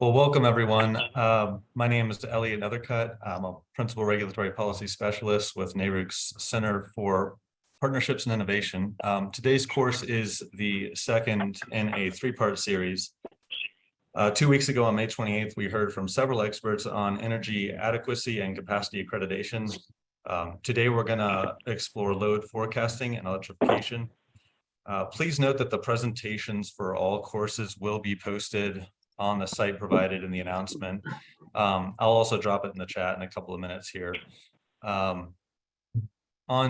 Well, welcome everyone. My name is Elliot Nethercutt. I'm a Principal Regulatory Policy Specialist with NARUC's Center for Partnerships and Innovation. Today's course is the second in a three-part series. 2 weeks ago on May 28th, we heard from several experts on energy adequacy and capacity accreditation. Today, we're going to explore load forecasting and electrification. Please note that the presentations for all courses will be posted on the site provided in the announcement. I'll also drop it in the chat in a couple of minutes here. On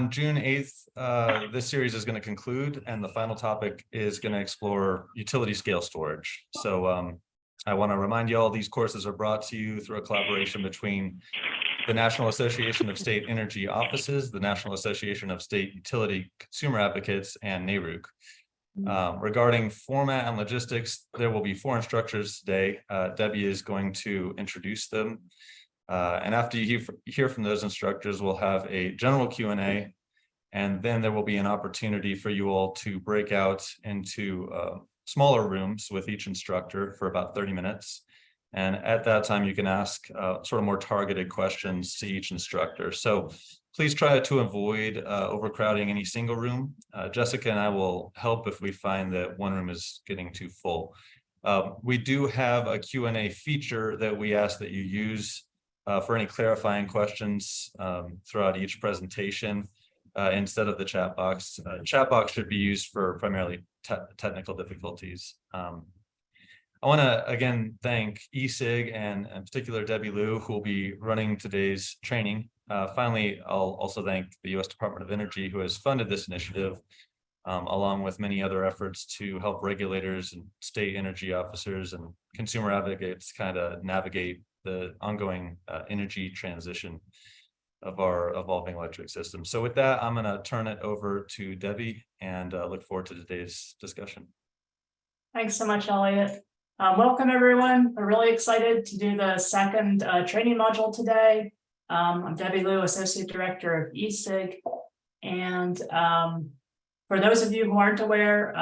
June 8th, this series is going to conclude, and the final topic is going to explore utility scale storage. So I want to remind you all these courses are brought to you through a collaboration between the National Association of State Energy Offices, the National Association of State Utility Consumer Advocates, and NARUC. Regarding format and logistics, there will be 4 instructors today. Debbie is going to introduce them. And after you hear from those instructors, we'll have a general Q&A, and then there will be an opportunity for you all to break out into smaller rooms with each instructor for about 30 minutes. And at that time, you can ask sort of more targeted questions to each instructor. So please try to avoid overcrowding any single room. Jessica and I will help if we find that one room is getting too full. We do have a Q&A feature that we ask that you use for any clarifying questions throughout each presentation instead of the chat box. Chat box should be used for primarily technical difficulties. I want to again thank ESIG and in particular Debbie Liu, who will be running today's training. Finally, I'll also thank the U.S. Department of Energy, who has funded this initiative, along with many other efforts to help regulators and state energy officers and consumer advocates kind of navigate the ongoing energy transition of our evolving electric system. So with that, I'm going to turn it over to Debbie and look forward to today's discussion. Thanks so much, Elliot. Welcome, everyone. We're really excited to do the second training module today. I'm Debbie Liu, Associate Director of ESIG. And for those of you who aren't aware,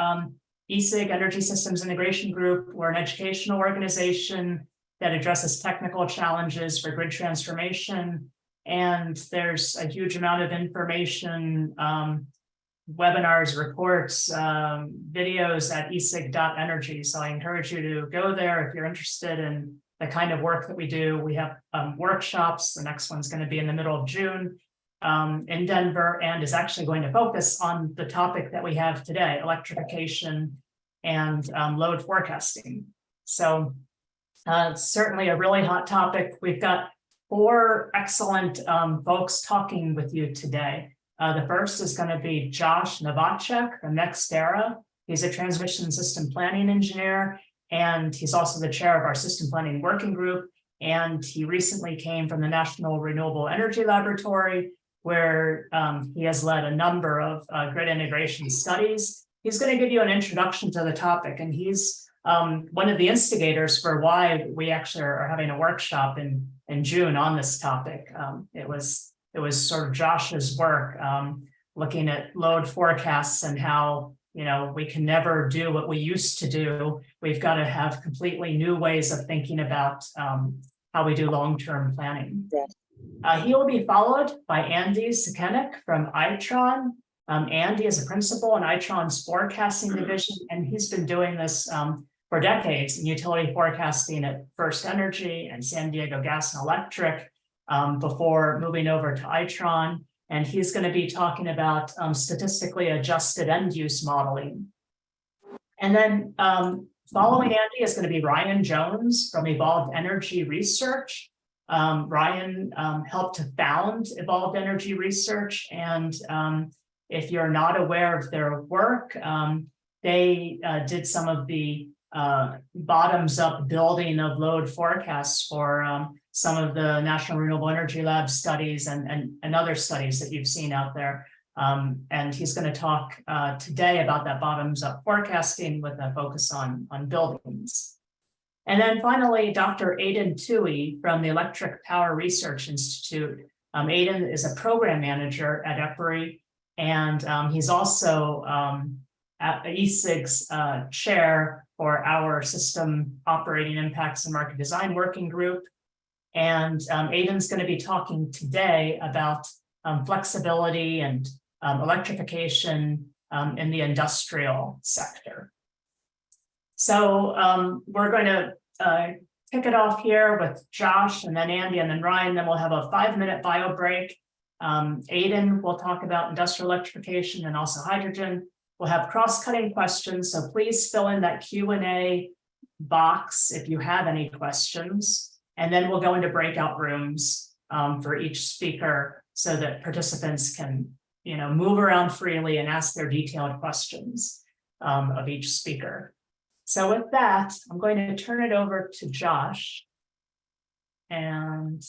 ESIG, Energy Systems Integration Group, we're an educational organization that addresses technical challenges for grid transformation. And there's a huge amount of information, webinars, reports, videos at esig.energy. So I encourage you to go there if you're interested in the kind of work that we do. We have workshops. The next one's going to be in the middle of June in Denver, and is actually going to focus on the topic that we have today, electrification and load forecasting. So it's certainly a really hot topic. We've got 4 excellent folks talking with you today. The first is going to be Josh Novacek from NextEra. He's a transmission system planning engineer, and he's also the chair of our system planning working group. And he recently came from the National Renewable Energy Laboratory, where he has led a number of grid integration studies. He's going to give you an introduction to the topic, and he's one of the instigators for why we actually are having a workshop in June on this topic. It was sort of Josh's work, looking at load forecasts and how, we can never do what we used to do. We've got to have completely new ways of thinking about how we do long-term planning. He will be followed by Andy Sekenik from Itron. Andy is a principal in Itron's forecasting division, and he's been doing this for decades in utility forecasting at First Energy and San Diego Gas and Electric, before moving over to Itron. And he's going to be talking about statistically adjusted end use modeling. And then following Andy is going to be Ryan Jones from Evolved Energy Research. Ryan helped to found Evolved Energy Research. And if you're not aware of their work, they did some of the bottoms-up building of load forecasts for some of the National Renewable Energy Lab studies and other studies that you've seen out there. And he's going to talk today about that bottoms-up forecasting with a focus on buildings. And then finally, Dr. Aidan Toohey from the Electric Power Research Institute. Aidan is a program manager at EPRI, and he's also ESIG's chair for our system operating impacts and market design working group. And Aidan's going to be talking today about flexibility and electrification in the industrial sector. So we're going to kick it off here with Josh and then Andy and then Ryan. Then we'll have a 5-minute bio break. Aidan will talk about industrial electrification and also hydrogen. We'll have cross-cutting questions, so please fill in that Q&A box if you have any questions. And then we'll go into breakout rooms for each speaker so that participants can, move around freely and ask their detailed questions of each speaker. So with that, I'm going to turn it over to Josh. And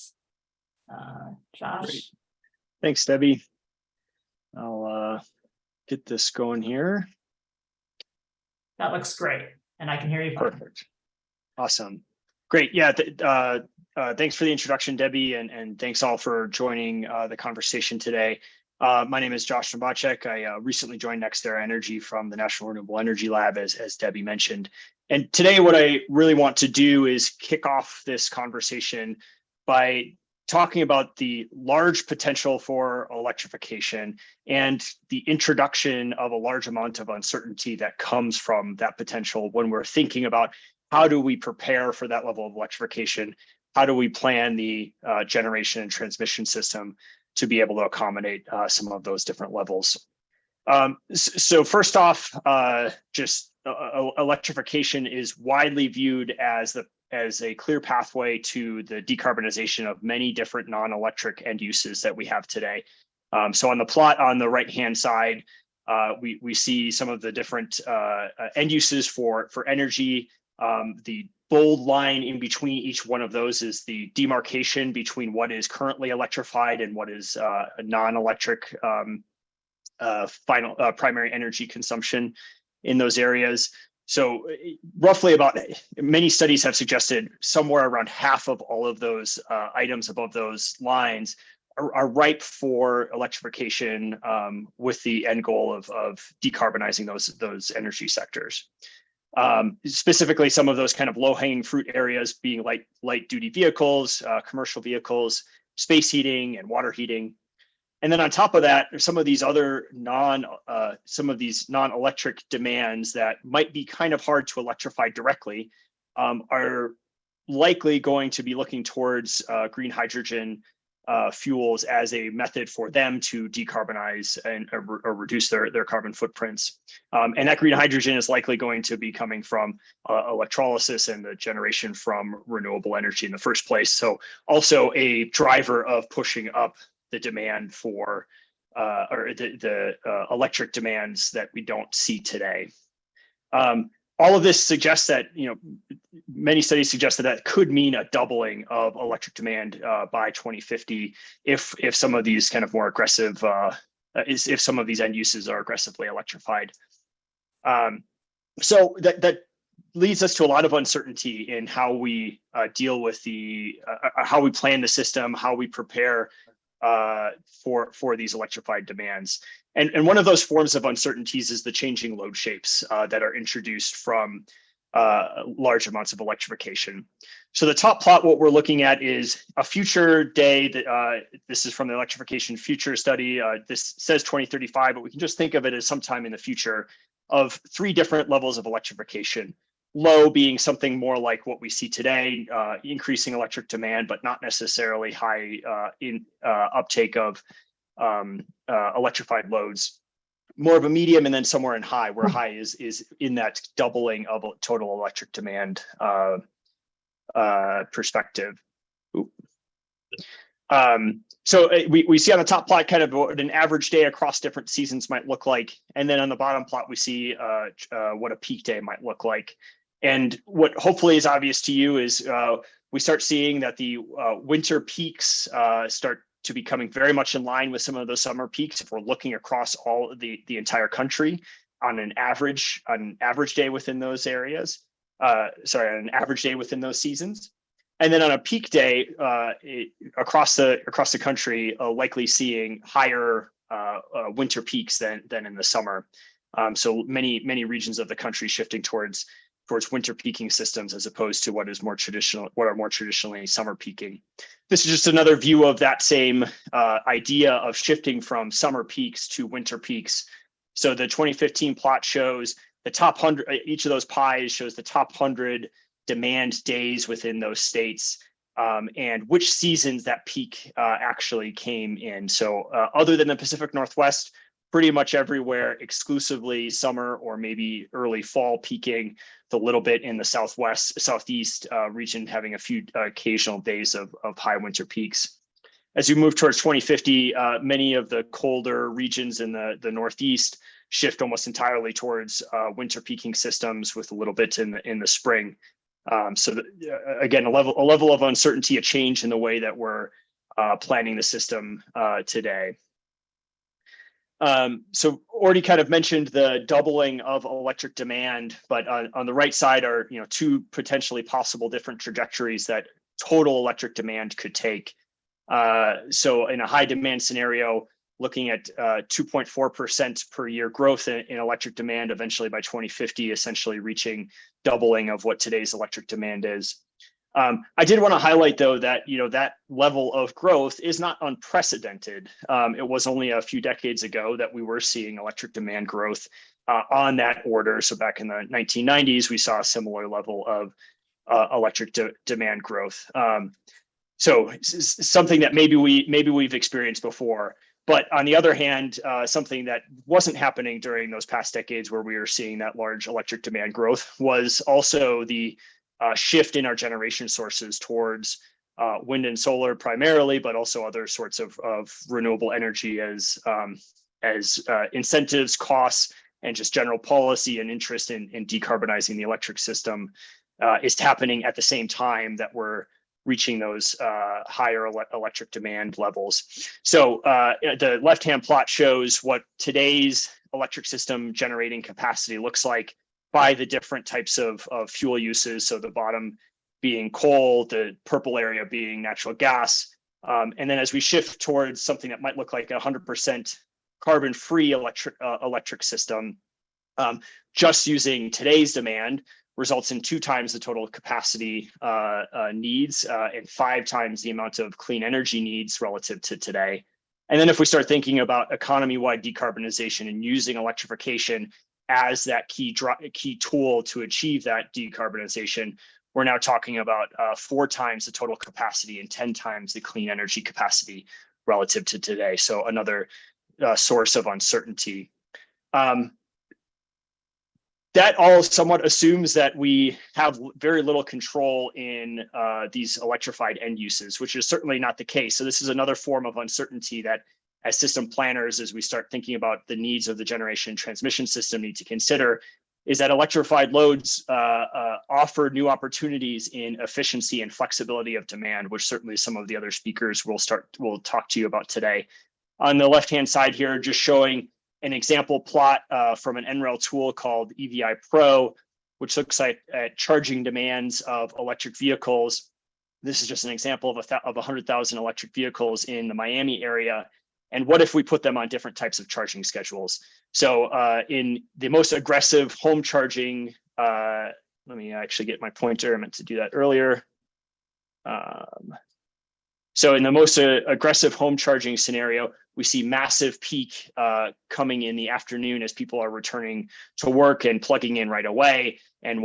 Josh. Great. Thanks, Debbie. I'll get this going here. That looks great. And I can hear you fine. Perfect. Awesome. Great. Yeah. Thanks for the introduction, Debbie, and thanks all for joining the conversation today. My name is Josh Nabacek. I recently joined NextEra Energy from the National Renewable Energy Lab, as Debbie mentioned. And today, what I really want to do is kick off this conversation by talking about the large potential for electrification and the introduction of a large amount of uncertainty that comes from that potential when we're thinking about how do we prepare for that level of electrification? How do we plan the generation and transmission system to be able to accommodate some of those different levels? So first off, electrification is widely viewed as a clear pathway to the decarbonization of many different non-electric end uses that we have today. So on the plot on the right-hand side, we see some of the different end uses for energy. The bold line in between each one of those is the demarcation between what is currently electrified and what is a non-electric primary energy consumption in those areas. So roughly many studies have suggested somewhere around half of all of those items above those lines are ripe for electrification with the end goal of decarbonizing those energy sectors. Specifically, some of those kind of low-hanging fruit areas being light duty vehicles, commercial vehicles, space heating and water heating. And then on top of that, some of these other non-electric demands that might be kind of hard to electrify directly are likely going to be looking towards green hydrogen fuels as a method for them to decarbonize or reduce their carbon footprints. And that green hydrogen is likely going to be coming from electrolysis and the generation from renewable energy in the first place. So also a driver of pushing up the demand for or the electric demands that we don't see today. All of this suggests that, many studies suggest that could mean a doubling of electric demand by 2050 if some of these kind of more aggressive, if some of these end uses are aggressively electrified. So that leads us to a lot of uncertainty in how we deal with how we plan the system, how we prepare for these electrified demands. And one of those forms of uncertainties is the changing load shapes that are introduced from large amounts of electrification. So the top plot, what we're looking at is a future day that this is from the Electrification Future Study. This says 2035, but we can just think of it as sometime in the future of 3 different levels of electrification. Low being something more like what we see today, increasing electric demand, but not necessarily high in uptake of electrified loads. More of a medium, and then somewhere in high, where high is in that doubling of total electric demand perspective. So we see on the top plot kind of what an average day across different seasons might look like, and then on the bottom plot we see what a peak day might look like. And what hopefully is obvious to you is we start seeing that the winter peaks start to be coming very much in line with some of those summer peaks if we're looking across all the entire country on an average day within those areas. On an average day within those seasons. And then on a peak day across the country, likely seeing higher winter peaks than in the summer. So many regions of the country shifting towards winter peaking systems as opposed to what are more traditionally summer peaking. This is just another view of that same idea of shifting from summer peaks to winter peaks. So the 2015 plot shows the top 100, each of those pies shows the top 100 demand days within those states, and which seasons that peak actually came in. So other than the Pacific Northwest, pretty much everywhere exclusively summer or maybe early fall peaking, a little bit in the southeast region having a few occasional days of high winter peaks. As we move towards 2050, many of the colder regions in the Northeast shift almost entirely towards winter peaking systems with a little bit in the spring. Again, a level of uncertainty, a change in the way that we're planning the system today. So already kind of mentioned the doubling of electric demand, but on the right side are two potentially possible different trajectories that total electric demand could take. So in a high demand scenario, looking at 2.4% per year growth in electric demand, eventually by 2050, essentially reaching doubling of what today's electric demand is. I did want to highlight, though, that that level of growth is not unprecedented. It was only a few decades ago that we were seeing electric demand growth on that order. So back in the 1990s, we saw a similar level of electric demand growth. So something that maybe we've experienced before. But on the other hand, something that wasn't happening during those past decades where we were seeing that large electric demand growth was also the shift in our generation sources towards wind and solar primarily, but also other sorts of renewable energy as incentives, costs, and just general policy and interest in decarbonizing the electric system is happening at the same time that we're reaching those higher electric demand levels. So the left-hand plot shows what today's electric system generating capacity looks like by the different types of fuel uses. So the bottom being coal, the purple area being natural gas. And then as we shift towards something that might look like a 100% carbon-free electric system, just using today's demand results in 2 times the total capacity needs and 5 times the amount of clean energy needs relative to today. And then if we start thinking about economy-wide decarbonization and using electrification as that key tool to achieve that decarbonization, we're now talking about 4 times the total capacity and 10 times the clean energy capacity relative to today. So another source of uncertainty. That all somewhat assumes that we have very little control in these electrified end uses, which is certainly not the case. So this is another form of uncertainty that as system planners, as we start thinking about the needs of the generation transmission system, need to consider, is that electrified loads offer new opportunities in efficiency and flexibility of demand, which certainly some of the other speakers will talk to you about today. On the left-hand side here, just showing an example plot from an NREL tool called EVI Pro, which looks at charging demands of electric vehicles. This is just an example of 100,000 electric vehicles in the Miami area. And what if we put them on different types of charging schedules? So in the most aggressive home charging, let me actually get my pointer. I meant to do that earlier. So in the most aggressive home charging scenario, we see massive peak coming in the afternoon as people are returning to work and plugging in right away, and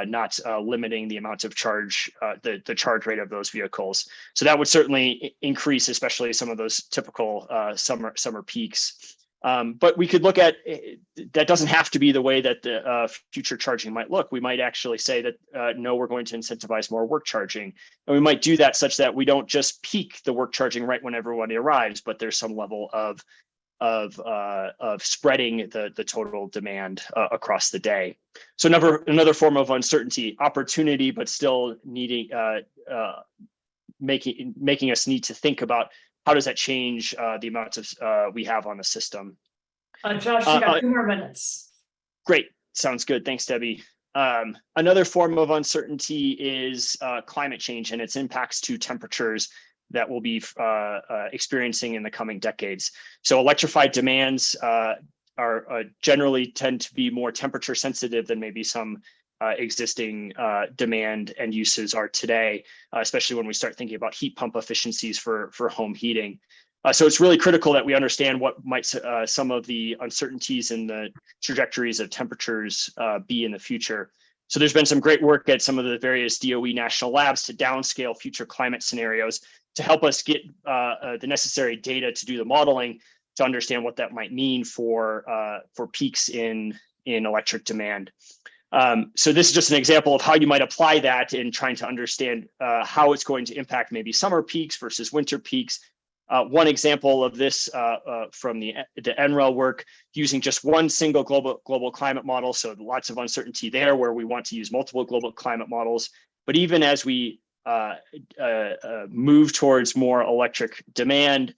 not limiting the amount of charge, the charge rate of those vehicles. So that would certainly increase, especially some of those typical summer peaks. But we could look at that. Doesn't have to be the way that the future charging might look. We might actually say that no, we're going to incentivize more work charging, and we might do that such that we don't just peak the work charging right when everybody arrives, but there's some level of spreading the total demand across the day. So another form of uncertainty, opportunity, but still needing making us need to think about how does that change the amount of we have on the system. Josh, you got 2 more minutes. Great, sounds good. Thanks, Debbie. Another form of uncertainty is climate change and its impacts to temperatures that we'll be experiencing in the coming decades. So electrified demands are generally tend to be more temperature sensitive than maybe some existing demand end uses are today, especially when we start thinking about heat pump efficiencies for home heating. So it's really critical that we understand what might some of the uncertainties in the trajectories of temperatures be in the future. So there's been some great work at some of the various DOE national labs to downscale future climate scenarios to help us get the necessary data to do the modeling to understand what that might mean for peaks in electric demand. So this is just an example of how you might apply that in trying to understand how it's going to impact maybe summer peaks versus winter peaks. One example of this from the NREL work, using just one single global climate model, so lots of uncertainty there where we want to use multiple global climate models. But even as we move towards more electric demand,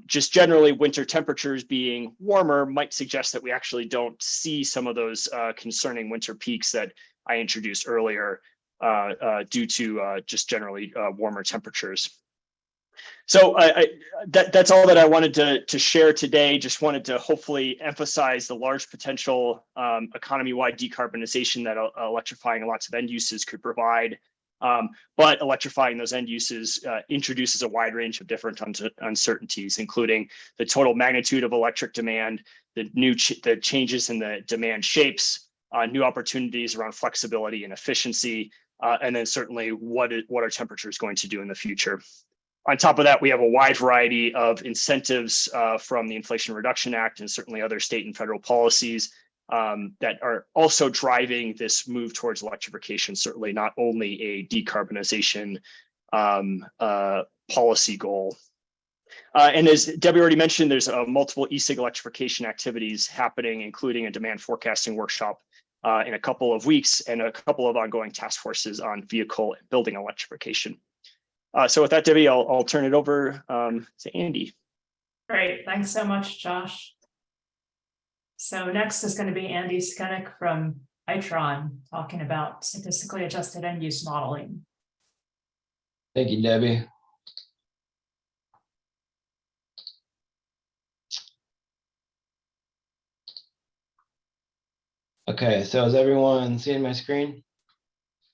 just generally winter temperatures being warmer might suggest that we actually don't see some of those concerning winter peaks that I introduced earlier due to just generally warmer temperatures. So that's all that I wanted to share today. Just wanted to hopefully emphasize the large potential economy-wide decarbonization that electrifying lots of end uses could provide. But electrifying those end uses introduces a wide range of different uncertainties, including the total magnitude of electric demand, the changes in the demand shapes, new opportunities around flexibility and efficiency, and then certainly what are temperatures going to do in the future. On top of that, we have a wide variety of incentives from the Inflation Reduction Act and certainly other state and federal policies that are also driving this move towards electrification, certainly not only a decarbonization policy goal. And as Debbie already mentioned, there's multiple e-cig electrification activities happening, including a demand forecasting workshop in a couple of weeks and a couple of ongoing task forces on vehicle and building electrification. So with that, Debbie, I'll turn it over to Andy. Great, thanks so much, Josh. So next is going to be Andy Skunnick from Itron talking about statistically adjusted end use modeling. Thank you, Debbie. Okay, so is everyone seeing my screen?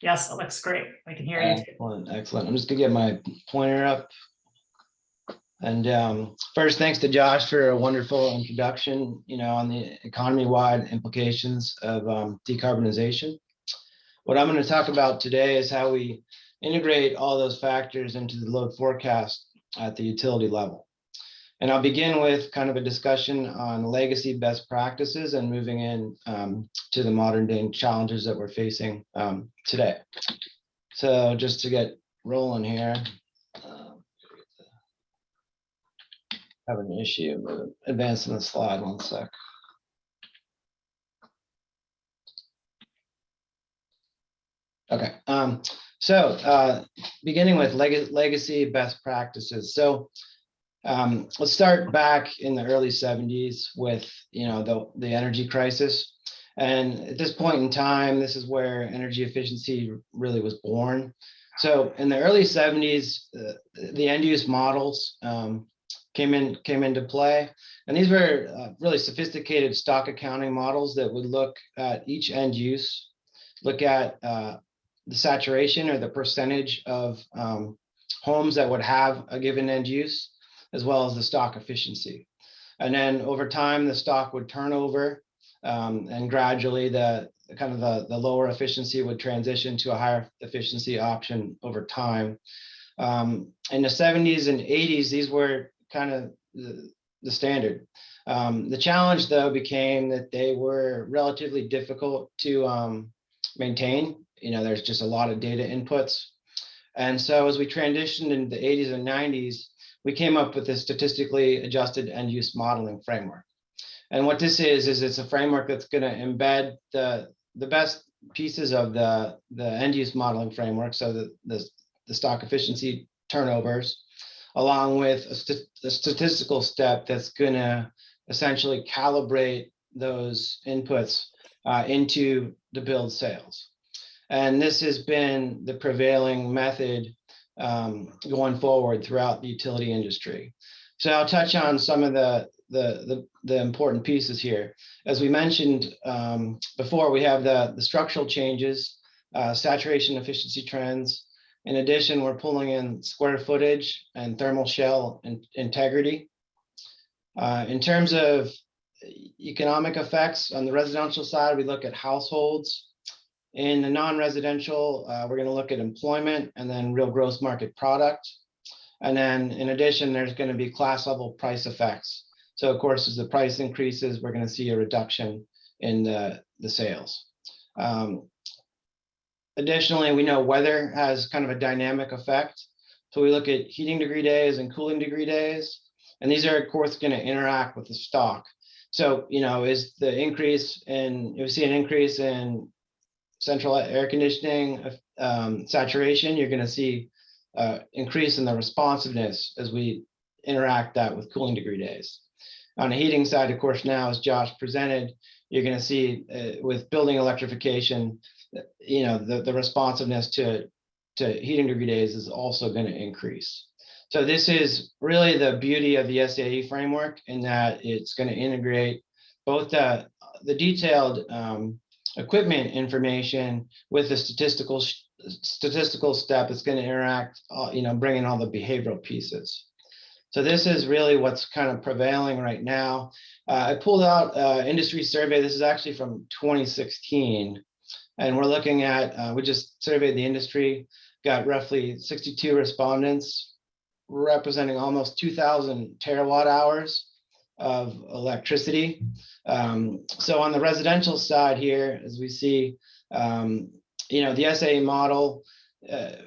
Yes, it looks great. I can hear you too. Excellent, excellent. I'm just gonna get my pointer up. And first, thanks to Josh for a wonderful introduction, on the economy-wide implications of decarbonization. What I'm going to talk about today is how we integrate all those factors into the load forecast at the utility level. And I'll begin with kind of a discussion on legacy best practices and moving in to the modern day challenges that we're facing today. So just to get rolling here. Have an issue with advancing the slide, one sec. Okay, so beginning with legacy best practices. So let's start back in the early 70s with the energy crisis. And at this point in time, this is where energy efficiency really was born. So in the early 70s, the end use models came into play, and these were really sophisticated stock accounting models that would look at each end use, look at the saturation or the percentage of homes that would have a given end use, as well as the stock efficiency. And then over time, the stock would turn over, and gradually the lower efficiency would transition to a higher efficiency option over time. In the 70s and 80s, these were kind of the standard. The challenge, though, became that they were relatively difficult to maintain. There's just a lot of data inputs. And so as we transitioned into the 80s and 90s, we came up with a statistically adjusted end use modeling framework. And what this is it's a framework that's going to embed the best pieces of the end use modeling framework, so the stock efficiency turnovers, along with a statistical step that's going to essentially calibrate those inputs into the build sales. And this has been the prevailing method going forward throughout the utility industry. So I'll touch on some of the the important pieces here. As we mentioned before, we have the structural changes, saturation efficiency trends. In addition, we're pulling in square footage and thermal shell and integrity. In terms of economic effects on the residential side, we look at households. In the non-residential, we're going to look at employment and then real gross market product. And then in addition, there's going to be class level price effects. So of course, as the price increases, we're going to see a reduction in the sales. Additionally, we know weather has kind of a dynamic effect. So we look at heating degree days and cooling degree days. And these are, of course, going to interact with the stock. So, is the increase in, if you see an increase in central air conditioning saturation, you're going to see increase in the responsiveness as we interact that with cooling degree days. On the heating side, of course, now as Josh presented, you're going to see with building electrification, the responsiveness to heating degree days is also going to increase. So this is really the beauty of the SAE framework, in that it's going to integrate both the detailed equipment information with the statistical step. It's going to interact, bring in all the behavioral pieces. So this is really what's kind of prevailing right now. I pulled out industry survey. This is actually from 2016. And we're looking at, we just surveyed the industry, got roughly 62 respondents, representing almost 2,000 terawatt hours of electricity. So on the residential side here, as we see, the SAE model,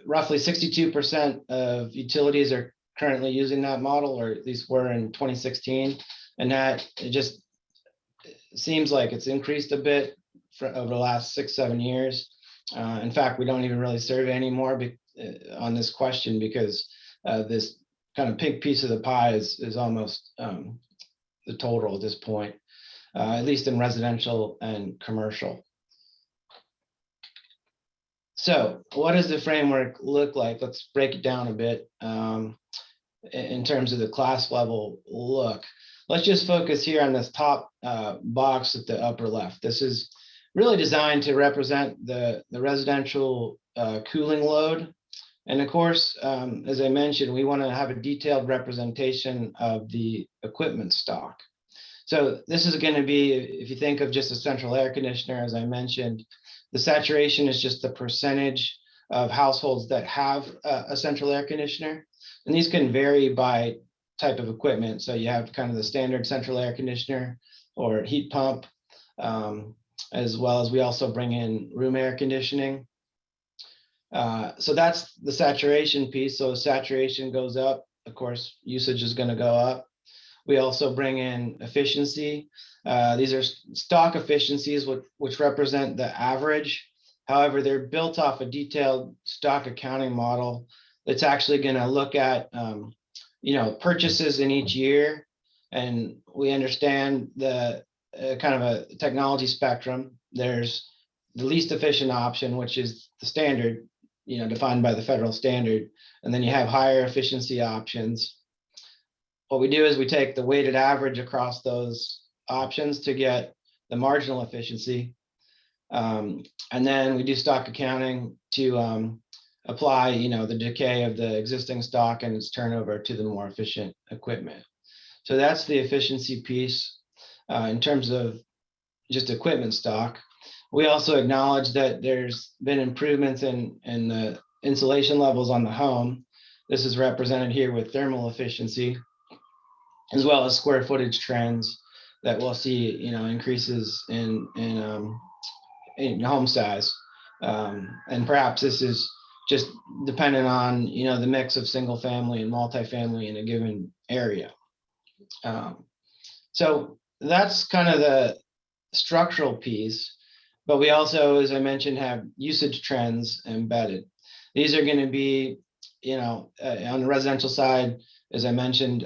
roughly 62% of utilities are currently using that model, or at least were in 2016. And that it just seems like it's increased a bit over the last 6-7 years. In fact, we don't even really survey anymore on this question, because this kind of pink piece of the pie is almost the total at this point, at least in residential and commercial. So what does the framework look like? Let's break it down a bit in terms of the class level look. Let's just focus here on this top box at the upper left. This is really designed to represent the residential cooling load. And of course, as I mentioned, we want to have a detailed representation of the equipment stock. So this is going to be, if you think of just a central air conditioner, as I mentioned, the saturation is just the percentage of households that have a central air conditioner. And these can vary by type of equipment. So you have kind of the standard central air conditioner or heat pump, as well as we also bring in room air conditioning. So that's the saturation piece. So as saturation goes up, of course, usage is going to go up. We also bring in efficiency. These are stock efficiencies, which represent the average. However, they're built off a detailed stock accounting model that's actually going to look at purchases in each year. And we understand the kind of a technology spectrum. There's the least efficient option, which is the standard, defined by the federal standard. And then you have higher efficiency options. What we do is we take the weighted average across those options to get the marginal efficiency. And then we do stock accounting to apply, the decay of the existing stock and its turnover to the more efficient equipment. So that's the efficiency piece in terms of just equipment stock. We also acknowledge that there's been improvements in the insulation levels on the home. This is represented here with thermal efficiency, as well as square footage trends that we'll see, increases in home size. And perhaps this is just dependent on, the mix of single family and multifamily in a given area. So that's kind of the structural piece. But we also, as I mentioned, have usage trends embedded. These are going to be, on the residential side, as I mentioned,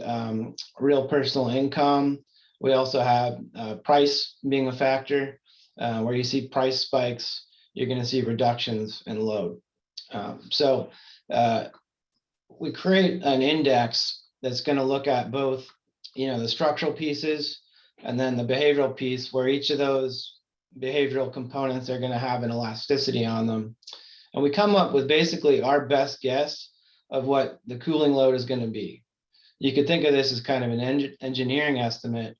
real personal income. We also have price being a factor. Where you see price spikes, you're going to see reductions in load. So we create an index that's going to look at both the structural pieces, and then the behavioral piece, where each of those behavioral components are going to have an elasticity on them. And we come up with basically our best guess of what the cooling load is going to be. You could think of this as kind of an engineering estimate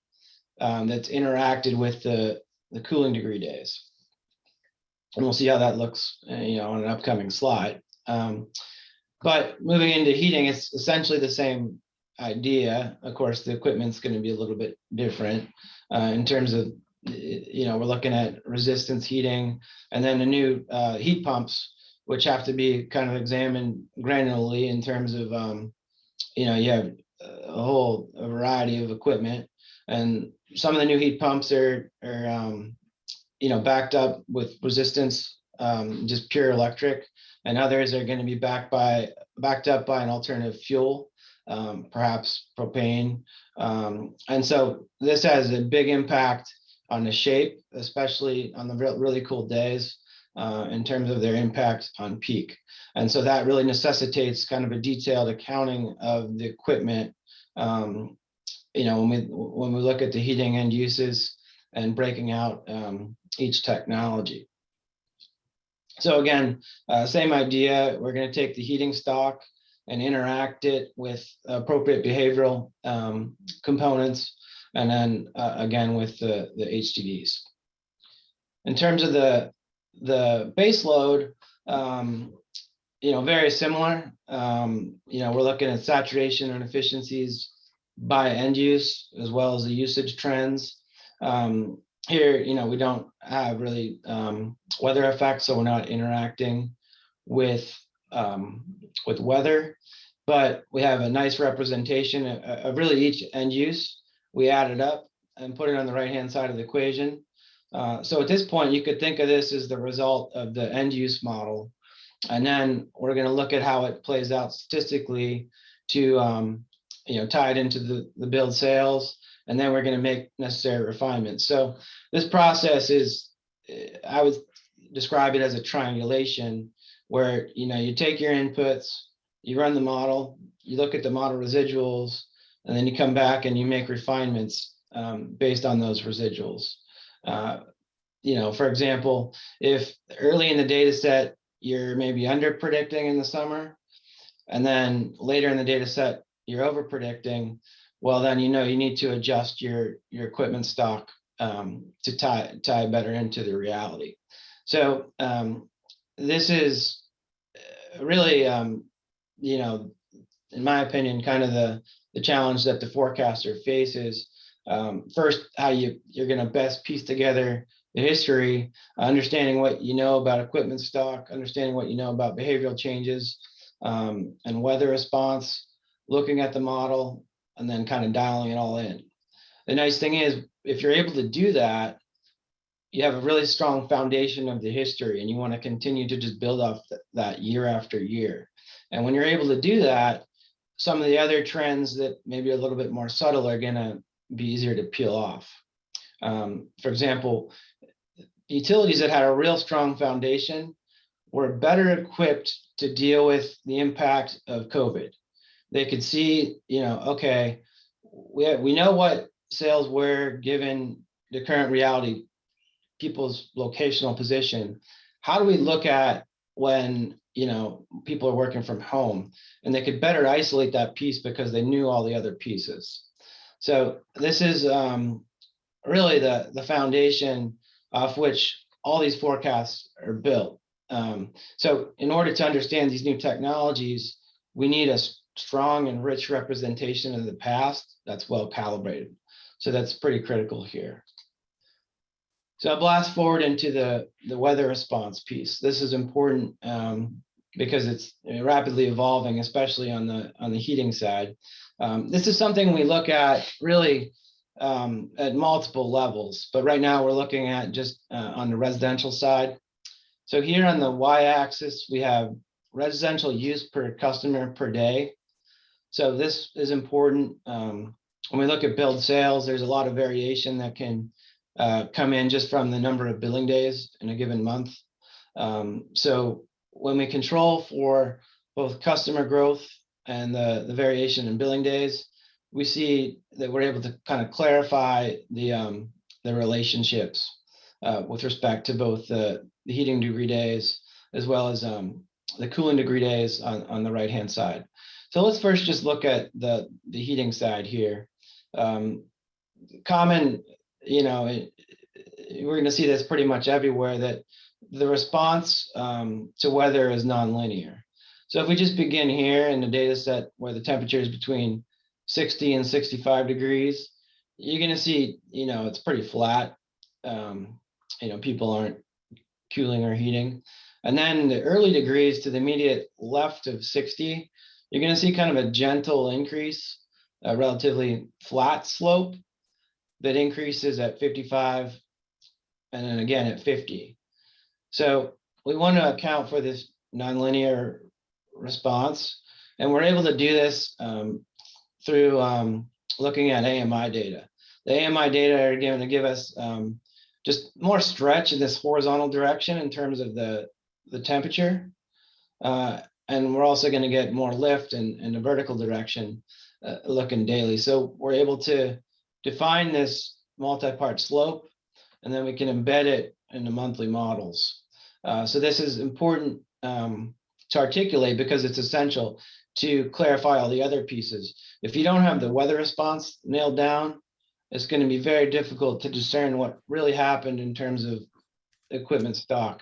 that's interacted with the cooling degree days. And we'll see how that looks, on an upcoming slide. But moving into heating, it's essentially the same idea. Of course, the equipment's going to be a little bit different in terms of, we're looking at resistance heating, and then the new heat pumps, which have to be kind of examined granularly in terms of, you have a whole variety of equipment, and some of the new heat pumps are backed up with resistance, just pure electric, and others are going to be backed up by an alternative fuel, perhaps propane. And so this has a big impact on the shape, especially on the really cool days, in terms of their impact on peak. And so that really necessitates kind of a detailed accounting of the equipment, when we look at the heating end uses and breaking out each technology. So again, same idea. We're going to take the heating stock and interact it with appropriate behavioral components, and then again with the HDDs. In terms of the base load, very similar. We're looking at saturation and efficiencies by end use, as well as the usage trends. Here, we don't have really weather effects, so we're not interacting with weather, but we have a nice representation of really each end use. We add it up and put it on the right-hand side of the equation. So at this point, you could think of this as the result of the end use model. And then we're going to look at how it plays out statistically to tie it into the build sales, and then we're going to make necessary refinements. So this process is, I would describe it as a triangulation, where you take your inputs, you run the model, you look at the model residuals, and then you come back and you make refinements based on those residuals. For example, if early in the data set you're maybe under predicting in the summer, and then later in the data set you're over predicting, well, then you need to adjust your equipment stock to tie better into the reality. So this is really, in my opinion, kind of the challenge that the forecaster faces. First, how you're going to best piece together the history, understanding what you know about equipment stock, understanding what you know about behavioral changes and weather response, looking at the model, and then kind of dialing it all in. The nice thing is, if you're able to do that, you have a really strong foundation of the history, and you want to continue to just build off that year after year. And when you're able to do that, some of the other trends that maybe are a little bit more subtle are going to be easier to peel off. For example, utilities that had a real strong foundation were better equipped to deal with the impact of COVID. They could see, okay, we know what sales were given the current reality, people's locational position. How do we look at when people are working from home? And they could better isolate that piece because they knew all the other pieces. So this is really the foundation off which all these forecasts are built. So in order to understand these new technologies, we need a strong and rich representation of the past that's well calibrated. So that's pretty critical here. So I'll blast forward into the weather response piece. This is important because it's rapidly evolving, especially on the heating side. This is something we look at really at multiple levels, but right now we're looking at just on the residential side. So here on the y-axis, we have residential use per customer per day. So this is important. When we look at build sales, there's a lot of variation that can come in just from the number of billing days in a given month. So when we control for both customer growth and the variation in billing days, we see that we're able to kind of clarify the relationships with respect to both the heating degree days as well as the cooling degree days on the right-hand side. So let's first just look at the heating side here. Common, we're going to see this pretty much everywhere, that the response to weather is nonlinear. So if we just begin here in the data set where the temperature is between 60 and 65 degrees, you're going to see, it's pretty flat. People aren't cooling or heating. And then the early degrees to the immediate left of 60, you're going to see kind of a gentle increase, a relatively flat slope that increases at 55 and then again at 50. So we want to account for this nonlinear response, and we're able to do this through looking at AMI data. The AMI data are going to give us just more stretch in this horizontal direction in terms of the temperature. And we're also going to get more lift in the vertical direction looking daily. So we're able to define this multi-part slope, and then we can embed it in the monthly models. So this is important to articulate because it's essential to clarify all the other pieces. If you don't have the weather response nailed down, it's going to be very difficult to discern what really happened in terms of equipment stock,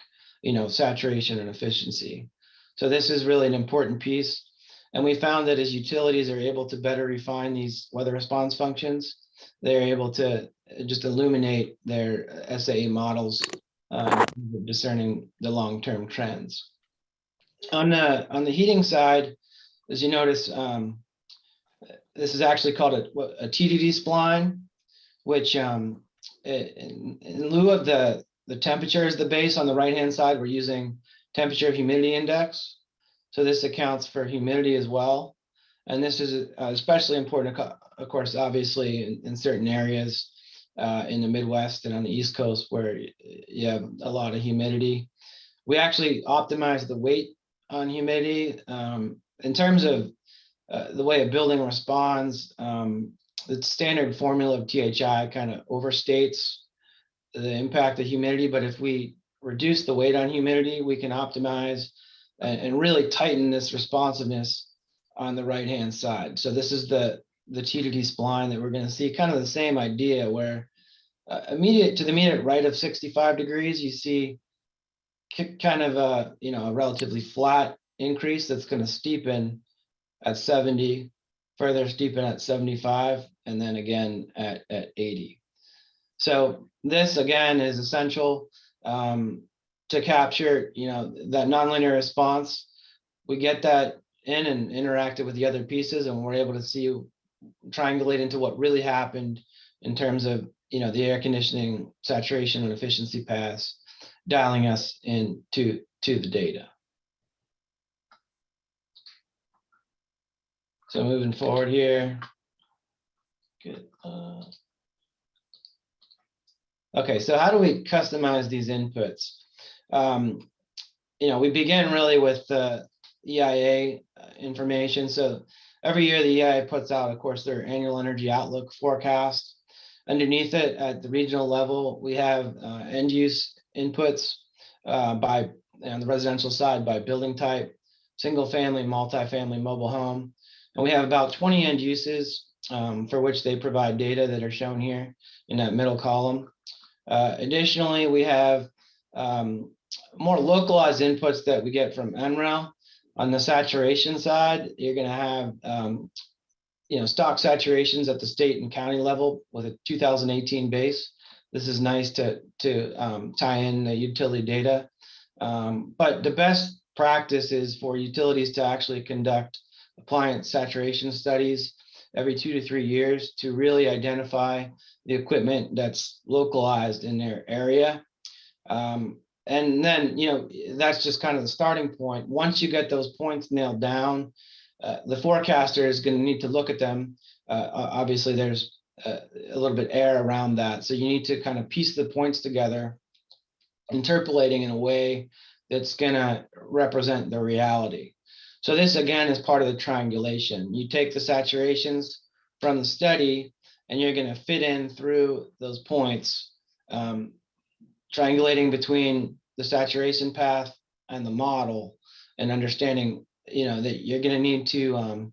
saturation and efficiency. So this is really an important piece. And we found that as utilities are able to better refine these weather response functions, they're able to just illuminate their SAE models, discerning the long-term trends. On the heating side, as you notice, this is actually called a TDD spline, which in lieu of the temperature as the base on the right-hand side, we're using temperature humidity index. So this accounts for humidity as well. And this is especially important, of course, obviously in certain areas in the Midwest and on the East Coast where you have a lot of humidity. We actually optimize the weight on humidity. In terms of the way a building responds, the standard formula of THI kind of overstates the impact of humidity, but if we reduce the weight on humidity, we can optimize and really tighten this responsiveness on the right-hand side. So this is the TDD spline that we're going to see, kind of the same idea where to the immediate right of 65 degrees, you see kind of a relatively flat increase that's going to steepen at 70, further steepen at 75, and then again at 80. So this again is essential to capture, that nonlinear response. We get that in and interact it with the other pieces, and we're able to see, triangulate into what really happened in terms of, the air conditioning saturation and efficiency paths, dialing us into the data. So moving forward here. Good. Okay, so how do we customize these inputs? We begin really with the EIA information. So every year the EIA puts out, of course, their annual energy outlook forecast. Underneath it at the regional level, we have end use inputs on the residential side by building type, single family, multifamily, mobile home. And we have about 20 end uses for which they provide data that are shown here in that middle column. Additionally, we have more localized inputs that we get from NREL. On the saturation side, you're going to have stock saturations at the state and county level with a 2018 base. This is nice to tie in the utility data. But the best practice is for utilities to actually conduct appliance saturation studies every 2 to 3 years to really identify the equipment that's localized in their area. And then, that's just kind of the starting point. Once you get those points nailed down, the forecaster is going to need to look at them. Obviously, there's a little bit air around that. So you need to kind of piece the points together, interpolating in a way that's going to represent the reality. So this, again, is part of the triangulation. You take the saturations from the study, and you're going to fit in through those points, triangulating between the saturation path and the model, and understanding, that you're going to need to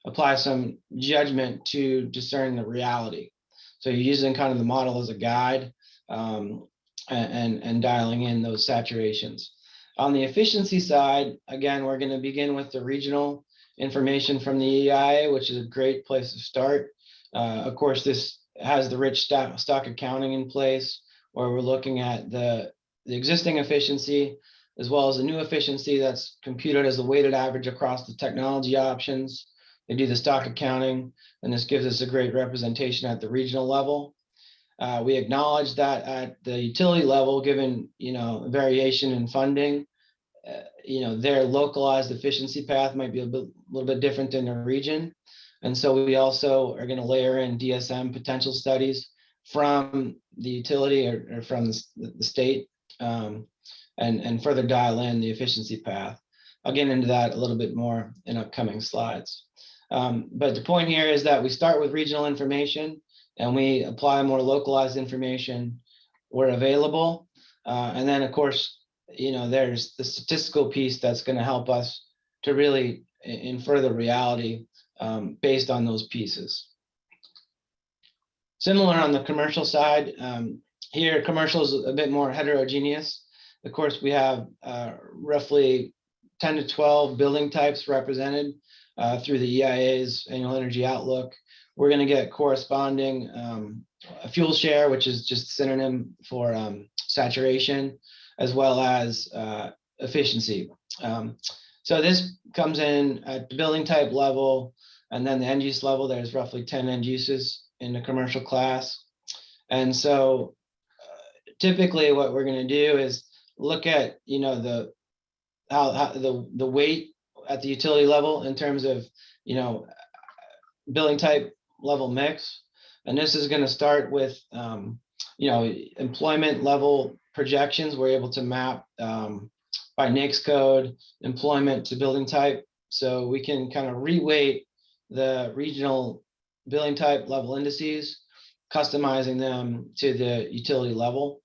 apply some judgment to discern the reality. So you're using kind of the model as a guide, and dialing in those saturations. On the efficiency side, again, we're going to begin with the regional information from the EIA, which is a great place to start. Of course, this has the rich stock accounting in place, where we're looking at the existing efficiency as well as the new efficiency that's computed as a weighted average across the technology options. They do the stock accounting, and this gives us a great representation at the regional level. We acknowledge that at the utility level, given variation in funding, their localized efficiency path might be a little bit different than the region. And so we also are going to layer in DSM potential studies from the utility or from the state, and further dial in the efficiency path. I'll get into that a little bit more in upcoming slides. But the point here is that we start with regional information and we apply more localized information where available. And then, of course, there's the statistical piece that's going to help us to really infer the reality based on those pieces. Similar on the commercial side, here commercial is a bit more heterogeneous. Of course, we have roughly 10 to 12 building types represented through the EIA's annual energy outlook. We're going to get corresponding fuel share, which is just a synonym for saturation, as well as efficiency. So this comes in at the building type level, and then the end use level. There's roughly 10 end uses in the commercial class. And so typically what we're going to do is look at the weight at the utility level in terms of building type level mix. And this is going to start with employment level projections. We're able to map by NAICS code employment to building type, so we can kind of reweight the regional building type level indices, customizing them to the utility level.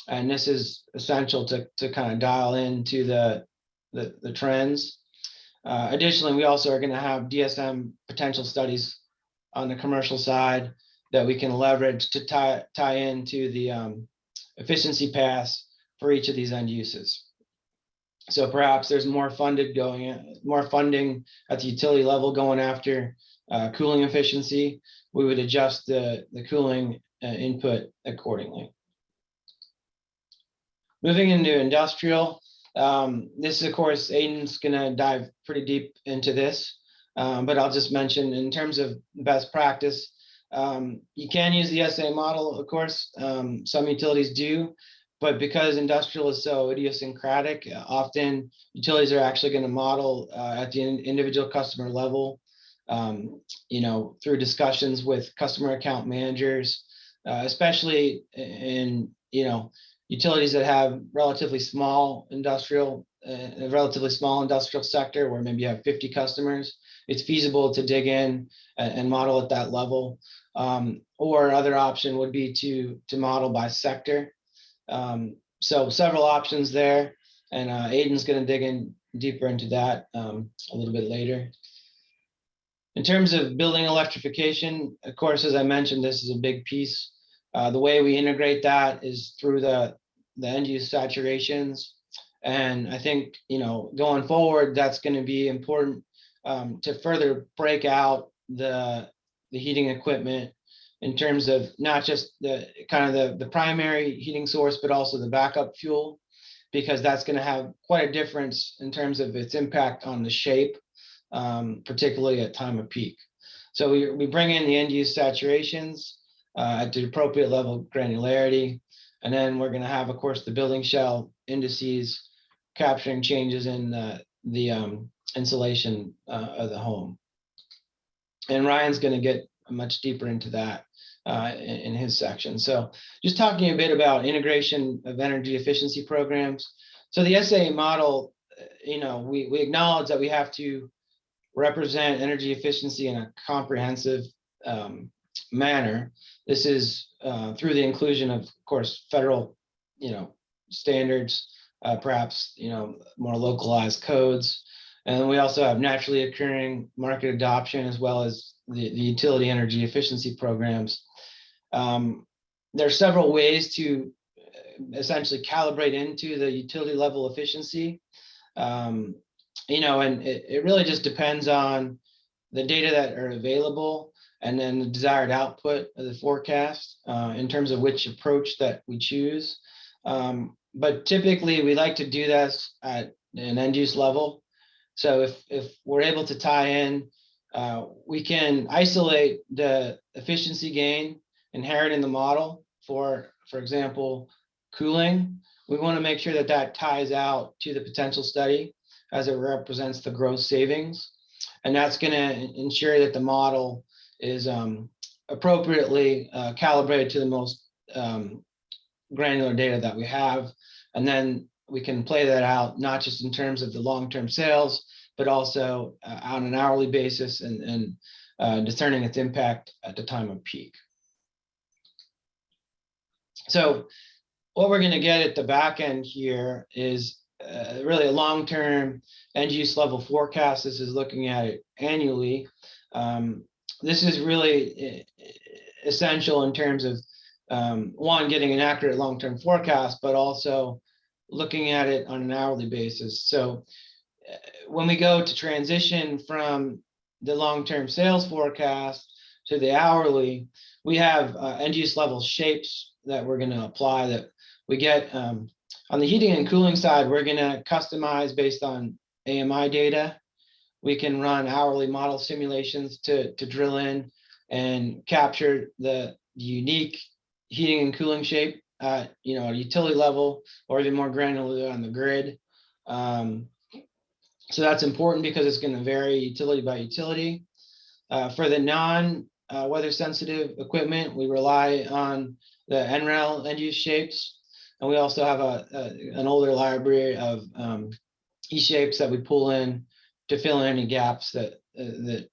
And this is essential to kind of dial into the trends. Additionally, we also are going to have DSM potential studies on the commercial side that we can leverage to tie into the efficiency paths for each of these end uses. So perhaps there's more funding at the utility level going after cooling efficiency. We would adjust the cooling input accordingly. Moving into industrial, this is, of course, Aidan's going to dive pretty deep into this, but I'll just mention in terms of best practice, you can use the SA model, of course. Some utilities do, but because industrial is so idiosyncratic, often utilities are actually going to model at the individual customer level, through discussions with customer account managers, especially in utilities that have relatively small industrial, a relatively small industrial sector where maybe you have 50 customers. It's feasible to dig in and model at that level. Or other option would be to model by sector. So several options there, and Aidan's going to dig in deeper into that a little bit later. In terms of building electrification, of course, as I mentioned, this is a big piece. The way we integrate that is through the end use saturations. And I think, going forward, that's going to be important to further break out the heating equipment in terms of not just the primary heating source, but also the backup fuel, because that's going to have quite a difference in terms of its impact on the shape, particularly at time of peak. So we bring in the end use saturations at the appropriate level of granularity. And then we're going to have, of course, the building shell indices capturing changes in the insulation of the home. And Ryan's going to get much deeper into that in his section. So just talking a bit about integration of energy efficiency programs. So the SA model, we acknowledge that we have to represent energy efficiency in a comprehensive manner. This is through the inclusion of course, federal, standards, perhaps, more localized codes. And then we also have naturally occurring market adoption as well as the utility energy efficiency programs. There are several ways to essentially calibrate into the utility level efficiency. And it really just depends on the data that are available and then the desired output of the forecast in terms of which approach that we choose. But typically we like to do this at an end use level. So if we're able to tie in, we can isolate the efficiency gain inherent in the model for example, cooling. We want to make sure that that ties out to the potential study as it represents the gross savings. And that's going to ensure that the model is appropriately calibrated to the most granular data that we have. And then we can play that out, not just in terms of the long-term sales, but also on an hourly basis and discerning its impact at the time of peak. So what we're going to get at the back end here is really a long-term end use level forecast. This is looking at it annually. This is really essential in terms of one, getting an accurate long-term forecast, but also looking at it on an hourly basis. So when we go to transition from the long-term sales forecast to the hourly, we have end use level shapes that we're going to apply that we get on the heating and cooling side. We're going to customize based on AMI data. We can run hourly model simulations to drill in and capture the unique heating and cooling shape at a utility level or even more granular on the grid. So that's important because it's going to vary utility by utility. For the non-weather sensitive equipment, we rely on the NREL end use shapes. And we also have an older library of E-shapes that we pull in to fill in any gaps that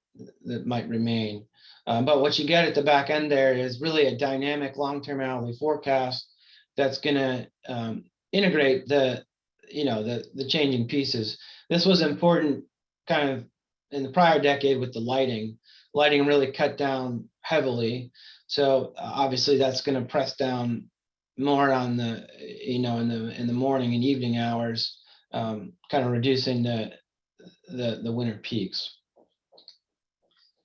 might remain. But what you get at the back end there is really a dynamic long-term hourly forecast that's going to integrate the changing pieces. This was important kind of in the prior decade with the lighting. Lighting really cut down heavily. So obviously that's going to press down more on the, in the morning and evening hours, kind of reducing the winter peaks.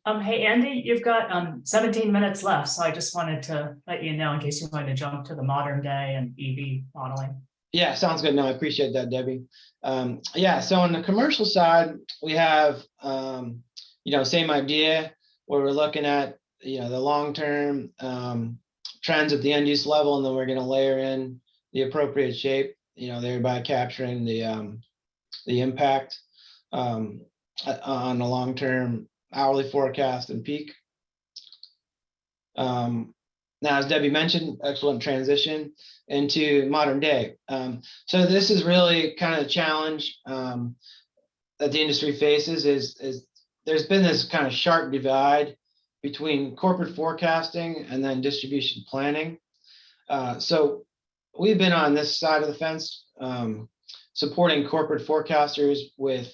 Hey, Andy, you've got 17 minutes left. So I just wanted to let you know in case you wanted to jump to the modern day and EV modeling. Yeah, sounds good. No, I appreciate that, Debbie. So on the commercial side, we have, same idea where we're looking at, the long-term trends at the end use level, and then we're going to layer in the appropriate shape, thereby capturing the impact on the long-term hourly forecast and peak. Now, as Debbie mentioned, excellent transition into modern day. So this is really kind of the challenge that the industry faces is there's been this kind of sharp divide between corporate forecasting and then distribution planning. So we've been on this side of the fence, supporting corporate forecasters with,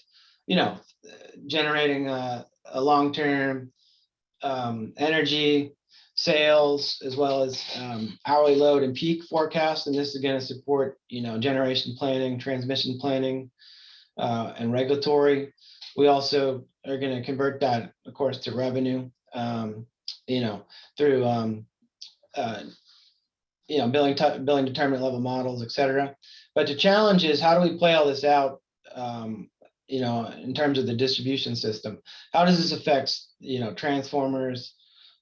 generating a long-term energy sales as well as hourly load and peak forecast. And this is going to support, generation planning, transmission planning, and regulatory. We also are going to convert that, of course, to revenue, through billing determinant level models, et cetera. But the challenge is, how do we play all this out, in terms of the distribution system? How does this affect, transformers,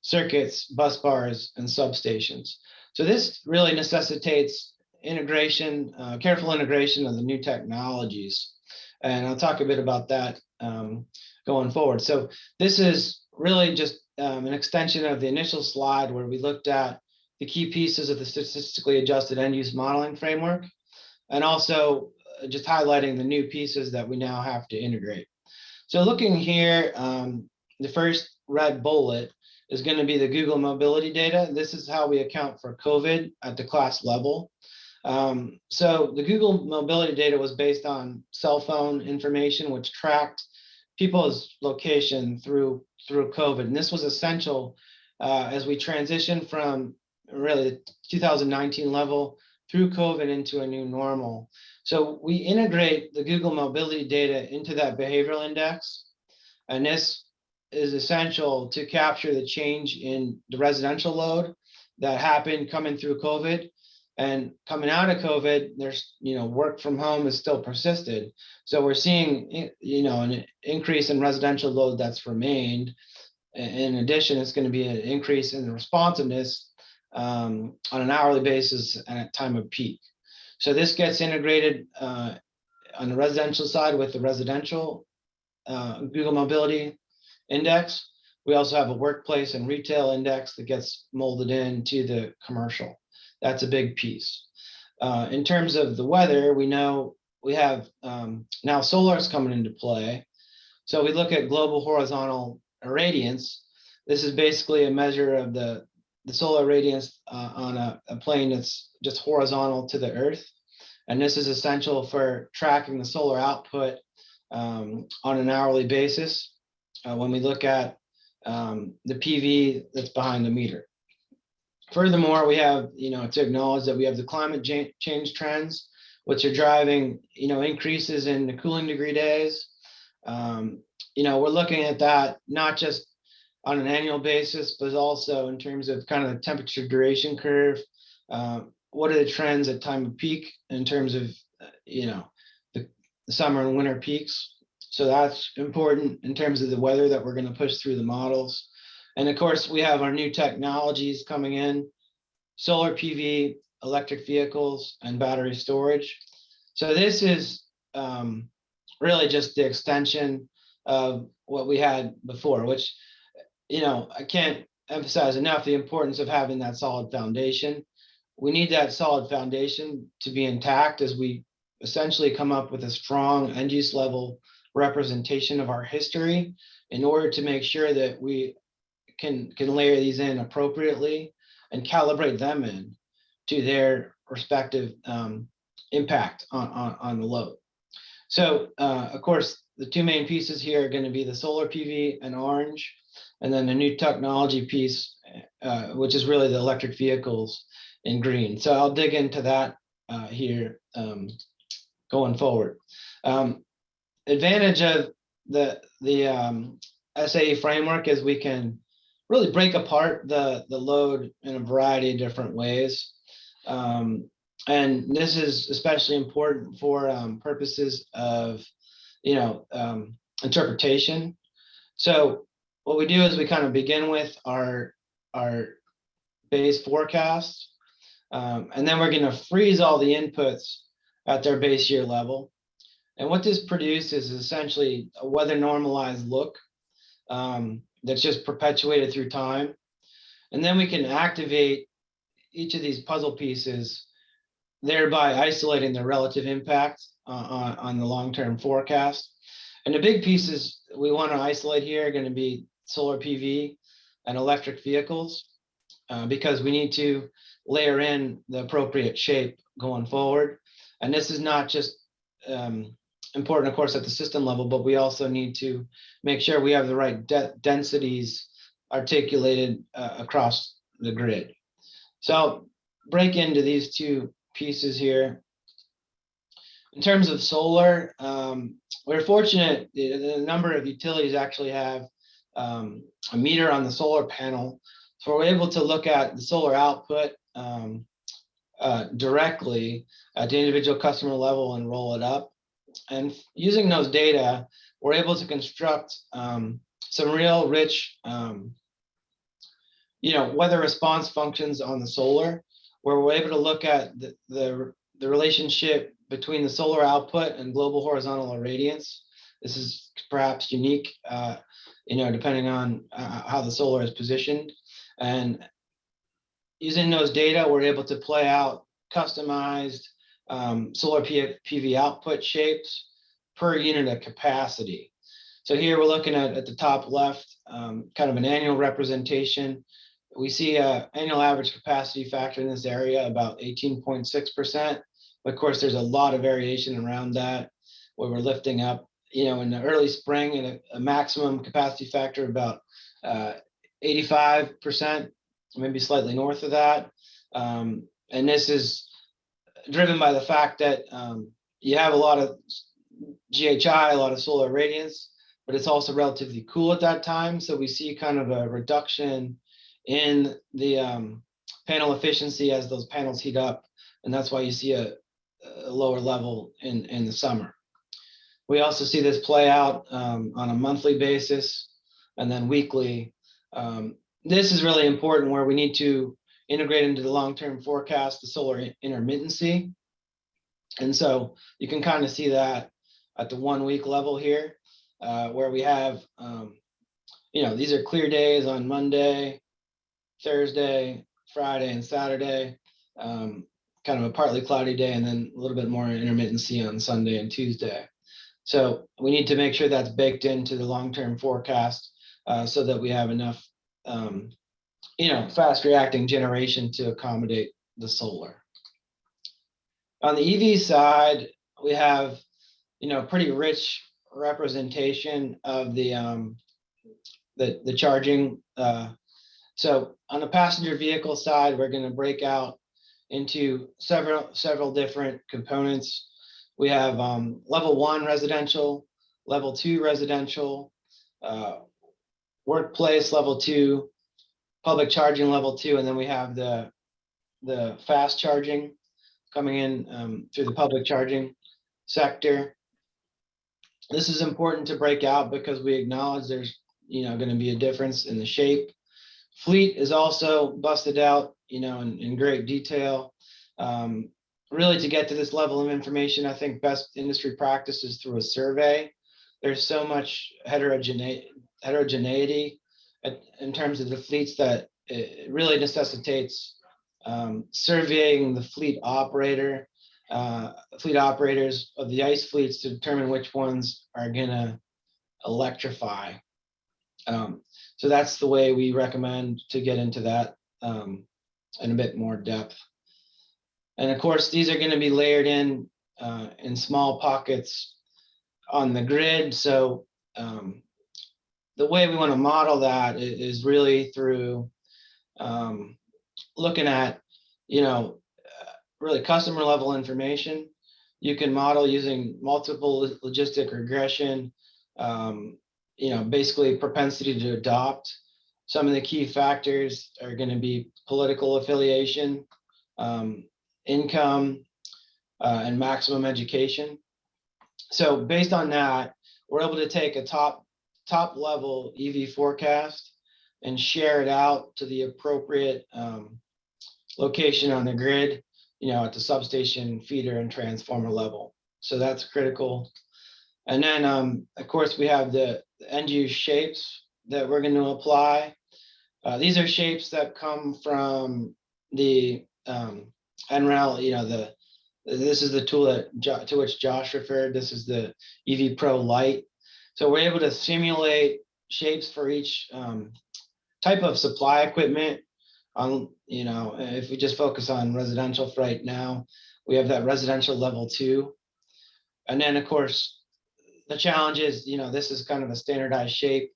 circuits, bus bars, and substations? So this really necessitates integration, careful integration of the new technologies. And I'll talk a bit about that going forward. So this is really just an extension of the initial slide where we looked at the key pieces of the statistically adjusted end use modeling framework, and also just highlighting the new pieces that we now have to integrate. So looking here, the first red bullet is going to be the Google mobility data. This is how we account for COVID at the class level. So the Google mobility data was based on cell phone information, which tracked people's location through COVID. And this was essential as we transition from really the 2019 level through COVID into a new normal. So we integrate the Google mobility data into that behavioral index. And this is essential to capture the change in the residential load that happened coming through COVID. And coming out of COVID, there's, work from home is still persisted. So we're seeing, an increase in residential load that's remained. In addition, it's going to be an increase in the responsiveness on an hourly basis and at time of peak. So this gets integrated on the residential side with the residential Google Mobility Index. We also have a workplace and retail index that gets molded into the commercial. That's a big piece. In terms of the weather, we know we have now solar is coming into play. So we look at global horizontal irradiance. This is basically a measure of the solar radiance on a plane that's just horizontal to the Earth. And this is essential for tracking the solar output on an hourly basis when we look at the PV that's behind the meter. Furthermore, we have, to acknowledge that we have the climate change trends, which are driving, increases in the cooling degree days. We're looking at that not just on an annual basis, but also in terms of kind of the temperature duration curve. What are the trends at time of peak in terms of, the summer and winter peaks? So that's important in terms of the weather that we're going to push through the models. And of course, we have our new technologies coming in, solar PV, electric vehicles, and battery storage. So this is really just the extension of what we had before, which, I can't emphasize enough the importance of having that solid foundation. We need that solid foundation to be intact as we essentially come up with a strong end use level representation of our history in order to make sure that we can layer these in appropriately and calibrate them in to their respective impact on the load. So of course, the two main pieces here are going to be the solar PV in orange, and then the new technology piece, which is really the electric vehicles in green. So I'll dig into that here going forward. Advantage of the SAE framework is we can really break apart the load in a variety of different ways. And this is especially important for purposes of, interpretation. So what we do is we kind of begin with our base forecast, and then we're going to freeze all the inputs at their base year level. And what this produces is essentially a weather normalized look that's just perpetuated through time. And then we can activate each of these puzzle pieces, thereby isolating the relative impact on the long-term forecast. And the big pieces we want to isolate here are going to be solar PV and electric vehicles, because we need to layer in the appropriate shape going forward. And this is not just important, of course, at the system level, but we also need to make sure we have the right densities articulated across the grid. So I'll break into these two pieces here. In terms of solar, we're fortunate that a number of utilities actually have a meter on the solar panel. So we're able to look at the solar output directly at the individual customer level and roll it up. And using those data, we're able to construct some real rich, weather response functions on the solar, where we're able to look at the relationship between the solar output and global horizontal irradiance. This is perhaps unique, depending on how the solar is positioned. And using those data, we're able to play out customized solar PV output shapes per unit of capacity. So here we're looking at the top left, kind of an annual representation. We see a annual average capacity factor in this area about 18.6%. But of course, there's a lot of variation around that, where we're lifting up, in the early spring and a maximum capacity factor of about 85%, maybe slightly north of that. And this is driven by the fact that you have a lot of GHI, a lot of solar radiance, but it's also relatively cool at that time. So we see kind of a reduction in the panel efficiency as those panels heat up. And that's why you see a lower level in the summer. We also see this play out on a monthly basis and then weekly. This is really important, where we need to integrate into the long-term forecast the solar intermittency. And so you can kind of see that at the 1 week level here, where we have, these are clear days on Monday, Thursday, Friday, and Saturday, kind of a partly cloudy day, and then a little bit more intermittency on Sunday and Tuesday. So we need to make sure that's baked into the long-term forecast so that we have enough, fast reacting generation to accommodate the solar. On the EV side, we have, pretty rich representation of the charging. So on the passenger vehicle side, we're going to break out into several different components. We have level 1 residential, level 2 residential, workplace level 2, public charging level 2, and then we have the fast charging coming in through the public charging sector. This is important to break out because we acknowledge there's going to be a difference in the shape. Fleet is also busted out, in great detail. Really, to get to this level of information, I think best industry practice is through a survey. There's so much heterogeneity in terms of the fleets that it really necessitates surveying the fleet operators of the ICE fleets to determine which ones are going to electrify. So that's the way we recommend to get into that in a bit more depth. And of course, these are going to be layered in small pockets on the grid. So the way we want to model that is really through looking at, really customer level information. You can model using multiple logistic regression, basically propensity to adopt. Some of the key factors are going to be political affiliation, income, and maximum education. So based on that, we're able to take a top level EV forecast and share it out to the appropriate location on the grid, at the substation, feeder, and transformer level. So that's critical. And then, of course, we have the end use shapes that we're going to apply. These are shapes that come from the NREL, this is the tool to which Josh referred. This is the EV Pro Lite. So we're able to simulate shapes for each type of supply equipment. If we just focus on residential for right now, we have that residential level 2. And then, of course, the challenge is, this is kind of a standardized shape.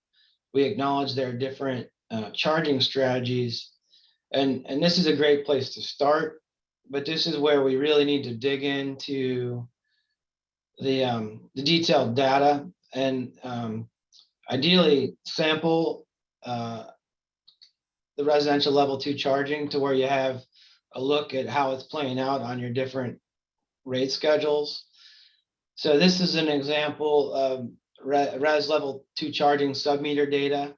We acknowledge there are different charging strategies, and this is a great place to start. But this is where we really need to dig into the detailed data and ideally sample the residential level 2 charging to where you have a look at how it's playing out on your different rate schedules. So this is an example of res level 2 charging submeter data.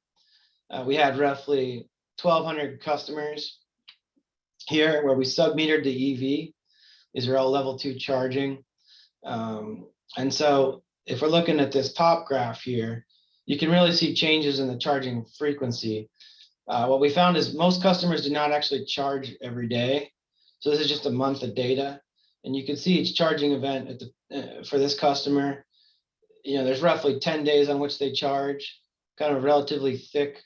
We had roughly 1,200 customers here where we submetered the EV. These are all level 2 charging. And so if we're looking at this top graph here, you can really see changes in the charging frequency. What we found is most customers do not actually charge every day. So this is just a month of data. And you can see each charging event at for this customer, there's roughly 10 days on which they charge. kind of relatively thick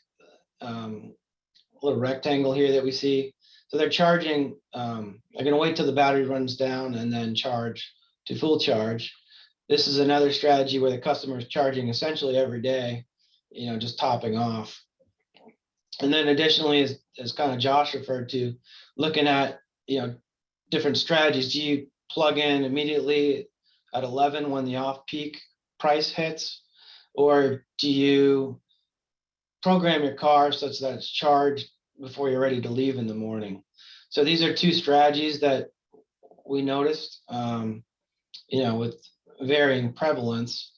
little rectangle here that we see. So they're charging, they're gonna wait till the battery runs down and then charge to full charge. This is another strategy where the customer is charging essentially every day, just topping off. And then additionally, as kind of Josh referred to, looking at, different strategies. Do you plug in immediately at 11 when the off-peak price hits? Or do you program your car such that it's charged before you're ready to leave in the morning? So these are two strategies that we noticed, with varying prevalence.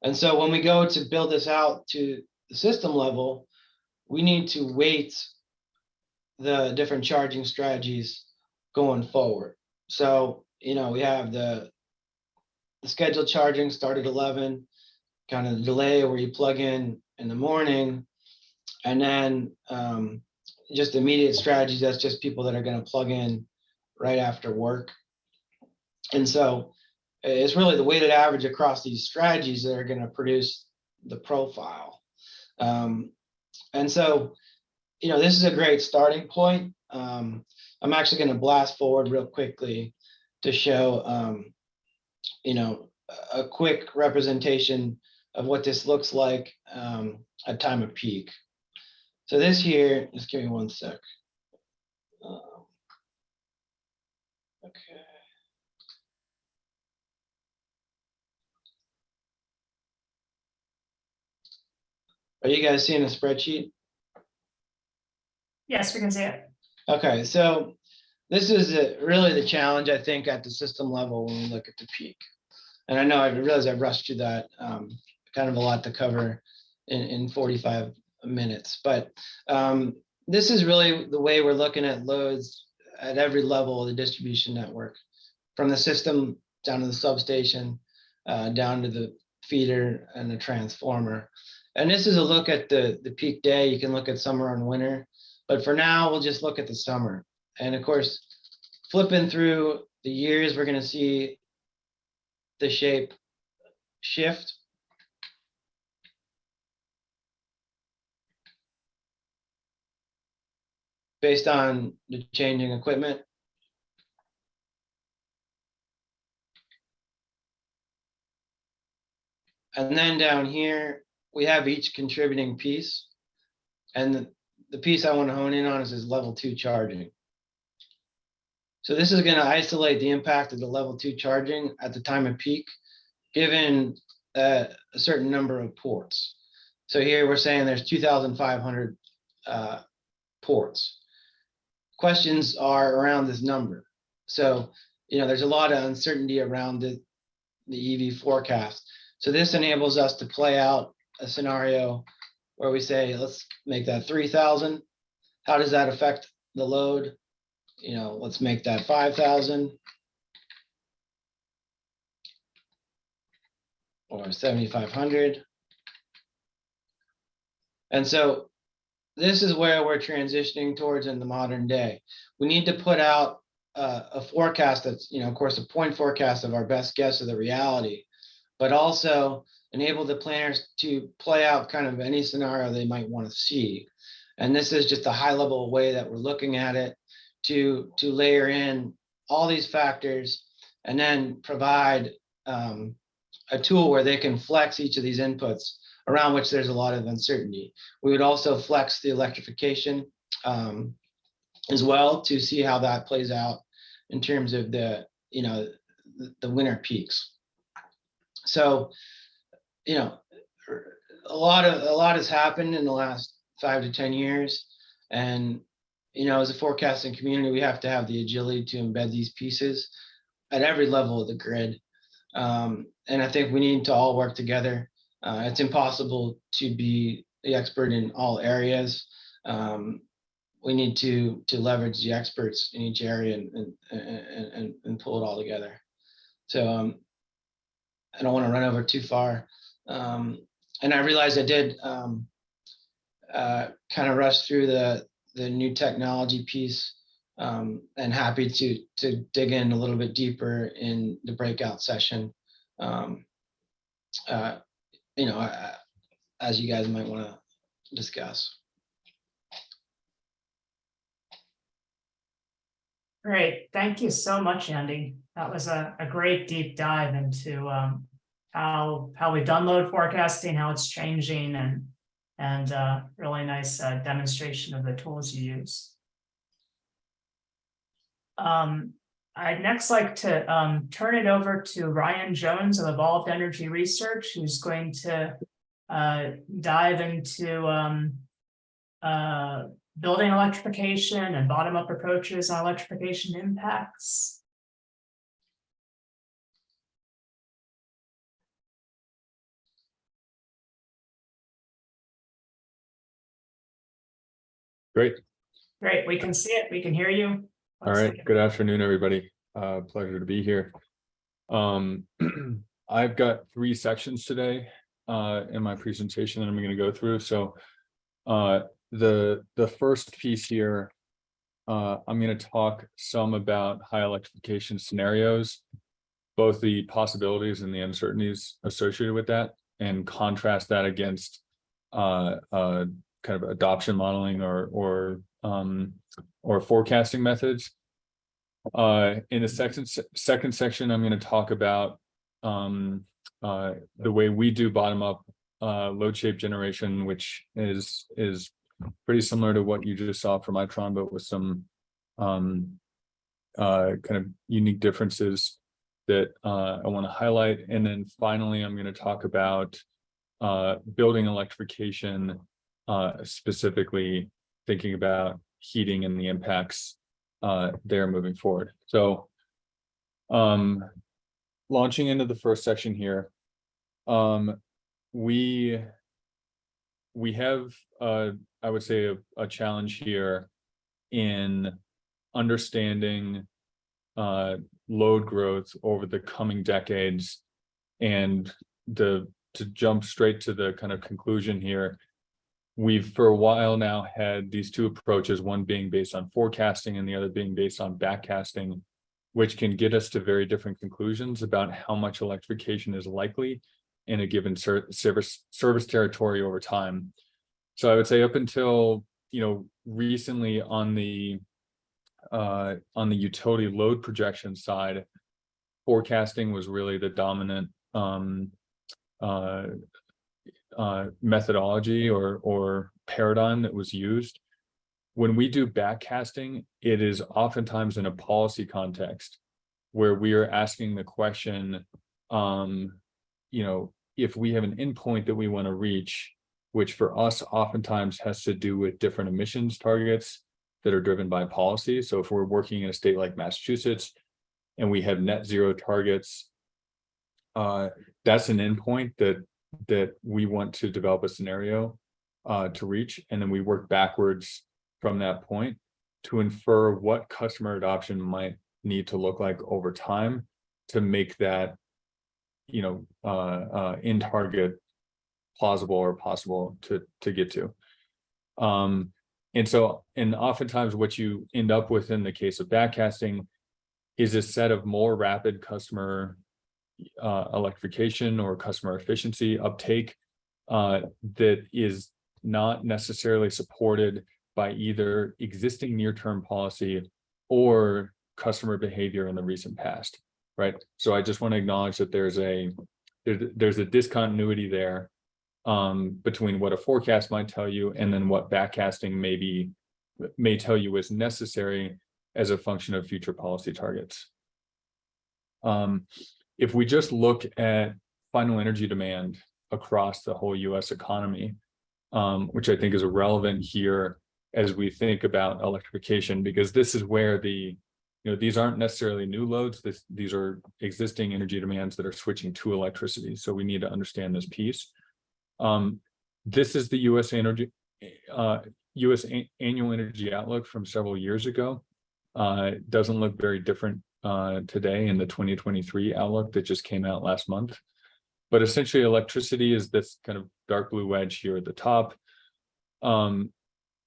And so when we go to build this out to the system level, we need to weight the different charging strategies going forward. So, we have the scheduled charging start at 11, kind of delay where you plug in the morning, and then just immediate strategies. That's just people that are going to plug in right after work. And so it's really the weighted average across these strategies that are going to produce the profile. And so, this is a great starting point. I'm actually going to blast forward real quickly to show, a quick representation of what this looks like at time of peak. So this here, just give me one sec. Okay. Are you guys seeing a spreadsheet? Yes, we can see it. Okay, so this is really the challenge, I think, at the system level when we look at the peak. And I realize I rushed through that, kind of a lot to cover in 45 minutes. But this is really the way we're looking at loads at every level of the distribution network, from the system down to the substation, down to the feeder and the transformer. And this is a look at the peak day. You can look at summer and winter, but for now, we'll just look at the summer. And of course, flipping through the years, we're going to see the shape shift. Based on the changing equipment. And then down here, we have each contributing piece. And the piece I want to hone in on is this level 2 charging. So this is going to isolate the impact of the level 2 charging at the time of peak, given a certain number of ports. So here we're saying there's 2,500 ports. Questions are around this number. So, there's a lot of uncertainty around the EV forecast. So this enables us to play out a scenario where we say, let's make that 3,000. How does that affect the load? Let's make that 5,000 or 7,500. And so this is where we're transitioning towards in the modern day. We need to put out a forecast that's, of course, a point forecast of our best guess of the reality, but also enable the planners to play out kind of any scenario they might want to see. And this is just a high level way that we're looking at it to layer in all these factors and then provide a tool where they can flex each of these inputs around which there's a lot of uncertainty. We would also flex the electrification as well to see how that plays out in terms of the winter peaks. So, a lot has happened in the last 5 to 10 years, and as a forecasting community, we have to have the agility to embed these pieces at every level of the grid. And I think we need to all work together. It's impossible to be the expert in all areas. We need to leverage the experts in each area and pull it all together. So I don't want to run over too far. And I realized I did kind of rush through the new technology piece, and happy to dig in a little bit deeper in the breakout session. as you guys might want to discuss. Great, thank you so much, Andy. That was a great deep dive into how we've done load forecasting, how it's changing, and really nice demonstration of the tools you use. I'd next like to turn it over to Ryan Jones of Evolved Energy Research, who's going to dive into building electrification and bottom-up approaches on electrification impacts. Great. Great, we can see it, we can hear you. All right. Good afternoon, everybody. Pleasure to be here. I've got 3 sections today in my presentation that I'm going to go through. So the first piece here, I'm going to talk some about high electrification scenarios, both the possibilities and the uncertainties associated with that, and contrast that against kind of adoption modeling or forecasting methods. In the second section, I'm going to talk about the way we do bottom-up load shape generation, which is pretty similar to what you just saw from Itron, but with some kind of unique differences that I want to highlight. And then finally, I'm going to talk about building electrification, specifically thinking about heating and the impacts there moving forward. So launching into the first section here, we have I would say a challenge here in understanding load growth over the coming decades. And to jump straight to the kind of conclusion here, we've for a while now had these 2 approaches, one being based on forecasting and the other being based on backcasting, which can get us to very different conclusions about how much electrification is likely in a given service territory over time. So I would say up until, recently on the utility load projection side, forecasting was really the dominant methodology or paradigm that was used. When we do backcasting, it is oftentimes in a policy context where we are asking the question, if we have an endpoint that we want to reach, which for us oftentimes has to do with different emissions targets that are driven by policy. So if we're working in a state like Massachusetts and we have net zero targets, that's an endpoint that we want to develop a scenario to reach, and then we work backwards from that point to infer what customer adoption might need to look like over time to make that in target plausible or possible to get to. And oftentimes what you end up with in the case of backcasting is a set of more rapid customer electrification or customer efficiency uptake that is not necessarily supported by either existing near-term policy or customer behavior in the recent past, right? So I just want to acknowledge that there's a discontinuity there between what a forecast might tell you and then what backcasting may tell you is necessary as a function of future policy targets. If we just look at final energy demand across the whole US economy, which I think is relevant here as we think about electrification, because this is where these aren't necessarily new loads. These are existing energy demands that are switching to electricity. So we need to understand this piece. This is the US annual energy outlook from several years ago. It doesn't look very different today in the 2023 outlook that just came out last month. But essentially electricity is this kind of dark blue wedge here at the top.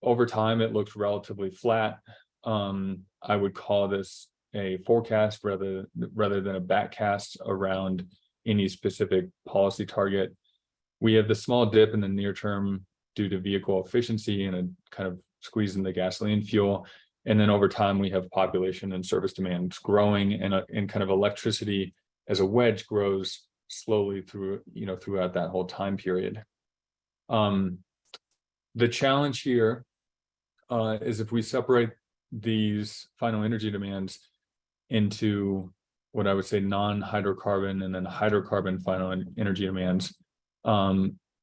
Over time, it looks relatively flat. I would call this a forecast rather than a backcast around any specific policy target. We have the small dip in the near term due to vehicle efficiency and a kind of squeeze in the gasoline fuel. And then over time, we have population and service demands growing, and kind of electricity as a wedge grows slowly through, throughout that whole time period. The challenge here is if we separate these final energy demands into what I would say non-hydrocarbon and then hydrocarbon final energy demands,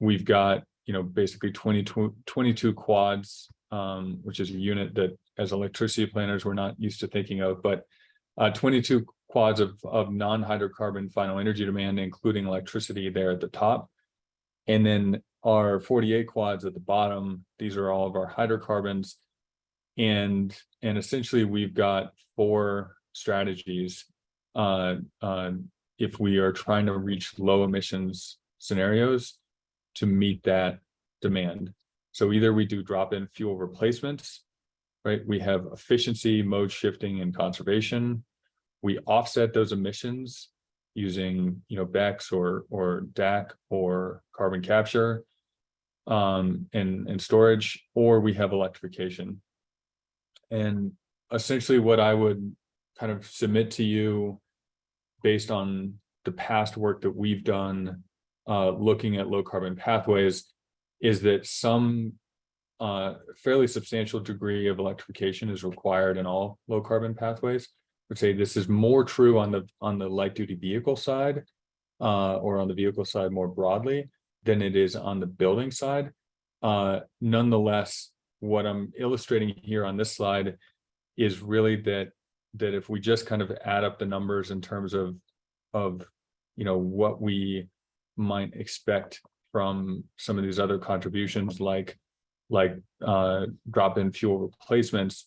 we've got, basically 22 quads, which is a unit that as electricity planners we're not used to thinking of, but 22 quads of non-hydrocarbon final energy demand, including electricity there at the top. And then our 48 quads at the bottom, these are all of our hydrocarbons. And essentially we've got 4 strategies if we are trying to reach low emissions scenarios to meet that demand. So either we do drop-in fuel replacements, right? We have efficiency, mode shifting, and conservation. We offset those emissions using, BECCS or DAC or carbon capture and storage, or we have electrification. And essentially what I would kind of submit to you based on the past work that we've done looking at low carbon pathways is that some fairly substantial degree of electrification is required in all low carbon pathways. I would say this is more true on the light duty vehicle side or on the vehicle side more broadly than it is on the building side. Nonetheless, what I'm illustrating here on this slide is really that if we just kind of add up the numbers in terms of what we might expect from some of these other contributions like drop-in fuel replacements,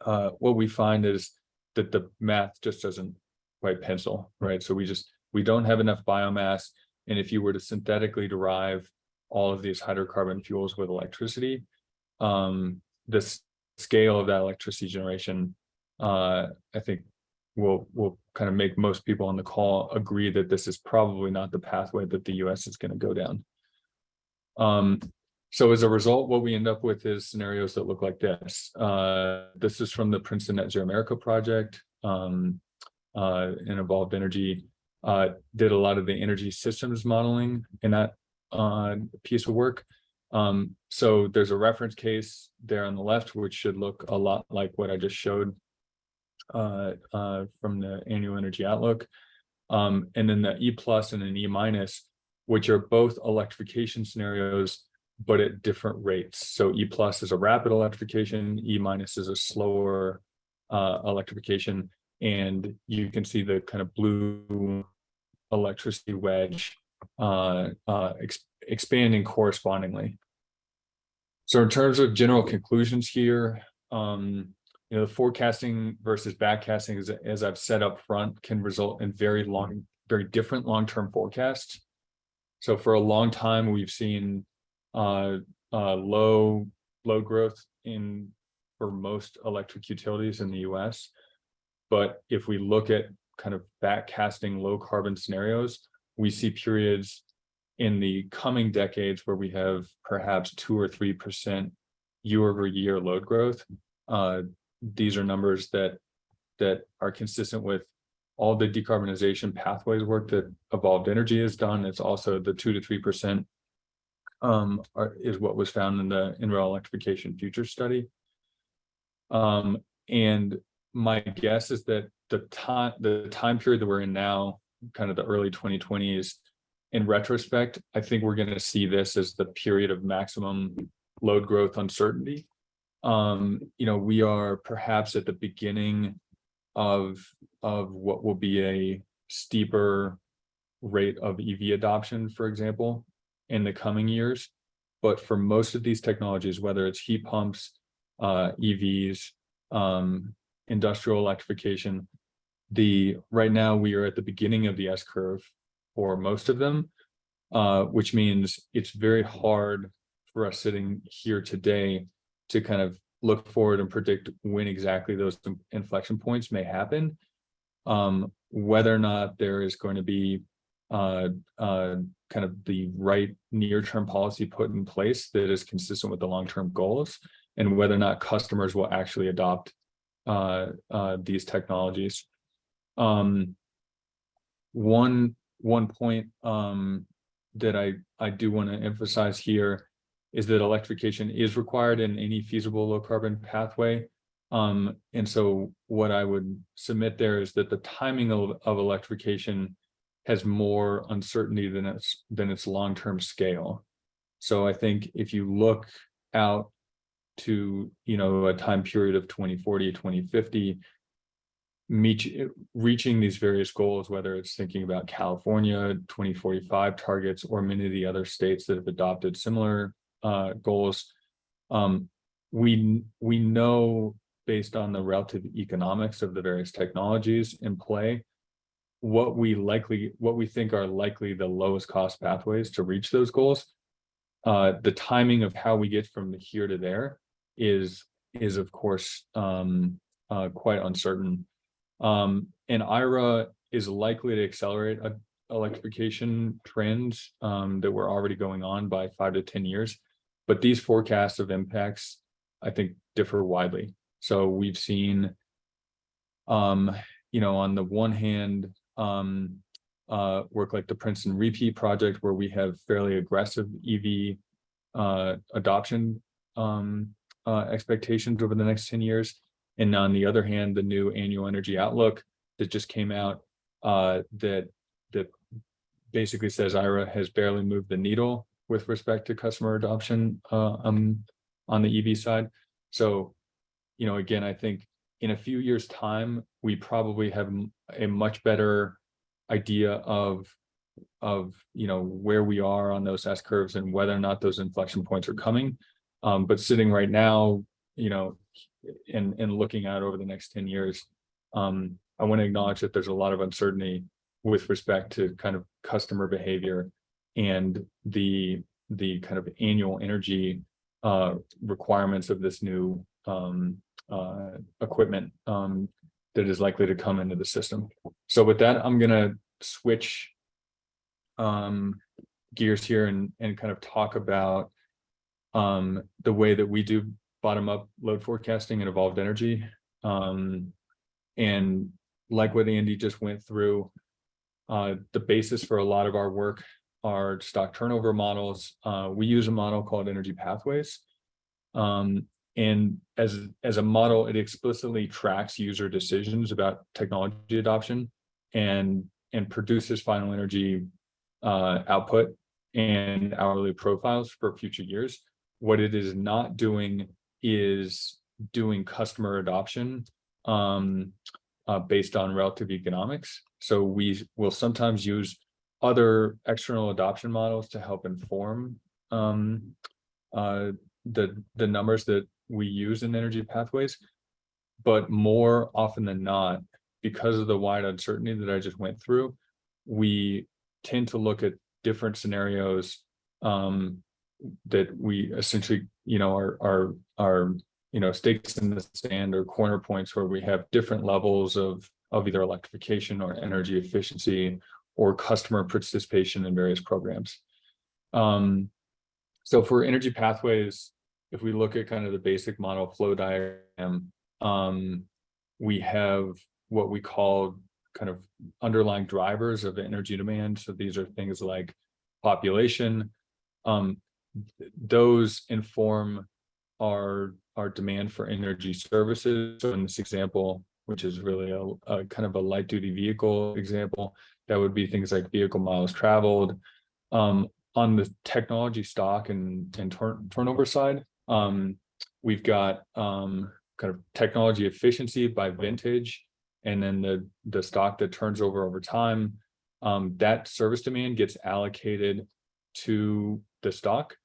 what we find is that the math just doesn't quite pencil, right? So we don't have enough biomass, and if you were to synthetically derive all of these hydrocarbon fuels with electricity, the scale of that electricity generation, I think will kind of make most people on the call agree that this is probably not the pathway that the US is going to go down. So as a result, what we end up with is scenarios that look like this. This is from the Princeton Net Zero America project, and Evolved Energy did a lot of the energy systems modeling in that piece of work. So there's a reference case there on the left, which should look a lot like what I just showed from the annual energy outlook. And then the E+ and an E-, which are both electrification scenarios, but at different rates. So E+ is a rapid electrification, E- is a slower electrification. And you can see the kind of blue electricity wedge expanding correspondingly. So in terms of general conclusions here, the forecasting versus backcasting, as I've said up front, can result in very different long-term forecasts. So for a long time, we've seen low load growth for most electric utilities in the US. But if we look at kind of backcasting low carbon scenarios, we see periods in the coming decades where we have perhaps 2 or 3% year-over-year load growth. These are numbers that are consistent with all the decarbonization pathways work that Evolved Energy has done. It's also the 2 to 3% is what was found in the NREL Electrification Future Study. And my guess is that the time period that we're in now, kind of the early 2020s, in retrospect, I think we're going to see this as the period of maximum load growth uncertainty. We are perhaps at the beginning of what will be a steeper rate of EV adoption, for example, in the coming years. But for most of these technologies, whether it's heat pumps, EVs, industrial electrification, right now we are at the beginning of the S curve for most of them, which means it's very hard for us sitting here today to kind of look forward and predict when exactly those inflection points may happen. Whether or not there is going to be kind of the right near-term policy put in place that is consistent with the long-term goals, and whether or not customers will actually adopt these technologies. One point that I do want to emphasize here is that electrification is required in any feasible low carbon pathway. And so what I would submit there is that the timing of electrification has more uncertainty than its long-term scale. So I think if you look out to, a time period of 2040, 2050, reaching these various goals, whether it's thinking about California 2045 targets or many of the other states that have adopted similar goals, we know based on the relative economics of the various technologies in play, what we think are likely the lowest cost pathways to reach those goals. The timing of how we get from here to there is of course quite uncertain. And IRA is likely to accelerate electrification trends that were already going on by 5 to 10 years. But these forecasts of impacts, I think, differ widely. So we've seen, on the one hand, work like the Princeton Repeat project, where we have fairly aggressive EV adoption expectations over the next 10 years. And on the other hand, the new annual energy outlook that just came out that basically says IRA has barely moved the needle with respect to customer adoption on the EV side. So, again, I think in a few years' time, we probably have a much better idea of where we are on those S curves and whether or not those inflection points are coming. But sitting right now, and looking out over the next 10 years, I want to acknowledge that there's a lot of uncertainty with respect to kind of customer behavior and the kind of annual energy requirements of this new equipment that is likely to come into the system. So with that, I'm going to switch gears here and kind of talk about the way that we do bottom-up load forecasting and evolved energy. And like what Andy just went through, the basis for a lot of our work are stock turnover models. We use a model called Energy Pathways. And as a model, it explicitly tracks user decisions about technology adoption and produces final energy output and hourly profiles for future years. What it is not doing is doing customer adoption based on relative economics. So we will sometimes use other external adoption models to help inform the numbers that we use in Energy Pathways. But more often than not, because of the wide uncertainty that I just went through, we tend to look at different scenarios that we essentially, are stakes in the sand or corner points where we have different levels of either electrification or energy efficiency or customer participation in various programs. So for Energy Pathways, if we look at kind of the basic model flow diagram, we have what we call kind of underlying drivers of energy demand. So these are things like population. Those inform our demand for energy services. So in this example, which is really a kind of a light duty vehicle example, that would be things like vehicle miles traveled. On the technology stock and turnover side, we've got kind of technology efficiency by vintage, and then the stock that turns over time. That service demand gets allocated to the stock,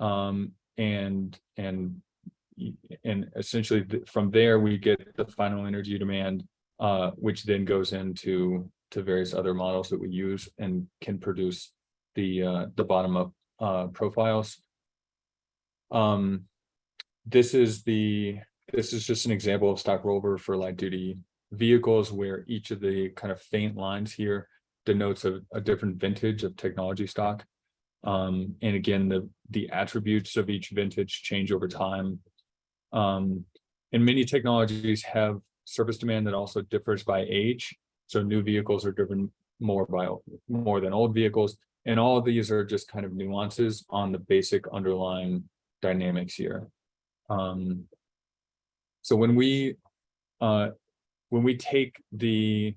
and essentially from there we get the final energy demand, which then goes into various other models that we use and can produce the bottom-up profiles. This is just an example of stock rollover for light duty vehicles, where each of the kind of faint lines here denotes a different vintage of technology stock. And again, the attributes of each vintage change over time. And many technologies have service demand that also differs by age. So new vehicles are driven more than old vehicles. And all of these are just kind of nuances on the basic underlying dynamics here. So when we take the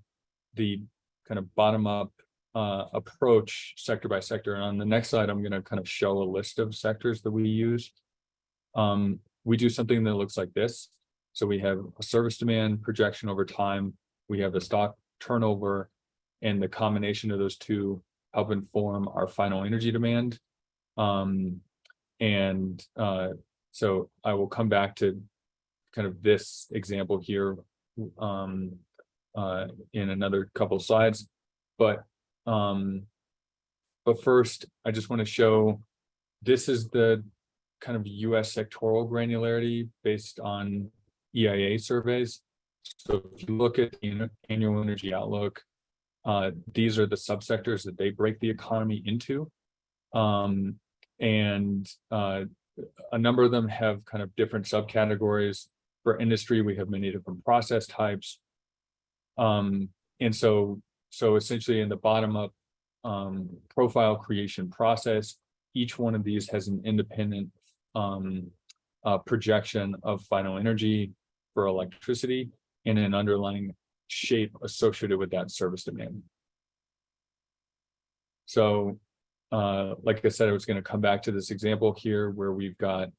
kind of bottom up approach sector by sector, and on the next slide, I'm going to kind of show a list of sectors that we use. We do something that looks like this. So we have a service demand projection over time. We have the stock turnover, and the combination of those two help inform our final energy demand. So I will come back to kind of this example here in another couple of slides, but first I just want to show this is the kind of US sectoral granularity based on EIA surveys. So if you look at the annual energy outlook, these are the subsectors that they break the economy into. A number of them have kind of different subcategories. For industry, we have many different process types. And so essentially in the bottom up profile creation process, each one of these has an independent projection of final energy for electricity and an underlying shape associated with that service demand. So like I said, I was going to come back to this example here where we've got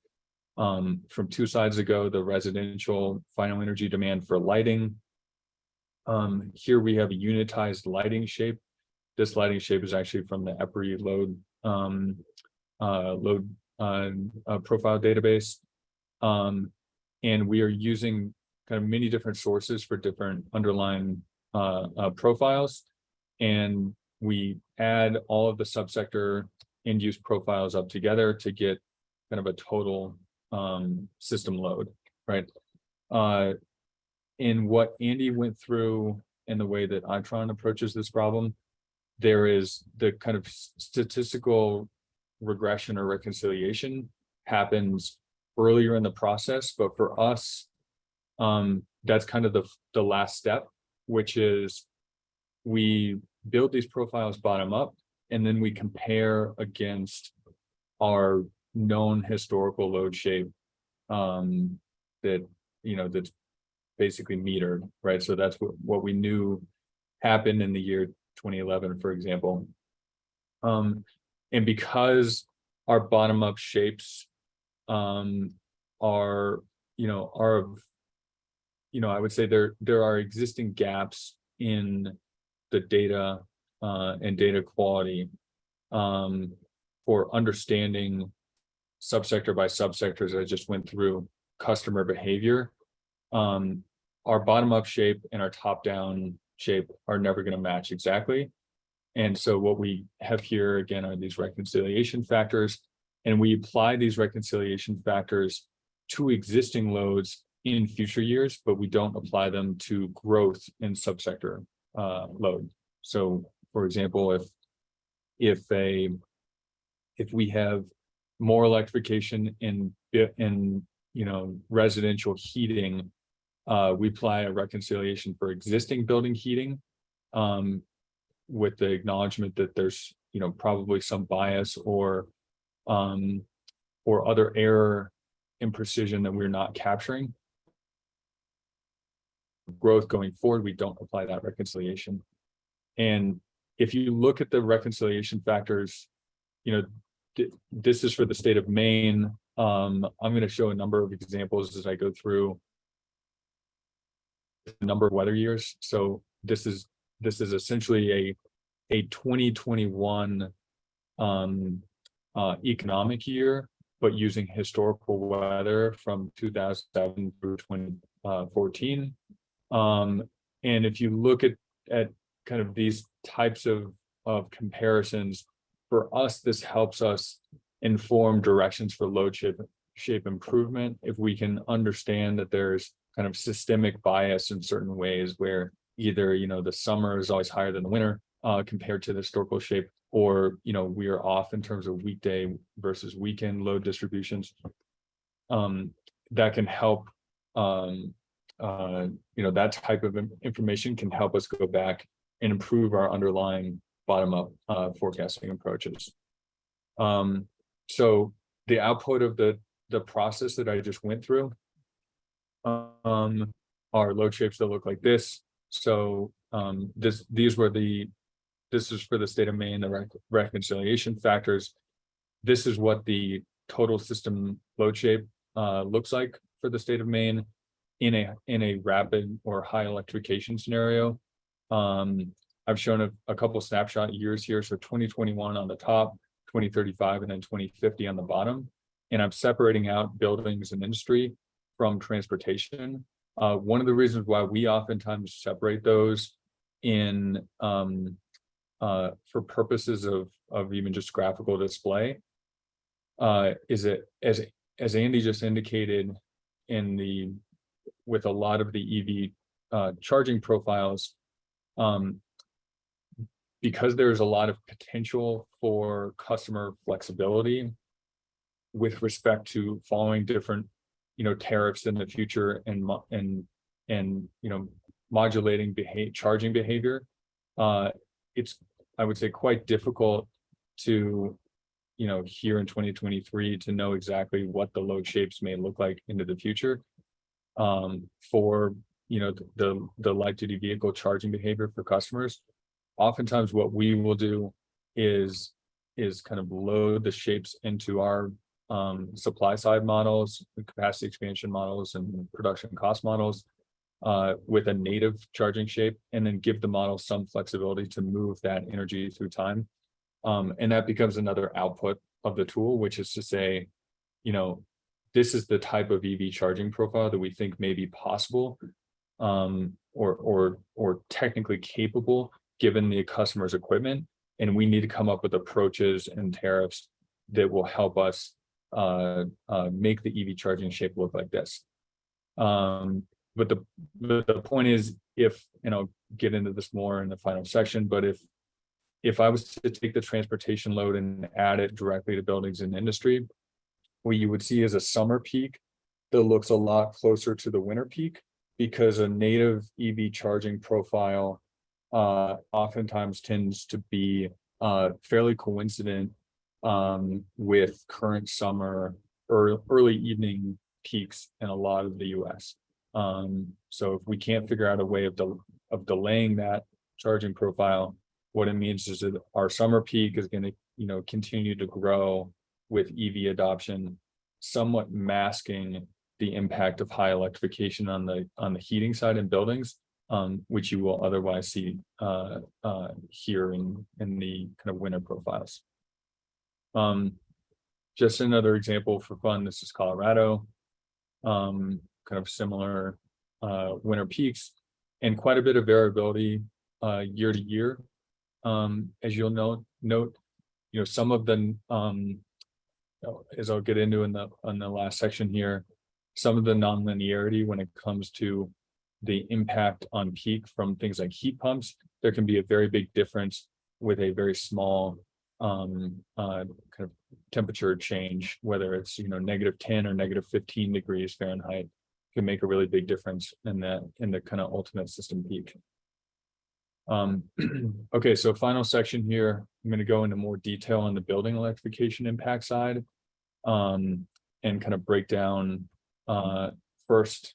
from 2 slides ago, the residential final energy demand for lighting. Here we have a unitized lighting shape. This lighting shape is actually from the EPRI load profile database. And we are using kind of many different sources for different underlying profiles. And we add all of the subsector end use profiles up together to get kind of a total system load, right? In what Andy went through and the way that Itron approaches this problem, there is the kind of statistical regression or reconciliation happens earlier in the process, but for us, that's kind of the last step, which is we build these profiles bottom up, and then we compare against our known historical load shape that, you know, that's basically metered, right? So that's what we knew happened in the year 2011, for example. And because our bottom up shapes are, I would say there are existing gaps in the data and data quality for understanding subsector by subsector, as I just went through, customer behavior. Our bottom up shape and our top down shape are never going to match exactly. And so what we have here again are these reconciliation factors, and we apply these reconciliation factors to existing loads in future years, but we don't apply them to growth in subsector load. So for example, if we have more electrification in residential heating, we apply a reconciliation for existing building heating with the acknowledgement that there's probably some bias or other error in precision that we're not capturing. Growth going forward, we don't apply that reconciliation. And if you look at the reconciliation factors, this is for the state of Maine. I'm going to show a number of examples as I go through a number of weather years. So this is essentially a 2021 economic year, but using historical weather from 2007 through 2014. And if you look at kind of these types of comparisons, for us, this helps us inform directions for load shape improvement. If we can understand that there's kind of systemic bias in certain ways where either, the summer is always higher than the winter, compared to the historical shape, or, you know, we are off in terms of weekday versus weekend load distributions. That can help, you know, that type of information can help us go back and improve our underlying bottom-up forecasting approaches. So the output of the process that I just went through are load shapes that look like this. So this is for the state of Maine, the reconciliation factors. This is what the total system load shape looks like for the state of Maine in a rapid or high electrification scenario. I've shown a couple snapshot years here. So 2021 on the top, 2035, and then 2050 on the bottom. And I'm separating out buildings and industry from transportation. One of the reasons why we oftentimes separate those in for purposes of even just graphical display is that as Andy just indicated with a lot of the EV charging profiles, because there's a lot of potential for customer flexibility with respect to following different, you know, tariffs in the future and you know, modulating charging behavior. It's, I would say, quite difficult to, you know, here in 2023 to know exactly what the load shapes may look like into the future for, you know, the light duty vehicle charging behavior for customers. Oftentimes what we will do is kind of load the shapes into our supply side models, capacity expansion models, and production cost models with a native charging shape, and then give the model some flexibility to move that energy through time. And that becomes another output of the tool, which is to say, you know, this is the type of EV charging profile that we think may be possible or technically capable given the customer's equipment. And we need to come up with approaches and tariffs that will help us make the EV charging shape look like this. But the point is, and I'll get into this more in the final section, but if I was to take the transportation load and add it directly to buildings and industry, what you would see is a summer peak that looks a lot closer to the winter peak, because a native EV charging profile oftentimes tends to be fairly coincident with current summer or early evening peaks in a lot of the US. So if we can't figure out a way of delaying that charging profile, what it means is that our summer peak is going to, you know, continue to grow with EV adoption, somewhat masking the impact of high electrification on the heating side in buildings, which you will otherwise see here in the kind of winter profiles. Just another example for fun. This is Colorado, kind of similar winter peaks, and quite a bit of variability year to year. As you'll note, you know, some of the as I'll get into in the last section here, some of the nonlinearity when it comes to the impact on peak from things like heat pumps. There can be a very big difference with a very small kind of temperature change, whether it's, you know, -10 or -15 degrees Fahrenheit, can make a really big difference in the kind of ultimate system peak. Okay, so final section here, I'm going to go into more detail on the building electrification impact side, and kind of break down first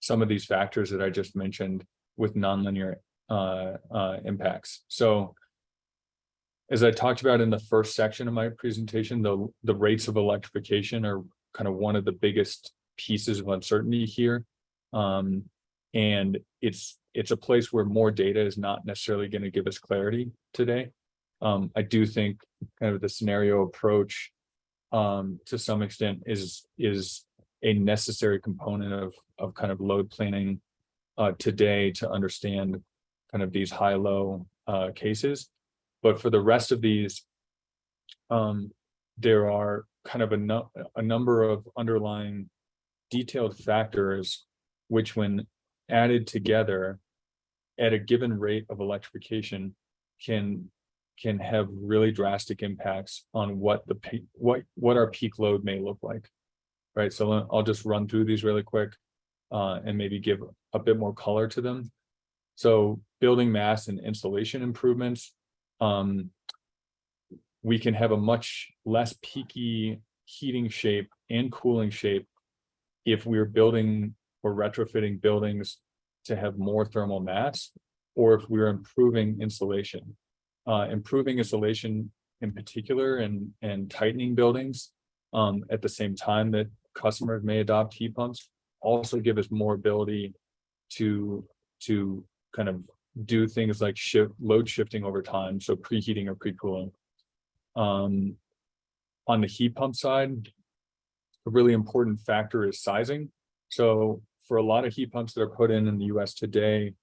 some of these factors that I just mentioned with nonlinear impacts. So as I talked about in the first section of my presentation, the rates of electrification are kind of one of the biggest pieces of uncertainty here. And it's a place where more data is not necessarily going to give us clarity today. I do think kind of the scenario approach to some extent is a necessary component of kind of load planning today to understand kind of these high-low cases. But for the rest of these, there are kind of a number of underlying detailed factors which, when added together at a given rate of electrification can have really drastic impacts on what the peak, what our peak load may look like, right? So I'll just run through these really quick and maybe give a bit more color to them. So building mass and installation improvements, we can have a much less peaky heating shape and cooling shape if we're building or retrofitting buildings to have more thermal mass, or if we're improving insulation. Improving insulation in particular and tightening buildings at the same time that customers may adopt heat pumps also give us more ability to kind of do things like load shifting over time, so preheating or pre-cooling. On the heat pump side, a really important factor is sizing. So for a lot of heat pumps that are put in the US today,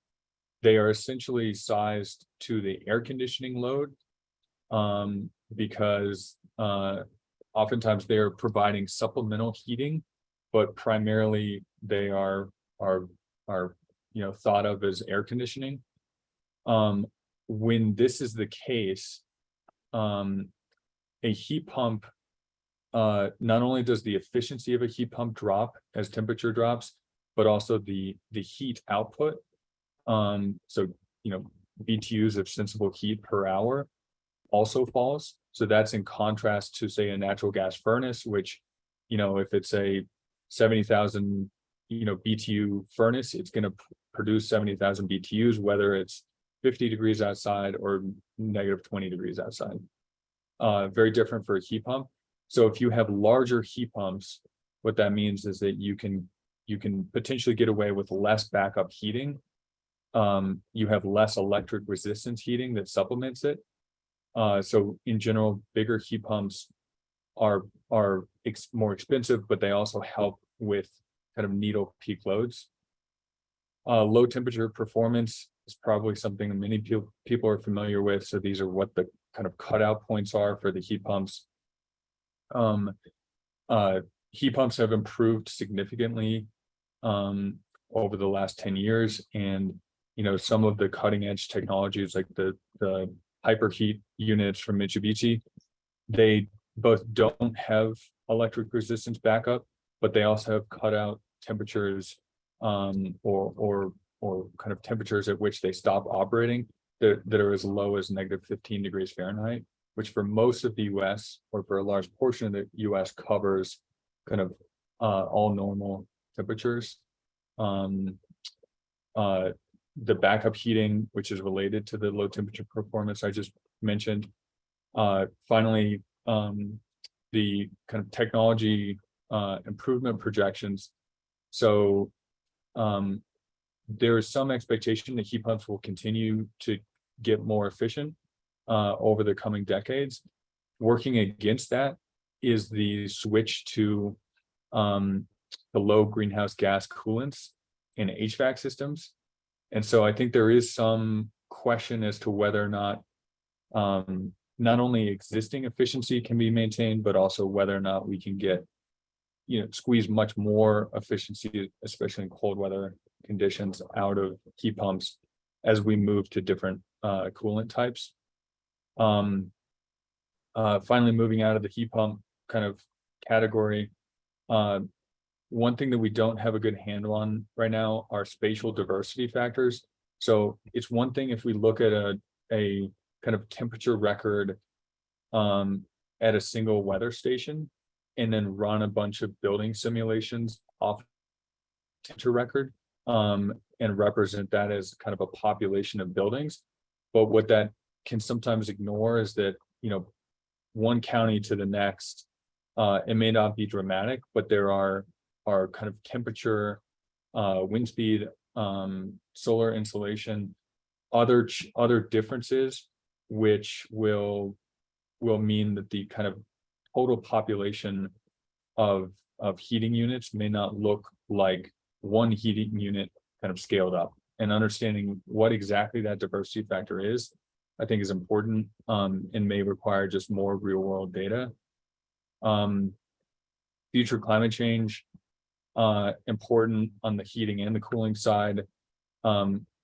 they are essentially sized to the air conditioning load because oftentimes they're providing supplemental heating, but primarily they are thought of as air conditioning. When this is the case, a heat pump, not only does the efficiency of a heat pump drop as temperature drops, but also the heat output. So BTUs of sensible heat per hour also falls. So that's in contrast to, say, a natural gas furnace, which, if it's a 70,000 BTU furnace, it's going to produce 70,000 BTUs, whether it's 50 degrees outside or negative 20 degrees outside. Very different for a heat pump. So if you have larger heat pumps, what that means is that you can potentially get away with less backup heating. You have less electric resistance heating that supplements it. So in general, bigger heat pumps are more expensive, but they also help with kind of needle peak loads. Low temperature performance is probably something that many people are familiar with. So these are what the kind of cutout points are for the heat pumps. Heat pumps have improved significantly over the last 10 years. And, some of the cutting edge technologies like the hyperheat units from Mitsubishi, they both don't have electric resistance backup, but they also have cutout temperatures or kind of temperatures at which they stop operating that are as low as negative 15 degrees Fahrenheit, which for most of the US or for a large portion of the US covers kind of all normal temperatures. The backup heating, which is related to the low temperature performance I just mentioned. Finally, the kind of technology improvement projections. So there is some expectation that heat pumps will continue to get more efficient over the coming decades. Working against that is the switch to the low greenhouse gas coolants in HVAC systems. And so I think there is some question as to whether or not not only existing efficiency can be maintained, but also whether or not we can get, squeeze much more efficiency, especially in cold weather conditions, out of heat pumps as we move to different coolant types. Finally, moving out of the heat pump kind of category, one thing that we don't have a good handle on right now are spatial diversity factors. So it's one thing if we look at a kind of temperature record at a single weather station and then run a bunch of building simulations off temperature record and represent that as kind of a population of buildings. But what that can sometimes ignore is that, one county to the next, it may not be dramatic, but there are kind of temperature, wind speed, solar insolation, other differences, which will mean that the kind of total population of heating units may not look like one heating unit kind of scaled up. And understanding what exactly that diversity factor is, I think is important and may require just more real world data. Future climate change, important on the heating and the cooling side.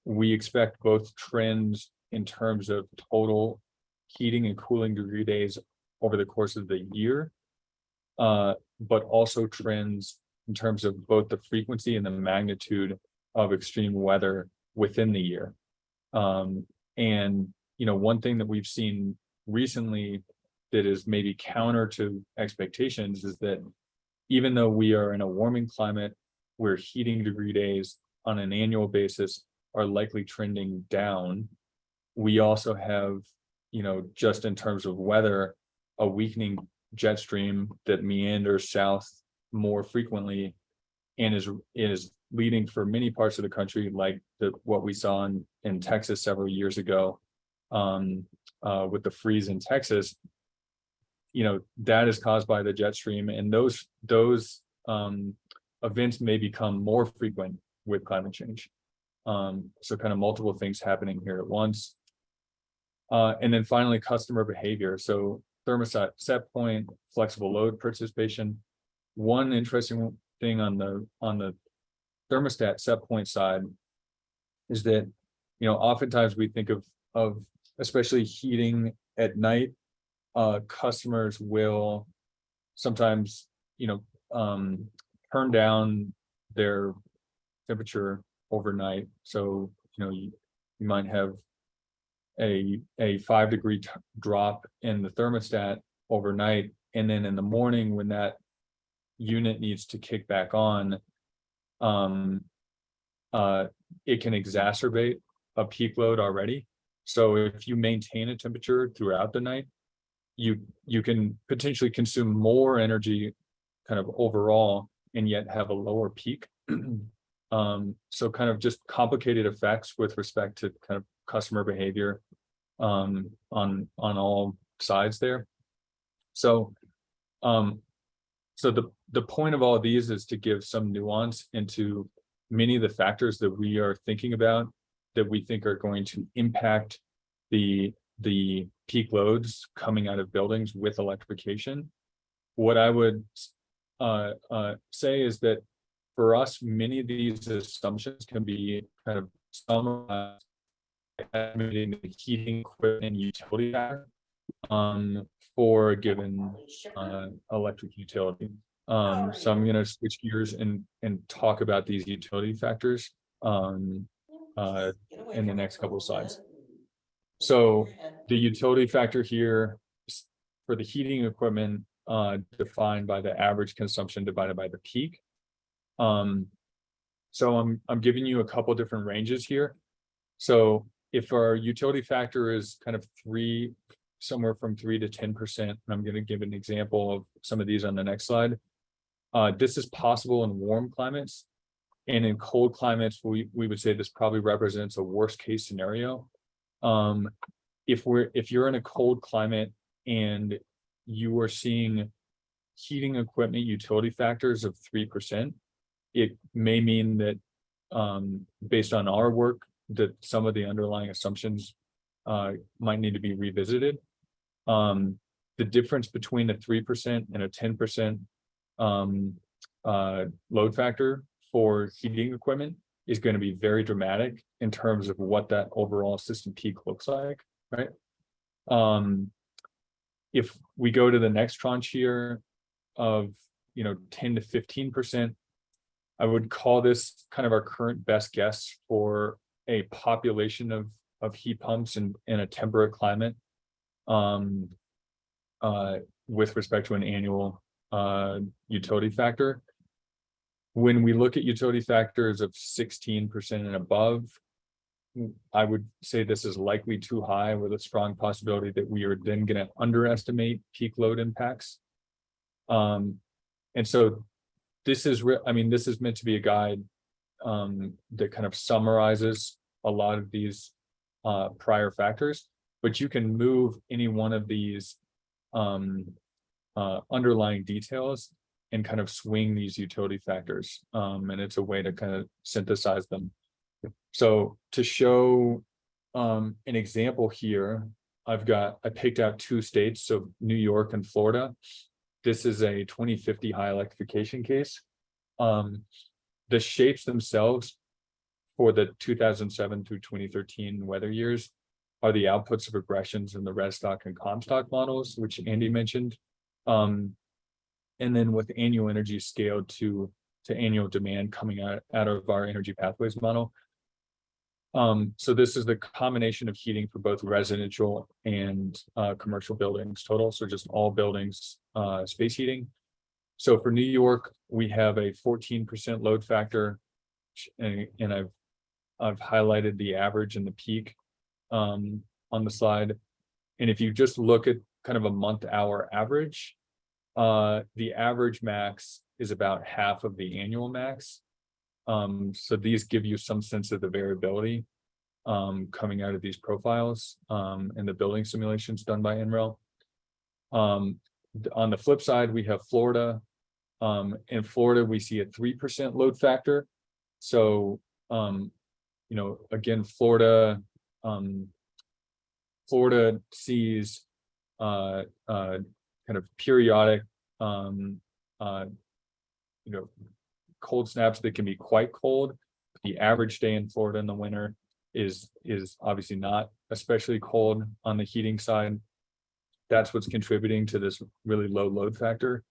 we expect both trends in terms of total heating and cooling degree days over the course of the year, but also trends in terms of both the frequency and the magnitude of extreme weather within the year. And, you know, one thing that we've seen recently that is maybe counter to expectations is that even though we are in a warming climate where heating degree days on an annual basis are likely trending down, we also have, you know, just in terms of weather, a weakening jet stream that meanders south more frequently and is leading for many parts of the country, like what we saw in Texas several years ago, with the freeze in Texas. You know, that is caused by the jet stream, and those events may become more frequent with climate change. So kind of multiple things happening here at once. And then finally, customer behavior. So thermostat set point, flexible load participation. One interesting thing on the thermostat set point side is that, you know, oftentimes we think of especially heating at night, customers will sometimes, you know, turn down their temperature overnight. So, you know, you might have a 5-degree drop in the thermostat overnight, and then in the morning when that unit needs to kick back on, it can exacerbate a peak load already. So if you maintain a temperature throughout the night, you can potentially consume more energy kind of overall and yet have a lower peak. So kind of just complicated effects with respect to kind of customer behavior on all sides there. So the point of all of these is to give some nuance into many of the factors that we are thinking about that we think are going to impact the peak loads coming out of buildings with electrification. What I would say is that for us, many of these assumptions can be kind of summarized by estimating the heating equipment utility factor for a given electric utility. So I'm going to switch gears and talk about these utility factors in the next couple of slides. So the utility factor here for the heating equipment defined by the average consumption divided by the peak. So I'm giving you a couple different ranges here. So if our utility factor is kind of somewhere from 3 to 10%, and I'm going to give an example of some of these on the next slide. This is possible in warm climates, and in cold climates, we would say this probably represents a worst case scenario. If you're in a cold climate and you are seeing heating equipment utility factors of 3%, it may mean that based on our work, that some of the underlying assumptions might need to be revisited. The difference between a 3% and a 10% load factor for heating equipment is going to be very dramatic in terms of what that overall system peak looks like, right? If we go to the next tranche here of 10 to 15%, I would call this kind of our current best guess for a population of heat pumps in a temperate climate with respect to an annual utility factor. When we look at utility factors of 16% and above, I would say this is likely too high, with a strong possibility that we are then going to underestimate peak load impacts. And so this is meant to be a guide that kind of summarizes a lot of these prior factors, but you can move any one of these underlying details and kind of swing these utility factors. And it's a way to kind of synthesize them. So to show an example here, I picked out 2 states, so New York and Florida. This is a 2050 high electrification case. The shapes themselves for the 2007 through 2013 weather years are the outputs of regressions in the Restock and Comstock models, which Andy mentioned. And then with annual energy scaled to annual demand coming out of our energy pathways model. So this is the combination of heating for both residential and commercial buildings total. So just all buildings, space heating. So for New York, we have a 14% load factor, and I've highlighted the average and the peak on the slide. And if you just look at kind of a month-hour average, the average max is about half of the annual max. So these give you some sense of the variability coming out of these profiles and the building simulations done by NREL. On the flip side, we have Florida. In Florida, we see a 3% load factor. So, again, Florida sees kind of periodic, cold snaps that can be quite cold. The average day in Florida in the winter is obviously not especially cold on the heating side. That's what's contributing to this really low load factor.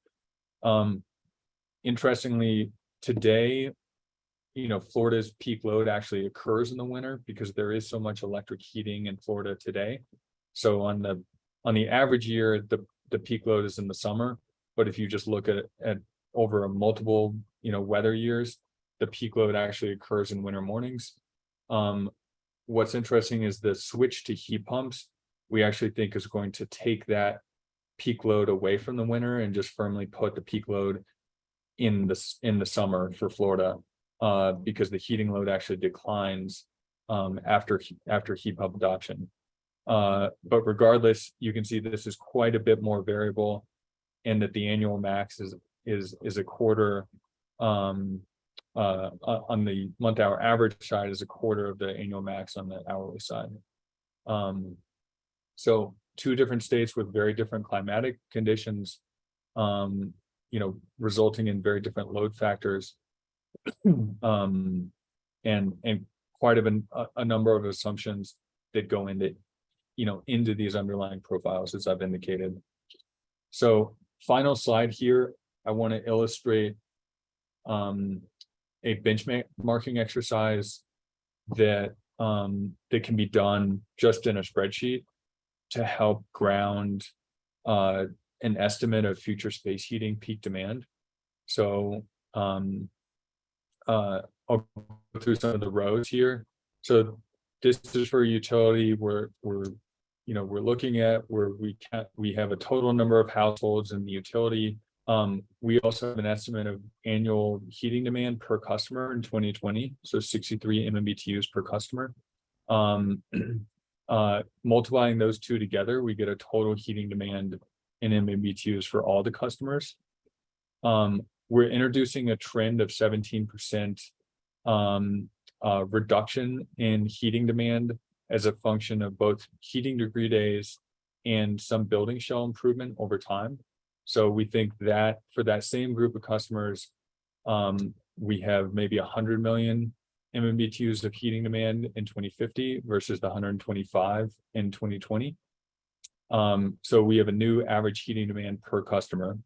Interestingly, today, Florida's peak load actually occurs in the winter because there is so much electric heating in Florida today. So on the average year, the peak load is in the summer. But if you just look at over a multiple, weather years, the peak load actually occurs in winter mornings. What's interesting is the switch to heat pumps, we actually think is going to take that peak load away from the winter and just firmly put the peak load in the summer for Florida, because the heating load actually declines after heat pump adoption. But regardless, you can see this is quite a bit more variable, and that the annual max is a quarter on the month-hour average side is a quarter of the annual max on the hourly side. So two different states with very different climatic conditions, resulting in very different load factors, and quite a number of assumptions that go into these underlying profiles, as I've indicated. So final slide here, I want to illustrate a benchmarking exercise that can be done just in a spreadsheet to help ground an estimate of future space heating peak demand. So I'll go through some of the rows here. So this is for utility where we're looking at where we have a total number of households in the utility. We also have an estimate of annual heating demand per customer in 2020, so 63 MMBTUs per customer. Multiplying those two together, we get a total heating demand in MMBTUs for all the customers. We're introducing a trend of 17% reduction in heating demand as a function of both heating degree days and some building shell improvement over time. So we think that for that same group of customers, we have maybe 100 million MMBTUs of heating demand in 2050 versus the 125 in 2020. So we have a new average heating demand per customer.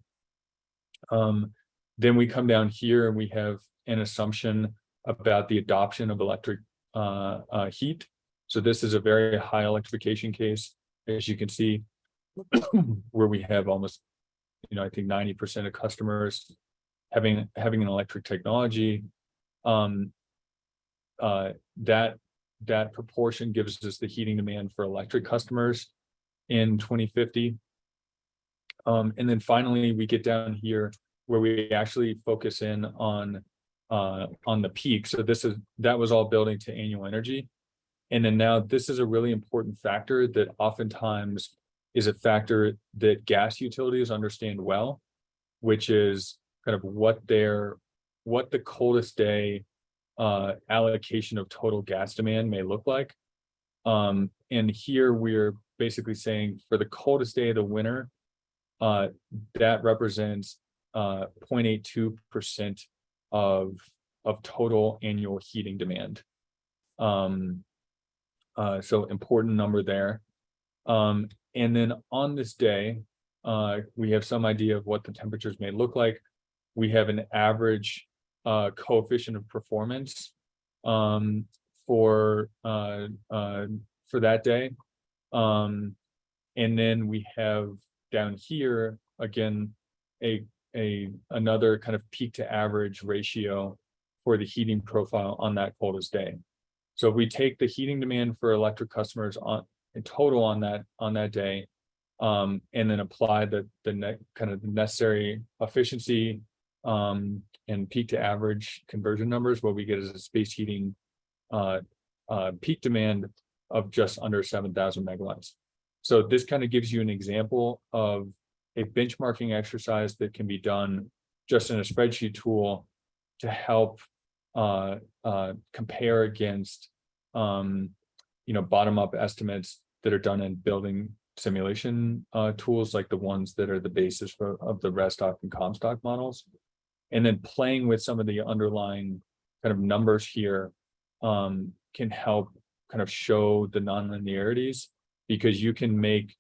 Then we come down here and we have an assumption about the adoption of electric heat. So this is a very high electrification case, as you can see, where we have almost, I think 90% of customers having an electric technology. That proportion gives us the heating demand for electric customers in 2050. And then finally, we get down here where we actually focus in on the peak. So that was all building to annual energy. And then now this is a really important factor that oftentimes is a factor that gas utilities understand well, which is kind of what the coldest day allocation of total gas demand may look like. And here we're basically saying for the coldest day of the winter, that represents 0.82% of total annual heating demand. So important number there. And then on this day, we have some idea of what the temperatures may look like. We have an average coefficient of performance for that day. And then we have down here again another kind of peak to average ratio for the heating profile on that coldest day. So if we take the heating demand for electric customers on in total on that day, and then apply the kind of the necessary efficiency and peak to average conversion numbers, what we get is a space heating peak demand of just under 7,000 megawatts. So this kind of gives you an example of a benchmarking exercise that can be done just in a spreadsheet tool to help compare against bottom-up estimates that are done in building simulation tools like the ones that are the basis of the Restock and Comstock models, and then playing with some of the underlying kind of numbers here can help kind of show the nonlinearities, because you can make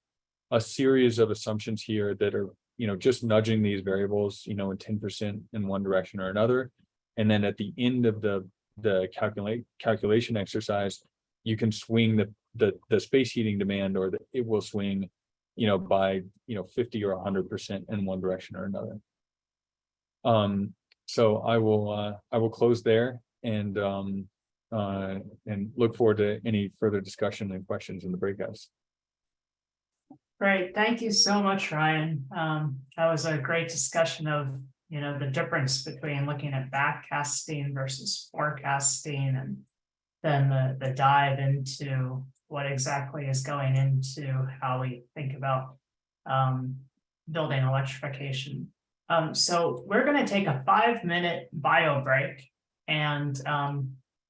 a series of assumptions here that are just nudging these variables in 10% in one direction or another, and then at the end of the calculation exercise, you can swing the space heating demand, or it will swing by 50 or 100% in one direction or another. So I will close there and look forward to any further discussion and questions in the breakouts. Great, thank you so much, Ryan. That was a great discussion of the difference between looking at backcasting versus forecasting, and then the dive into what exactly is going into how we think about building electrification. So we're going to take a 5-minute bio break, and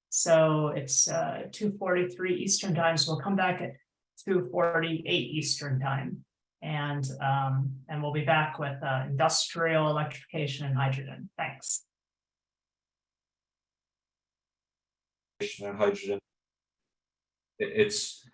so it's 2:43 Eastern time. So we'll come back at 2:48 Eastern time, and we'll be back with industrial electrification and hydrogen. Thanks. And hydrogen. It's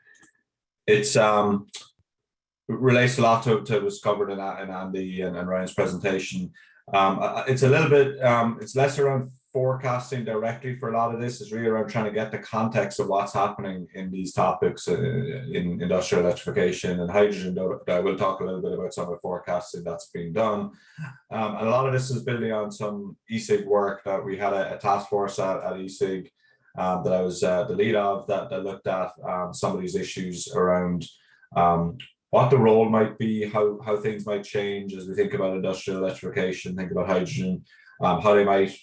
relates a lot to was covered in Andy and Ryan's presentation. It's a little bit it's less around forecasting directly for a lot of this. It's really around trying to get the context of what's happening in these topics in industrial electrification and hydrogen. I will talk a little bit about some of the forecasting that's being done, and a lot of this is building on some ESIG work that we had a task force at ESIG that I was the lead of, that looked at some of these issues around what the role might be, how things might change as we think about industrial electrification, think about hydrogen, how they might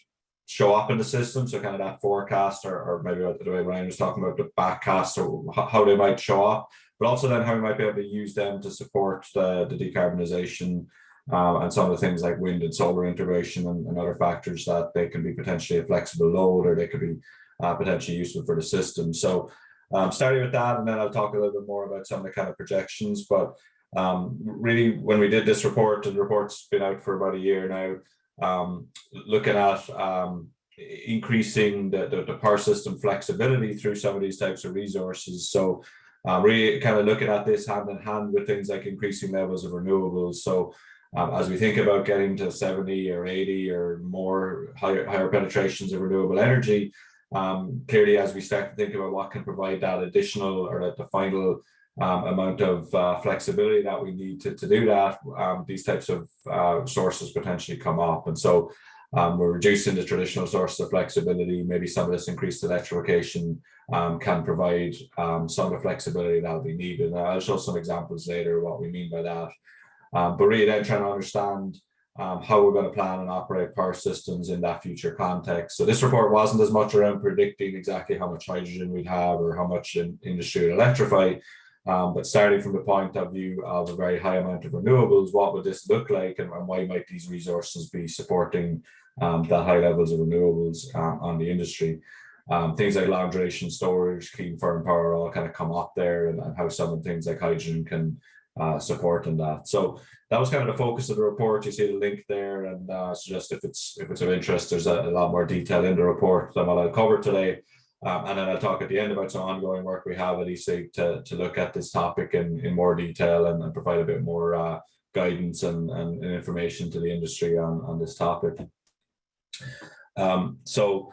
show up in the system. So kind of that forecast, or maybe the way Ryan was talking about the backcast, or how they might show up, but also then how we might be able to use them to support the decarbonization and some of the things like wind and solar integration and other factors that they can be potentially a flexible load, or they could be potentially useful for the system. So starting with that, and then I'll talk a little bit more about some of the kind of projections. But really, when we did this report, and the report's been out for about a year now, looking at increasing the power system flexibility through some of these types of resources. So really kind of looking at this hand in hand with things like increasing levels of renewables. So as we think about getting to 70 or 80 or more higher penetrations of renewable energy, clearly, as we start to think about what can provide that additional, or the final amount of flexibility that we need to do that, these types of sources potentially come up. And so we're reducing the traditional sources of flexibility. Maybe some of this increased electrification can provide some of the flexibility that will be needed. And I'll show some examples later of what we mean by that. But really then trying to understand how we're going to plan and operate power systems in that future context. So this report wasn't as much around predicting exactly how much hydrogen we'd have or how much industry would electrify, but starting from the point of view of a very high amount of renewables, what would this look like, and why might these resources be supporting the high levels of renewables on the industry. Things like long duration storage, clean firm power all kind of come up there, and how some of the things like hydrogen can support in that. So that was kind of the focus of the report. You see the link there, and suggest if it's of interest, there's a lot more detail in the report than what I'll cover today. And then I'll talk at the end about some ongoing work we have at ESIG to look at this topic in more detail and provide a bit more guidance and information to the industry on this topic. So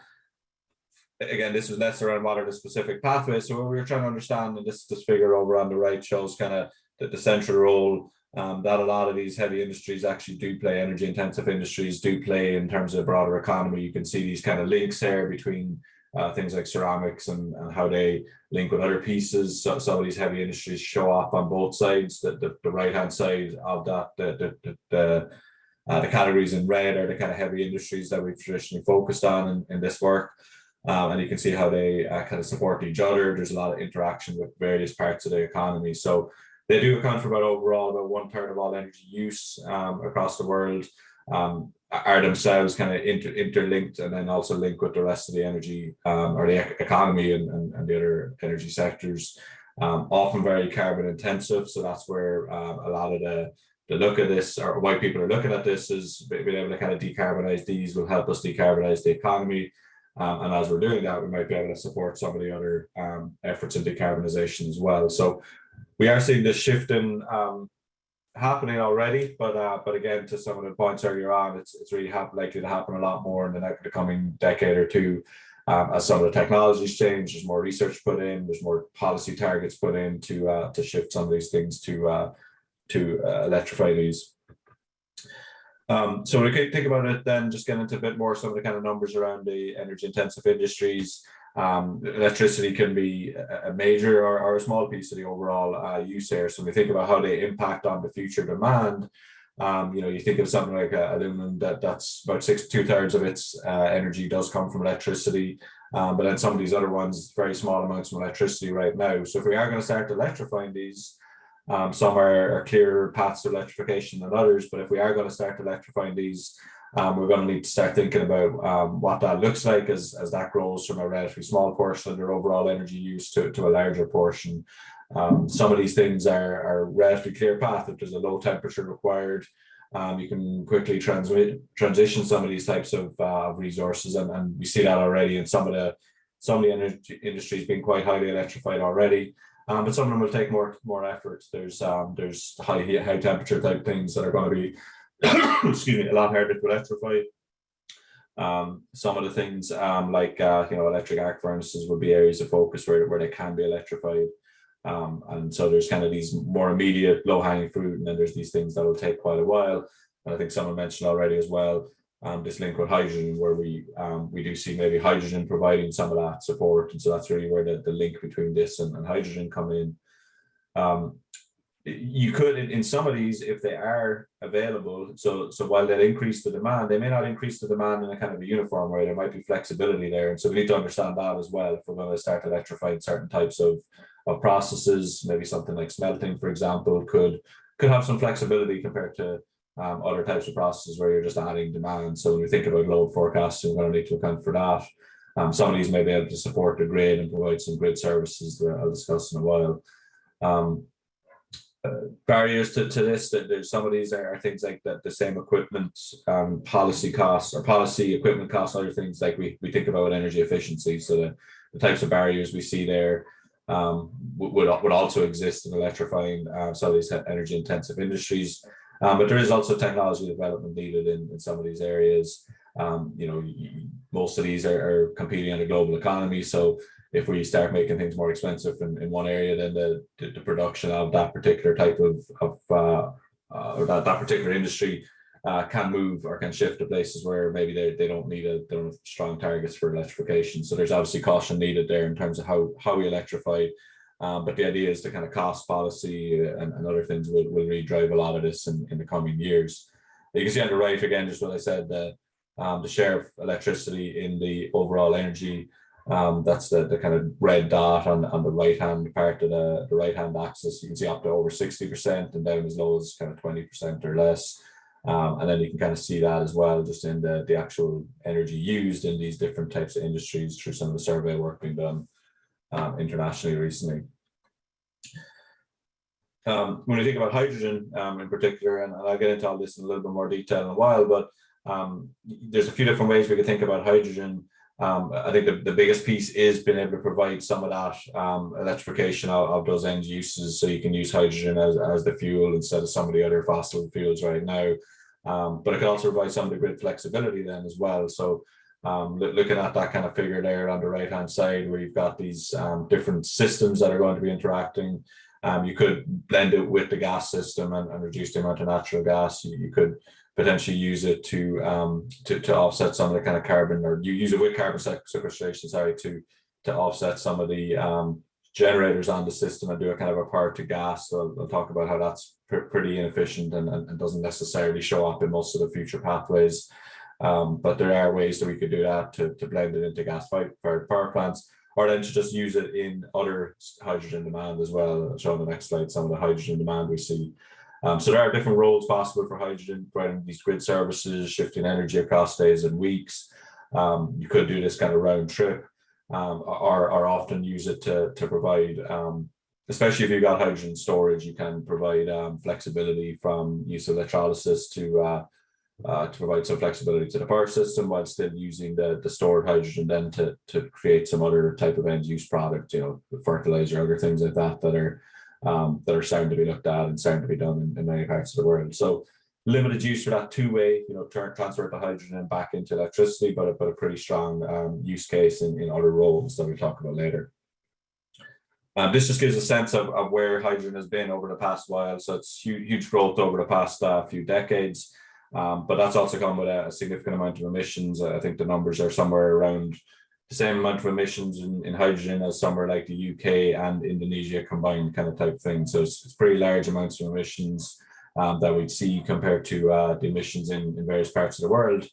again, this was less around what are the specific pathways. So what we were trying to understand, and this figure over on the right shows kind of the central role that a lot of these heavy industries actually do play, energy intensive industries do play in terms of the broader economy. You can see these kind of links here between things like ceramics and how they link with other pieces. So some of these heavy industries show up on both sides. The right hand side of that, the categories in red are the kind of heavy industries that we've traditionally focused on in this work. And you can see how they kind of support each other. There's a lot of interaction with various parts of the economy. So they do account for about 1/3 of all energy use across the world, are themselves kind of interlinked and then also linked with the rest of the energy or the economy and the other energy sectors, often very carbon intensive. So that's where a lot of the look at this, or why people are looking at this, is being able to kind of decarbonize these will help us decarbonize the economy. And as we're doing that, we might be able to support some of the other efforts in decarbonization as well. So we are seeing this shift in happening already, but again, to some of the points earlier on, it's really likely to happen a lot more in the coming decade or two as some of the technologies change. There's more research put in, there's more policy targets put in to shift some of these things to electrify these. So we can think about it then, just get into a bit more some of the kind of numbers around the energy intensive industries. Electricity can be a major or a small piece of the overall use here. So when we think about how they impact on the future demand, you think of something like aluminum that's about 2/3 of its energy does come from electricity. But then some of these other ones, very small amounts of electricity right now. So if we are going to start electrifying these, some are clearer paths to electrification than others, but if we are going to start electrifying these, we're going to need to start thinking about what that looks like as that grows from a relatively small portion of their overall energy use to a larger portion. Some of these things are relatively clear path. If there's a low temperature required, you can quickly transition some of these types of resources, and we see that already in some of the energy industries being quite highly electrified already. But some of them will take more effort. There's high temperature type things that are going to be excuse me, a lot harder to electrify. Some of the things like electric arc furnaces would be areas of focus where they can be electrified. And so there's kind of these more immediate low-hanging fruit, and then there's these things that will take quite a while. And I think someone mentioned already as well, this link with hydrogen, where we do see maybe hydrogen providing some of that support. And so that's really where the link between this and hydrogen come in. You could, in some of these, if they are available, so while they'll increase the demand, they may not increase the demand in a kind of a uniform way. There might be flexibility there. And so we need to understand that as well if we're going to start electrifying certain types of processes. Maybe something like smelting, for example, could have some flexibility compared to other types of processes where you're just adding demand. So when we think about load forecasting, we're going to need to account for that. Some of these may be able to support the grid and provide some grid services that I'll discuss in a while. Barriers to this, that there's some of these are things like the same equipment policy costs or policy equipment costs, other things like we think about energy efficiency. So the types of barriers we see there would also exist in electrifying some of these energy intensive industries. But there is also technology development needed in some of these areas. Most of these are competing in a global economy. So if we start making things more expensive in one area, then the production of that particular type of or that particular industry can move or can shift to places where maybe they don't have strong targets for electrification. So there's obviously caution needed there in terms of how we electrify. But the idea is the kind of cost policy and other things will really drive a lot of this in the coming years. You can see on the right again, just what I said, the share of electricity in the overall energy. That's the kind of red dot on the right hand part of the right hand axis. You can see up to over 60% and down as low as kind of 20% or less. And then you can kind of see that as well, just in the actual energy used in these different types of industries through some of the survey work being done internationally recently. When we think about hydrogen in particular, and I'll get into all this in a little bit more detail in a while, but there's a few different ways we could think about hydrogen. I think the biggest piece is being able to provide some of that electrification of those end uses, so you can use hydrogen as the fuel instead of some of the other fossil fuels right now. But it can also provide some of the grid flexibility then as well. So looking at that kind of figure there on the right hand side, where you've got these different systems that are going to be interacting. You could blend it with the gas system and reduce the amount of natural gas. You could potentially use it to offset some of the kind of carbon, or you use it with carbon sequestration, sorry, to offset some of the generators on the system and do a kind of a power to gas. So I'll talk about how that's pretty inefficient and doesn't necessarily show up in most of the future pathways. But there are ways that we could do that to blend it into gas-fired power plants, or then to just use it in other hydrogen demand as well. I'll show on the next slide some of the hydrogen demand we see. So there are different roles possible for hydrogen, providing these grid services, shifting energy across days and weeks. You could do this kind of round trip, or often use it to provide, especially if you've got hydrogen storage, you can provide flexibility from use of electrolysis to provide some flexibility to the power system, while still using the stored hydrogen then to create some other type of end use product, fertilizer, other things like that that are starting to be looked at and starting to be done in many parts of the world. So limited use for that two-way, transfer the hydrogen back into electricity, but a pretty strong use case in other roles that we'll talk about later. This just gives a sense of where hydrogen has been over the past while. So it's huge growth over the past few decades. But that's also come with a significant amount of emissions. I think the numbers are somewhere around the same amount of emissions in hydrogen as somewhere like the UK and Indonesia combined, kind of type thing. So it's pretty large amounts of emissions that we'd see compared to the emissions in various parts of the world.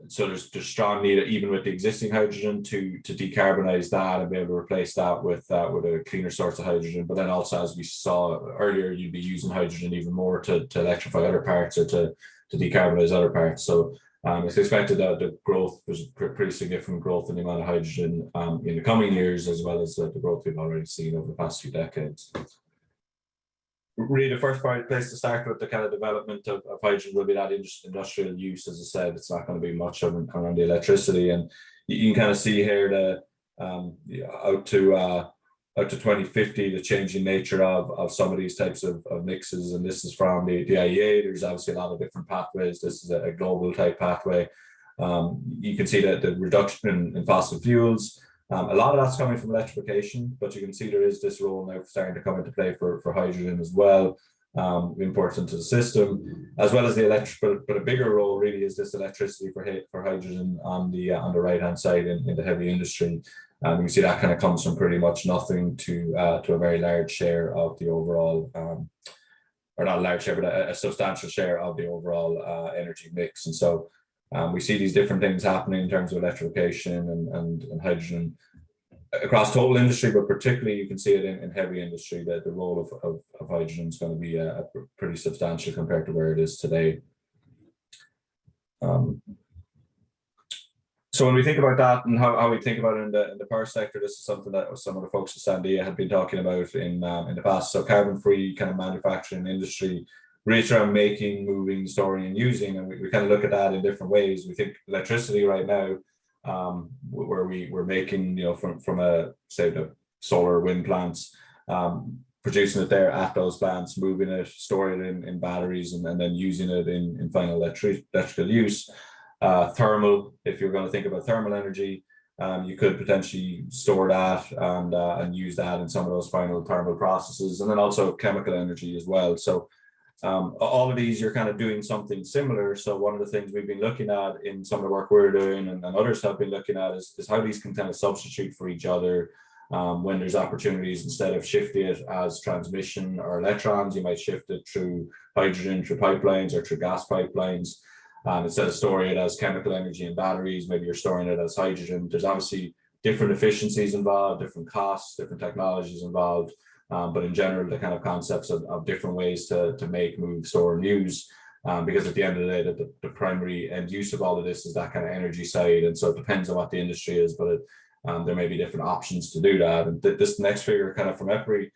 So there's strong need, even with the existing hydrogen, to decarbonize that and be able to replace that with a cleaner source of hydrogen. But then also, as we saw earlier, you'd be using hydrogen even more to electrify other parts, or to decarbonize other parts. So it's expected that the growth, there's pretty significant growth in the amount of hydrogen in the coming years, as well as the growth we've already seen over the past few decades. Really, the first place to start with the kind of development of hydrogen will be that industrial use. As I said, it's not going to be much around the electricity, and you can kind of see here the out to 2050, the changing nature of some of these types of mixes. And this is from the IEA. There's obviously a lot of different pathways. This is a global type pathway. You can see that the reduction in fossil fuels. A lot of that's coming from electrification, but you can see there is this role now starting to come into play for hydrogen as well, imports into the system, as well as the electric. But a bigger role really is this electricity for hydrogen on the right hand side in the heavy industry. You can see that kind of comes from pretty much nothing to a very large share of the overall, or not a large share, but a substantial share of the overall energy mix. And so we see these different things happening in terms of electrification and hydrogen across total industry, but particularly you can see it in heavy industry, that the role of hydrogen is going to be pretty substantial compared to where it is today. So when we think about that and how we think about it in the power sector, this is something that some of the folks at Sandia had been talking about in the past. So carbon-free kind of manufacturing industry, really around making, moving, storing, and using, and we kind of look at that in different ways. We think electricity right now, where we're making, from say the solar wind plants, producing it there at those plants, moving it, storing it in batteries, and then using it in final electrical use. Thermal, if you're going to think about thermal energy, you could potentially store that and use that in some of those final thermal processes, and then also chemical energy as well. So all of these, you're kind of doing something similar. So one of the things we've been looking at in some of the work we're doing, and others have been looking at, is how these can kind of substitute for each other when there's opportunities. Instead of shifting it as transmission or electrons, you might shift it through hydrogen, through pipelines, or through gas pipelines. Instead of storing it as chemical energy in batteries, maybe you're storing it as hydrogen. There's obviously different efficiencies involved, different costs, different technologies involved. But in general, the kind of concepts of different ways to make, move, store, and use, because at the end of the day, the primary end use of all of this is that kind of energy side. And so it depends on what the industry is, but there may be different options to do that. And this next figure kind of from EPRI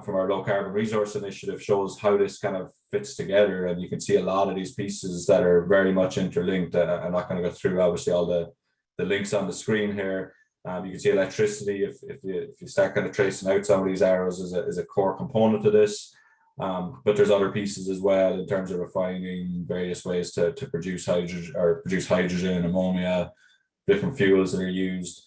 from our low carbon resource initiative shows how this kind of fits together. And you can see a lot of these pieces that are very much interlinked. I'm not going to go through obviously all the links on the screen here. You can see electricity, if you start kind of tracing out some of these arrows, is a core component to this. But there's other pieces as well in terms of refining, various ways to produce hydrogen, ammonia, different fuels that are used.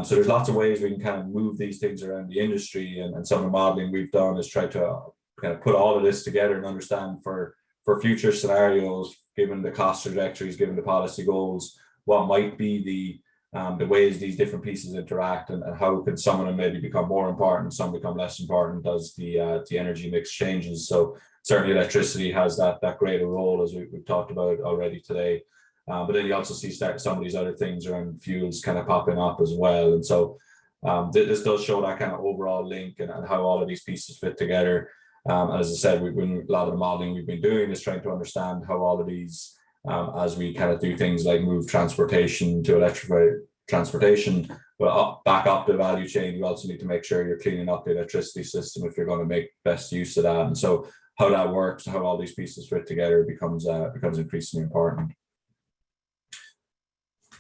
So there's lots of ways we can kind of move these things around the industry, and some of the modeling we've done is try to kind of put all of this together and understand for future scenarios, given the cost trajectories, given the policy goals, what might be the ways these different pieces interact, and how can some of them maybe become more important, some become less important as the energy mix changes. So certainly electricity has that greater role, as we've talked about already today. But then you also see some of these other things around fuels kind of popping up as well. And so this does show that kind of overall link and how all of these pieces fit together. As I said, a lot of the modeling we've been doing is trying to understand how all of these, as we kind of do things like move transportation to electrify transportation, but back up the value chain, you also need to make sure you're cleaning up the electricity system if you're going to make best use of that. And so how that works, how all these pieces fit together becomes increasingly important.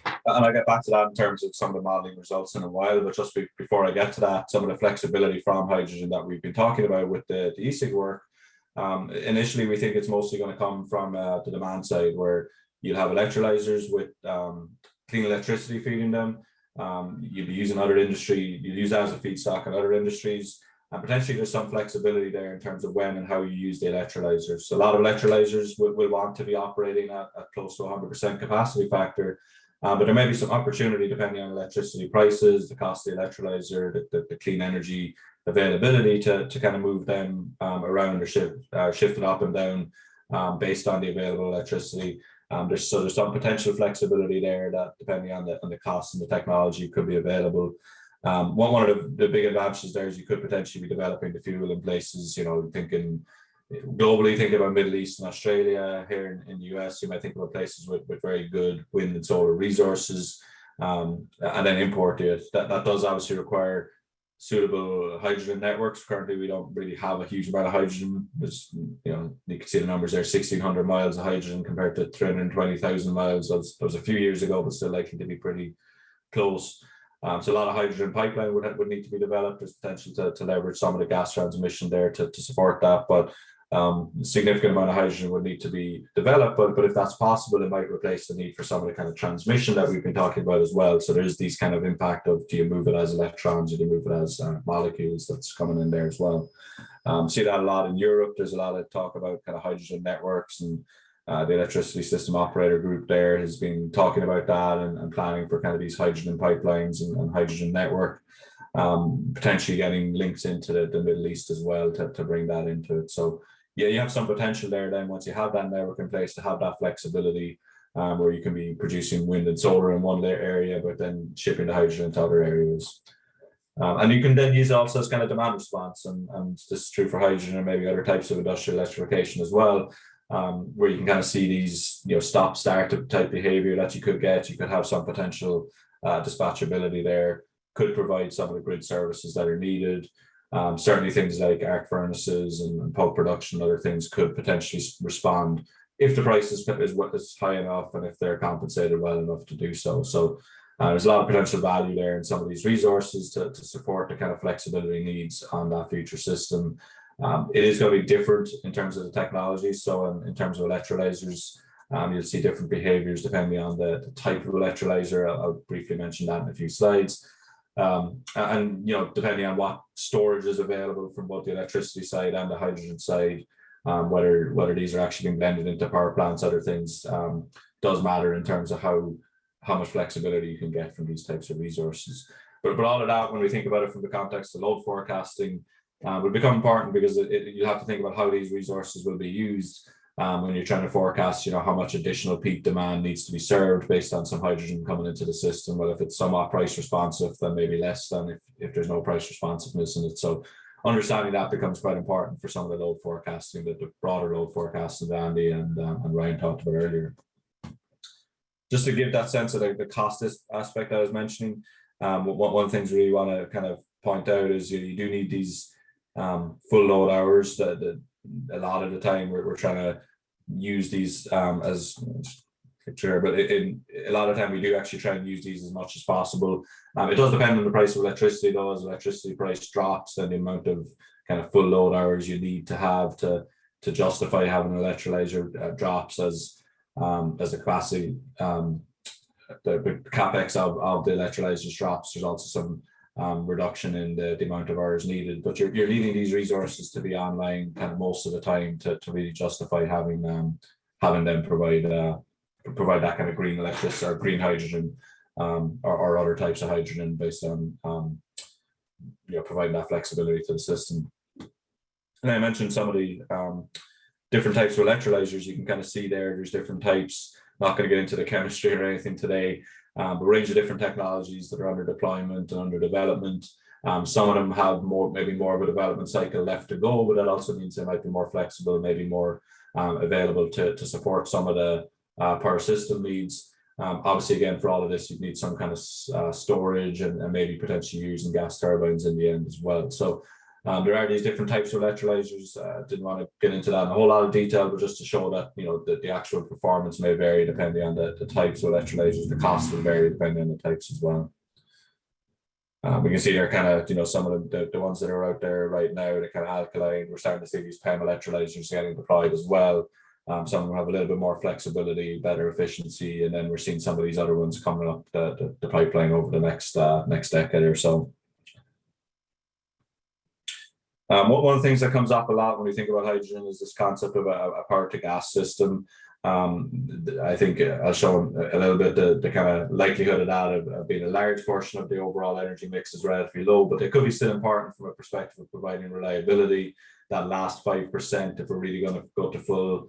And I'll get back to that in terms of some of the modeling results in a while, but just before I get to that, some of the flexibility from hydrogen that we've been talking about with the ESIG work, initially we think it's mostly going to come from the demand side, where you'll have electrolyzers with clean electricity feeding them. You'll be using other industry, you'll use that as a feedstock in other industries, and potentially there's some flexibility there in terms of when and how you use the electrolyzers. So a lot of electrolyzers will want to be operating at close to 100% capacity factor. But there may be some opportunity depending on electricity prices, the cost of the electrolyzer, the clean energy availability to kind of move them around or shift it up and down based on the available electricity. There's some potential flexibility there that, depending on the cost and the technology, could be available. One of the big advantages there is you could potentially be developing the fuel in places, thinking globally, think about Middle East and Australia. Here in the US, you might think about places with very good wind and solar resources, and then import it. That does obviously require suitable hydrogen networks. Currently, we don't really have a huge amount of hydrogen. You can see the numbers there: 1,600 miles of hydrogen compared to 320,000 miles. That was a few years ago, but still likely to be pretty close. So a lot of hydrogen pipeline would need to be developed. There's potential to leverage some of the gas transmission there to support that, but significant amount of hydrogen would need to be developed. But if that's possible, it might replace the need for some of the kind of transmission that we've been talking about as well. So there's these kind of impact of, do you move it as electrons, or do you move it as molecules? That's coming in there as well. See that a lot in Europe. There's a lot of talk about kind of hydrogen networks, and the electricity system operator group there has been talking about that and planning for kind of these hydrogen pipelines and hydrogen network, potentially getting links into the Middle East as well to bring that into it. So yeah, you have some potential there then, once you have that network in place, to have that flexibility where you can be producing wind and solar in one area, but then shipping the hydrogen to other areas. And you can then use it also as kind of demand response, and this is true for hydrogen and maybe other types of industrial electrification as well, where you can kind of see these stop-start type behavior that you could get. You could have some potential dispatchability there, could provide some of the grid services that are needed. Certainly things like arc furnaces and pulp production, other things could potentially respond if the price is high enough and if they're compensated well enough to do so. So there's a lot of potential value there in some of these resources to support the kind of flexibility needs on that future system. It is going to be different in terms of the technology. So in terms of electrolyzers, you'll see different behaviors depending on the type of electrolyzer. I'll briefly mention that in a few slides. And depending on what storage is available from both the electricity side and the hydrogen side, whether these are actually being blended into power plants, other things, does matter in terms of how much flexibility you can get from these types of resources. But all of that, when we think about it from the context of load forecasting, will become important, because you have to think about how these resources will be used when you're trying to forecast, how much additional peak demand needs to be served based on some hydrogen coming into the system. Well, if it's somewhat price responsive, then maybe less than if there's no price responsiveness in it. So understanding that becomes quite important for some of the load forecasting, the broader load forecasting that Andy and Ryan talked about earlier. Just to give that sense of the cost aspect I was mentioning, one of the things we really want to kind of point out is you do need these full load hours. A lot of the time we're trying to use these as sure, but in a lot of time we do actually try and use these as much as possible. It does depend on the price of electricity though. As electricity price drops, then the amount of kind of full load hours you need to have to justify having an electrolyzer drops as the capacity the capex of the electrolyzers drops. There's also some reduction in the amount of hours needed, but you're needing these resources to be online kind of most of the time to really justify having them provide that kind of green electricity or green hydrogen or other types of hydrogen based on providing that flexibility to the system. And I mentioned some of the different types of electrolyzers. You can kind of see there's different types. Not going to get into the chemistry or anything today, but a range of different technologies that are under deployment and under development. Some of them have maybe more of a development cycle left to go, but that also means they might be more flexible, maybe more available to support some of the power system needs. Obviously, again, for all of this, you need some kind of storage and maybe potentially using gas turbines in the end as well. So there are these different types of electrolyzers. Didn't want to get into that in a whole lot of detail, but just to show that that the actual performance may vary depending on the types of electrolyzers. The cost will vary depending on the types as well. We can see there kind of some of the ones that are out there right now, the kind of alkaline. We're starting to see these PEM electrolyzers getting deployed as well. Some of them have a little bit more flexibility, better efficiency, and then we're seeing some of these other ones coming up the pipeline over the next decade or so. One of the things that comes up a lot when we think about hydrogen is this concept of a power to gas system. I think I'll show a little bit the kind of likelihood of that of being a large portion of the overall energy mix is relatively low, but it could be still important from a perspective of providing reliability. That last 5%, if we're really going to go to full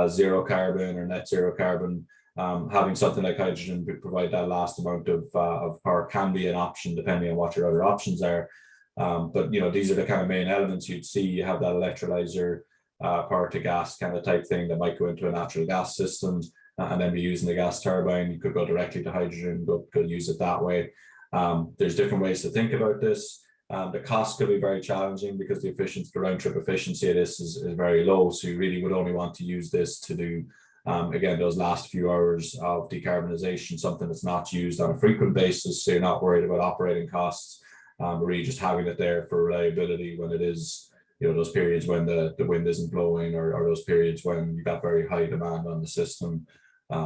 zero carbon or net zero carbon, having something like hydrogen provide that last amount of power can be an option depending on what your other options are. But these are the kind of main elements you'd see. You have that electrolyzer, power to gas kind of type thing that might go into a natural gas system and then be using the gas turbine. You could go directly to hydrogen, go use it that way. There's different ways to think about this. The cost could be very challenging because the round trip efficiency of this is very low. So you really would only want to use this to do, again, those last few hours of decarbonization, something that's not used on a frequent basis. So you're not worried about operating costs. Really just having it there for reliability when it is, those periods when the wind isn't blowing or those periods when you've got very high demand on the system.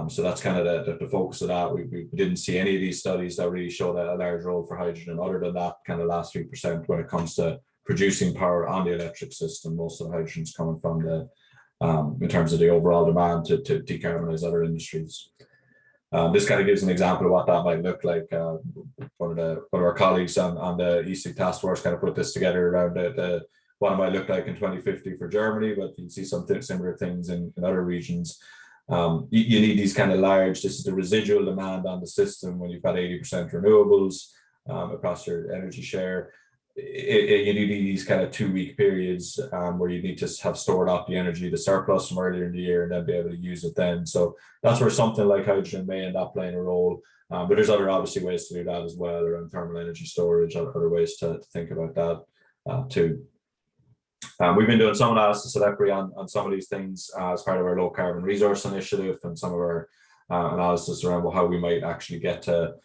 So that's kind of the focus of that. We didn't see any of these studies that really show that a large role for hydrogen other than that kind of last 3% when it comes to producing power on the electric system. Most of the hydrogen is coming from in terms of the overall demand to decarbonize other industries. This kind of gives an example of what that might look like. One of our colleagues on the ESIG task force kind of put this together around what it might look like in 2050 for Germany, but you can see some similar things in other regions. You need these kind of large, this is the residual demand on the system when you've got 80% renewables across your energy share. You need these kind of 2-week periods where you need to have stored up the energy, the surplus from earlier in the year, and then be able to use it then. So that's where something like hydrogen may end up playing a role. But there's other obviously ways to do that as well around thermal energy storage, other ways to think about that too. We've been doing some analysis at EPRI on some of these things as part of our low carbon resource initiative and some of our analysis around how we might actually get to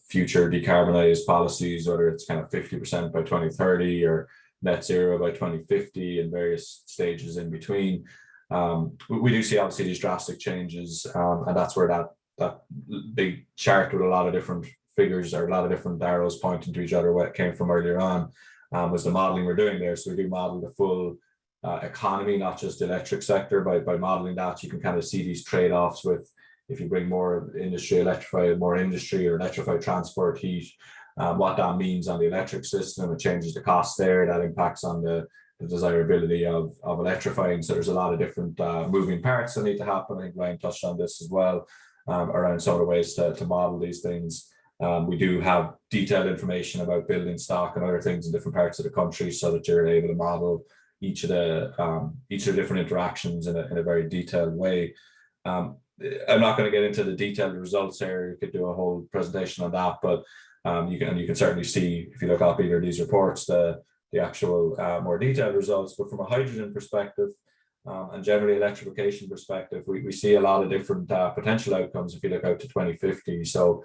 future decarbonized policies, whether it's kind of 50% by 2030 or net zero by 2050 and various stages in between. We do see obviously these drastic changes, and that's where that big chart with a lot of different figures or a lot of different arrows pointing to each other, what came from earlier on, was the modeling we're doing there. So we do model the full economy, not just the electric sector. By modeling that, you can kind of see these trade-offs with if you bring more industry, more industry or electrify transport, heat, what that means on the electric system. It changes the cost there. That impacts on the desirability of electrifying. So there's a lot of different moving parts that need to happen. I think Ryan touched on this as well, around some of the ways to model these things. We do have detailed information about building stock and other things in different parts of the country so that you're able to model each of the different interactions in a very detailed way. I'm not going to get into the detailed results here. You could do a whole presentation on that, but you can certainly see if you look up either of these reports, the the actual more detailed results. But from a hydrogen perspective, and generally electrification perspective, we see a lot of different potential outcomes if you look out to 2050. So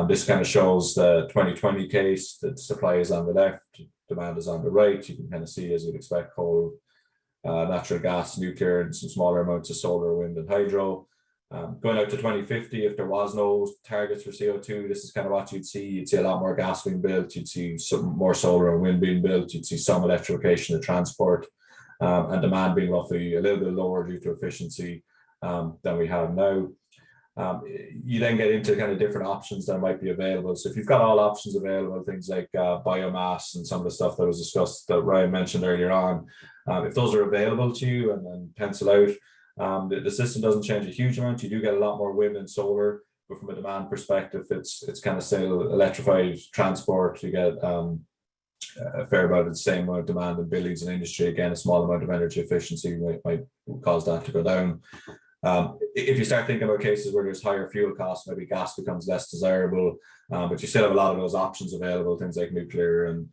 this kind of shows the 2020 case, that supply is on the left, demand is on the right. You can kind of see, as you'd expect, coal, natural gas, nuclear, and some smaller amounts of solar, wind, and hydro. Going out to 2050, if there was no targets for CO2, this is kind of what you'd see. You'd see a lot more gas being built. You'd see some more solar and wind being built. You'd see some electrification of transport, and demand being roughly a little bit lower due to efficiency than we have now. You then get into kind of different options that might be available. So if you've got all options available, things like biomass and some of the stuff that was discussed that Ryan mentioned earlier on, if those are available to you and pencil out, the system doesn't change a huge amount. You do get a lot more wind and solar, but from a demand perspective, it's kind of still electrified transport. You get a fair amount of the same amount of demand in buildings and industry. Again, a small amount of energy efficiency might cause that to go down. If you start thinking about cases where there's higher fuel costs, maybe gas becomes less desirable, but you still have a lot of those options available, things like nuclear and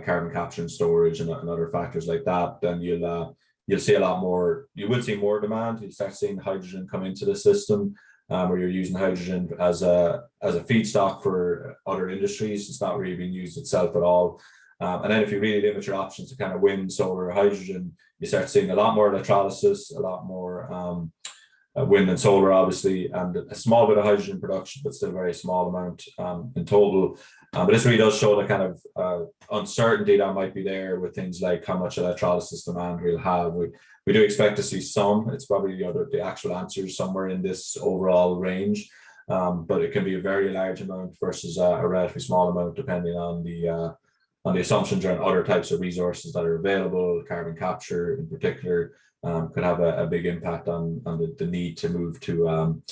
carbon capture and storage and other factors like that, then you'll see a lot more. You will see more demand. You start seeing hydrogen come into the system, where you're using hydrogen as a feedstock for other industries. It's not really being used itself at all. And then if you really limit your options to kind of wind, solar, hydrogen, you start seeing a lot more electrolysis, a lot more wind and solar, obviously, and a small bit of hydrogen production, but still a very small amount in total. But this really does show the kind of uncertainty that might be there with things like how much electrolysis demand we'll have. We do expect to see some. It's probably the actual answer is somewhere in this overall range, but it can be a very large amount versus a relatively small amount, depending on the assumptions around other types of resources that are available. Carbon capture, in particular, could have a big impact on the need to move to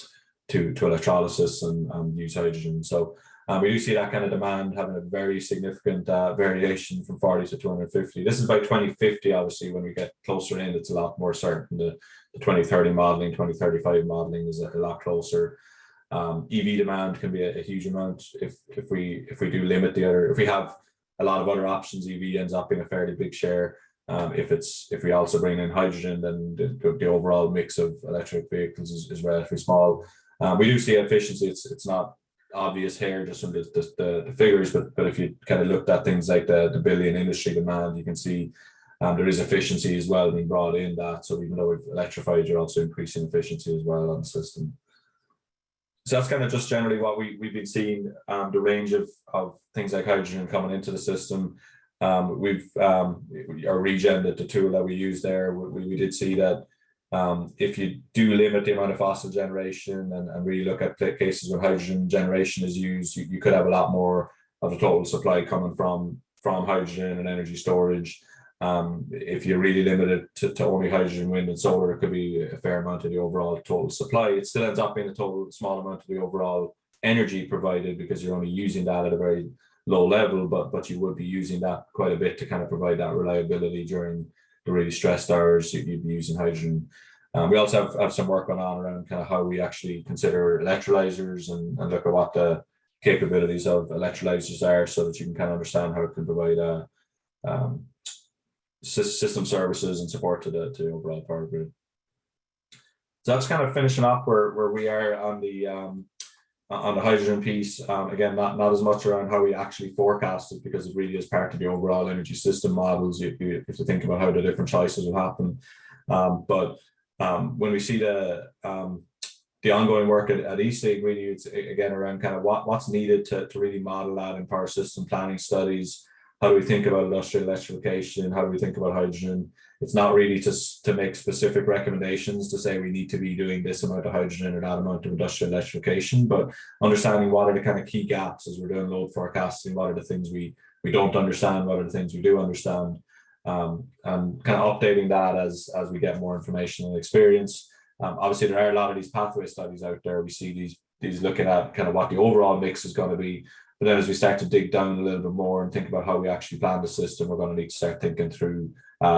electrolysis and use hydrogen. So we do see that kind of demand having a very significant variation from 40 to 250. This is by 2050. Obviously, when we get closer in, it's a lot more certain. The 2030 modeling, 2035 modeling is a lot closer. EV demand can be a huge amount if we do limit the other. If we have a lot of other options, EV ends up being a fairly big share. If we also bring in hydrogen, then the overall mix of electric vehicles is relatively small. We do see efficiency. It's not obvious here just from the figures, but if you kind of looked at things like the billion industry demand, you can see there is efficiency as well being brought in that. So even though we've electrified, you're also increasing efficiency as well on the system. So that's kind of just generally what we've been seeing, the range of things like hydrogen coming into the system. Our regen, the tool that we use there, we did see that if you do limit the amount of fossil generation and really look at cases where hydrogen generation is used, you could have a lot more of the total supply coming from hydrogen and energy storage. If you really limit it to only hydrogen, wind, and solar, it could be a fair amount of the overall total supply. It still ends up being a total small amount of the overall energy provided, because you're only using that at a very low level, but you would be using that quite a bit to kind of provide that reliability during the really stressed hours. You'd be using hydrogen. We also have some work going on around kind of how we actually consider electrolyzers and look at what the capabilities of electrolyzers are, so that you can kind of understand how it can provide system services and support to the overall power grid. So that's kind of finishing up where we are on the hydrogen piece. Again, not as much around how we actually forecast it, because it really is part of the overall energy system models. You have to think about how the different choices will happen. But when we see the ongoing work at ESIG, really it's again around kind of what's needed to really model that in power system planning studies. How do we think about industrial electrification? How do we think about hydrogen? It's not really to make specific recommendations to say we need to be doing this amount of hydrogen or that amount of industrial electrification, but understanding what are the kind of key gaps as we're doing load forecasting, what are the things we don't understand, what are the things we do understand, and kind of updating that as we get more information and experience. Obviously, there are a lot of these pathway studies out there. We see these looking at kind of what the overall mix is going to be. But then as we start to dig down a little bit more and think about how we actually plan the system, we're going to need to start thinking through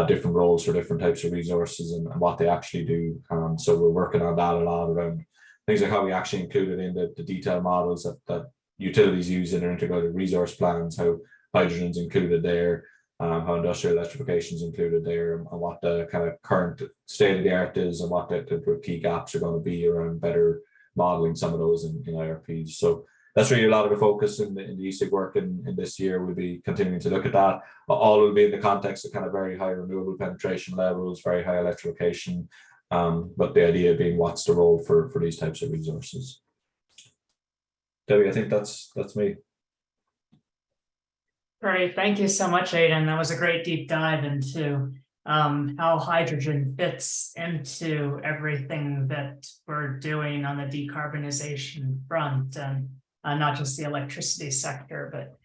different roles for different types of resources and what they actually do. So we're working on that a lot around things like how we actually include it in the detailed models that utilities use in their integrated resource plans, how hydrogen's included there, how industrial electrification is included there, and what the kind of current state of the art is, and what the key gaps are going to be around better modeling some of those in IRPs. So that's really a lot of the focus in the ESIG work in this year. We'll be continuing to look at that. All will be in the context of kind of very high renewable penetration levels, very high electrification, but the idea being what's the role for these types of resources. Debbie, I think that's me. Great, thank you so much, Aidan. That was a great deep dive into how hydrogen fits into everything that we're doing on the decarbonization front, and not just the electricity sector, but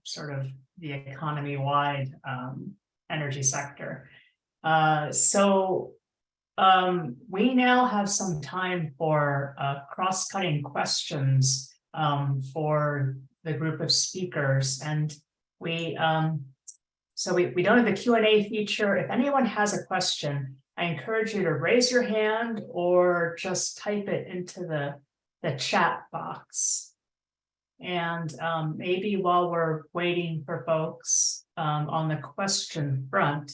sort of the economy-wide energy sector. So we now have some time for cross-cutting questions for the group of speakers, and we don't have the Q&A feature. If anyone has a question, I encourage you to raise your hand or just type it into the chat box. And maybe while we're waiting for folks on the question front,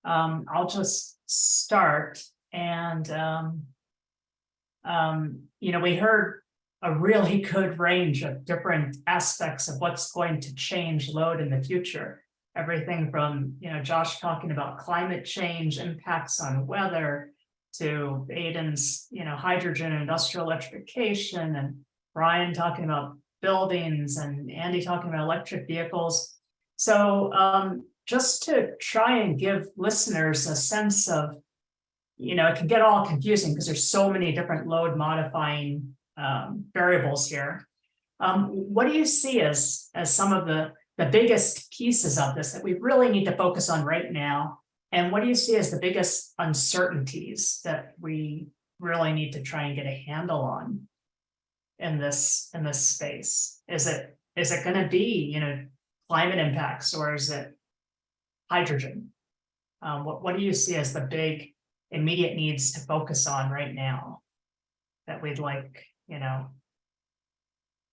I'll just start. And we heard a really good range of different aspects of what's going to change load in the future. Everything from, Josh talking about climate change impacts on weather, to Aidan's, hydrogen and industrial electrification, and Brian talking about buildings, and Andy talking about electric vehicles. So just to try and give listeners a sense of, it can get all confusing because there's so many different load modifying variables here. What do you see as some of the biggest pieces of this that we really need to focus on right now? And what do you see as the biggest uncertainties that we really need to try and get a handle on in this space? Is it going to be, climate impacts, or is it hydrogen? What do you see as the big immediate needs to focus on right now that we'd like,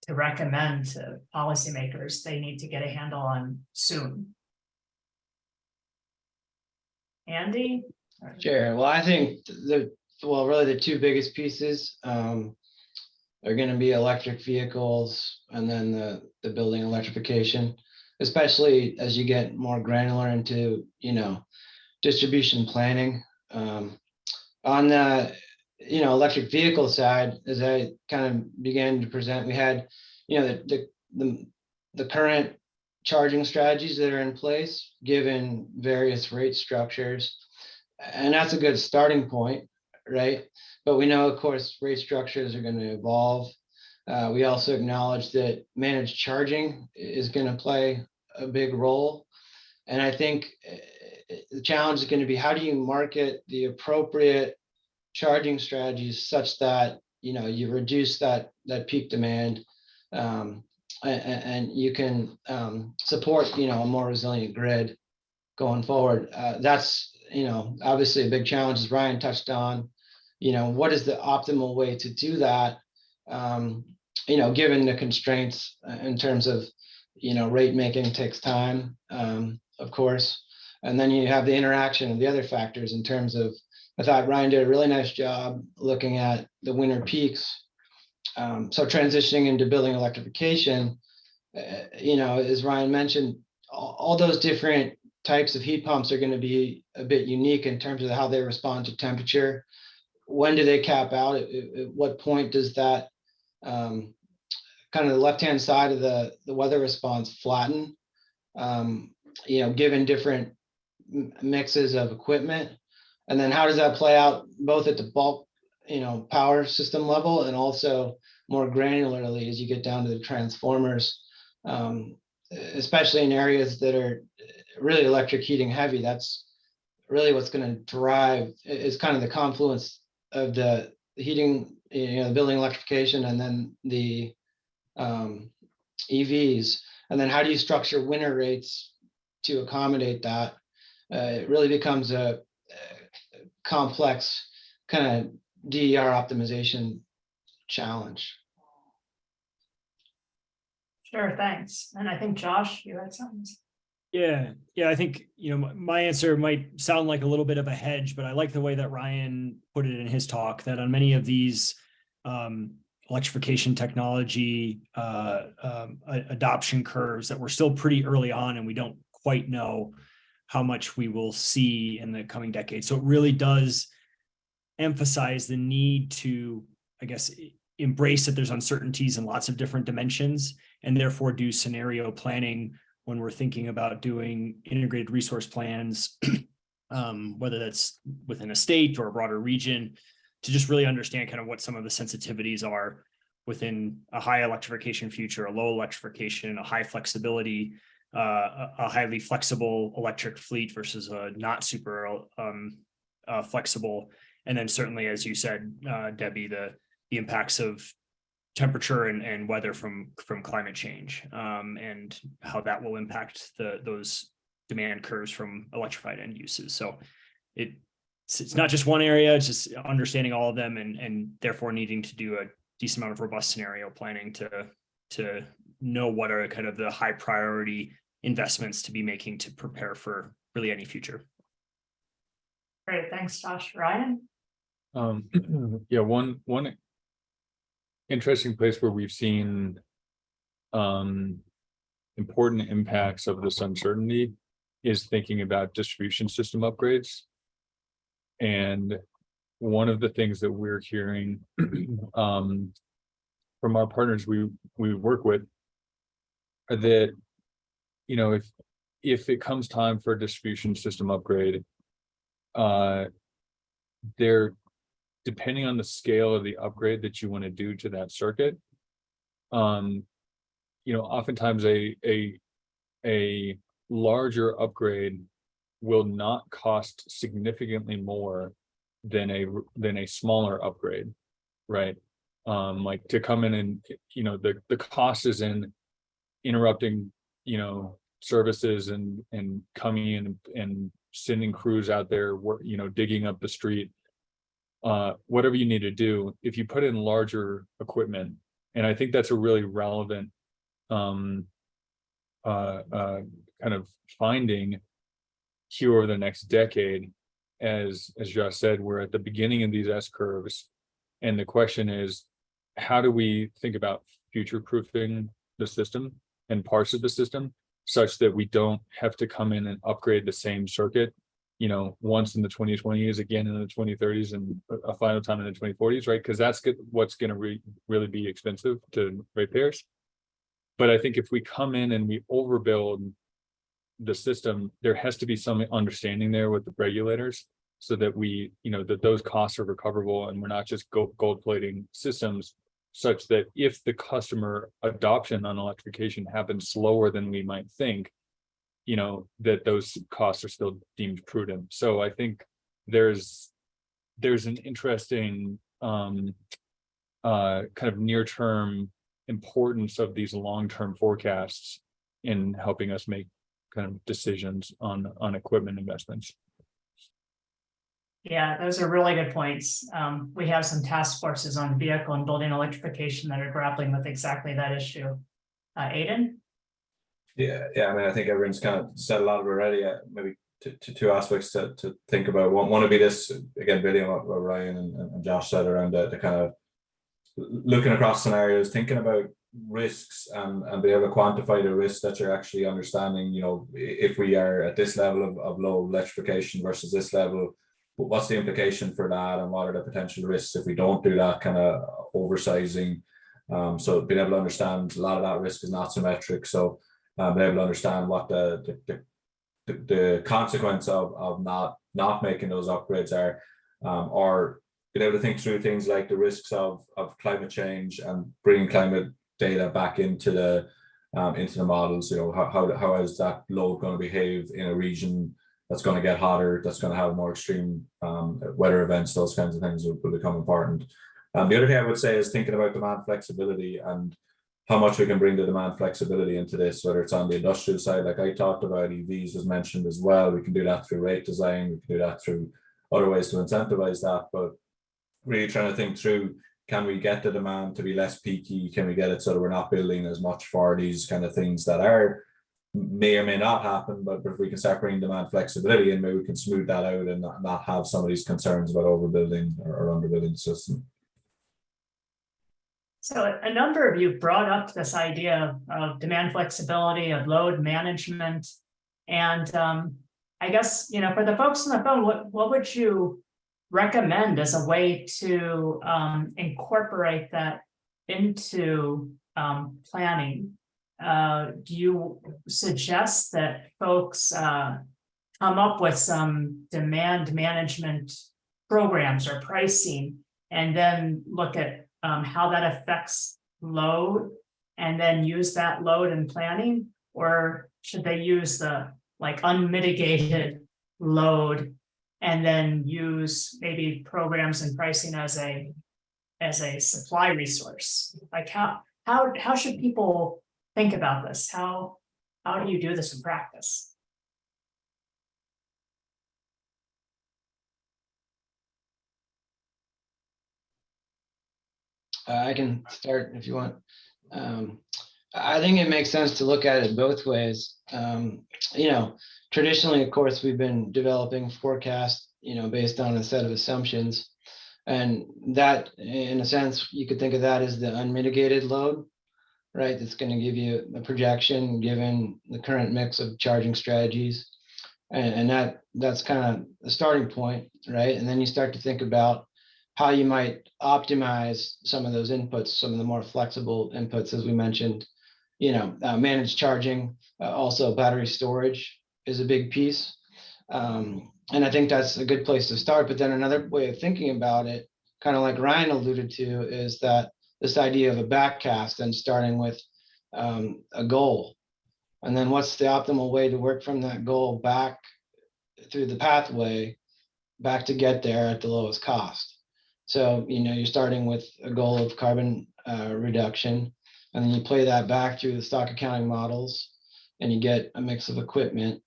to recommend to policymakers they need to get a handle on soon? Andy? Sure. Well, I think really the two biggest pieces are going to be electric vehicles, and then the building electrification, especially as you get more granular into, distribution planning. On the electric vehicle side, as I kind of began to present, we had the current charging strategies that are in place given various rate structures, and that's a good starting point, right? But we know, of course, rate structures are going to evolve. We also acknowledge that managed charging is going to play a big role, and I think the challenge is going to be, how do you market the appropriate charging strategies such that you reduce that peak demand, and you can support a more resilient grid going forward. That's obviously a big challenge, as Ryan touched on. What is the optimal way to do that, given the constraints in terms of rate making takes time, of course, and then you have the interaction of the other factors in terms of, I thought Ryan did a really nice job looking at the winter peaks. So transitioning into building electrification, as Ryan mentioned, all those different types of heat pumps are going to be a bit unique in terms of how they respond to temperature. When do they cap out? At what point does that kind of the left-hand side of the weather response flatten, given different mixes of equipment? And then how does that play out both at the bulk, power system level, and also more granularly as you get down to the transformers, especially in areas that are really electric heating heavy? That's really what's going to drive, is kind of the confluence of the heating, the building electrification, and then the EVs. And then how do you structure winter rates to accommodate that? It really becomes a complex kind of DER optimization challenge. Sure, thanks. And I think Josh, you had something. Yeah, I think, my answer might sound like a little bit of a hedge, but I like the way that Ryan put it in his talk, that on many of these electrification technology adoption curves that we're still pretty early on, and we don't quite know how much we will see in the coming decades. So it really does emphasize the need to, I guess, embrace that there's uncertainties in lots of different dimensions, and therefore do scenario planning when we're thinking about doing integrated resource plans, whether that's within a state or a broader region, to just really understand kind of what some of the sensitivities are within a high electrification future, a low electrification, a high flexibility, a highly flexible electric fleet versus a not super flexible. And then certainly, as you said, Debbie, the impacts of temperature and weather from climate change, and how that will impact those demand curves from electrified end uses. So it's not just one area, it's just understanding all of them, and therefore needing to do a decent amount of robust scenario planning to know what are kind of the high priority investments to be making to prepare for really any future. Great, thanks, Josh. Ryan? Yeah, one interesting place where we've seen important impacts of this uncertainty is thinking about distribution system upgrades. And one of the things that we're hearing from our partners we work with are that, if it comes time for a distribution system upgrade, they're depending on the scale of the upgrade that you want to do to that circuit. Oftentimes a larger upgrade will not cost significantly more than a smaller upgrade, right? Like to come in and, the cost is in interrupting, services and coming in and sending crews out there, digging up the street. Whatever you need to do, if you put in larger equipment, and I think that's a really relevant kind of finding here over the next decade, as Josh said, we're at the beginning of these S curves, and the question is, how do we think about future proofing the system and parts of the system such that we don't have to come in and upgrade the same circuit, once in the 2020s, again in the 2030s, and a final time in the 2040s, right? Because that's what's going to really be expensive to ratepayers. But I think if we come in and we overbuild the system, there has to be some understanding there with the regulators, so that we, that those costs are recoverable, and we're not just gold plating systems, such that if the customer adoption on electrification happens slower than we might think, that those costs are still deemed prudent. So I think there's an interesting kind of near-term importance of these long-term forecasts in helping us make kind of decisions on equipment investments. Yeah, those are really good points. We have some task forces on vehicle and building electrification that are grappling with exactly that issue. Aidan? Yeah. I mean, I think everyone's kind of said a lot of it already. Maybe two aspects to think about. One would be this, again, building on what Ryan and Josh said around the kind of looking across scenarios, thinking about risks and be able to quantify the risks that you're actually understanding. If we are at this level of low electrification versus this level, what's the implication for that, and what are the potential risks if we don't do that kind of oversizing? So being able to understand a lot of that risk is not symmetric. So being able to understand what the consequence of not making those upgrades are, or being able to think through things like the risks of climate change and bringing climate data back into the models. How is that load going to behave in a region that's going to get hotter, that's going to have more extreme weather events? Those kinds of things will become important. The other thing I would say is thinking about demand flexibility and how much we can bring the demand flexibility into this, whether it's on the industrial side, like I talked about, EVs was mentioned as well. We can do that through rate design, we can do that through other ways to incentivize that, but really trying to think through, can we get the demand to be less peaky? Can we get it so that we're not building as much for these kind of things that are may or may not happen, but if we can start bringing demand flexibility in, maybe we can smooth that out and not have some of these concerns about overbuilding or underbuilding the system. So a number of you brought up this idea of demand flexibility, of load management. And I guess, for the folks on the phone, what would you recommend as a way to incorporate that into planning? Do you suggest that folks come up with some demand management programs or pricing and then look at how that affects load and then use that load in planning? Or should they use the unmitigated load and then use maybe programs and pricing as a supply resource? How should people think about this? How do you do this in practice? I can start if you want. I think it makes sense to look at it both ways. Traditionally, of course, we've been developing forecasts, based on a set of assumptions. And that, in a sense, you could think of that as the unmitigated load, right? That's going to give you a projection given the current mix of charging strategies. And that's kind of the starting point, right? And then you start to think about how you might optimize some of those inputs, some of the more flexible inputs, as we mentioned, managed charging, also battery storage is a big piece. And I think that's a good place to start. But then another way of thinking about it, kind of like Ryan alluded to, is that this idea of a backcast and starting with a goal. And then what's the optimal way to work from that goal back through the pathway back to get there at the lowest cost. So, you're starting with a goal of carbon reduction, and then you play that back through the stock accounting models and you get a mix of equipment.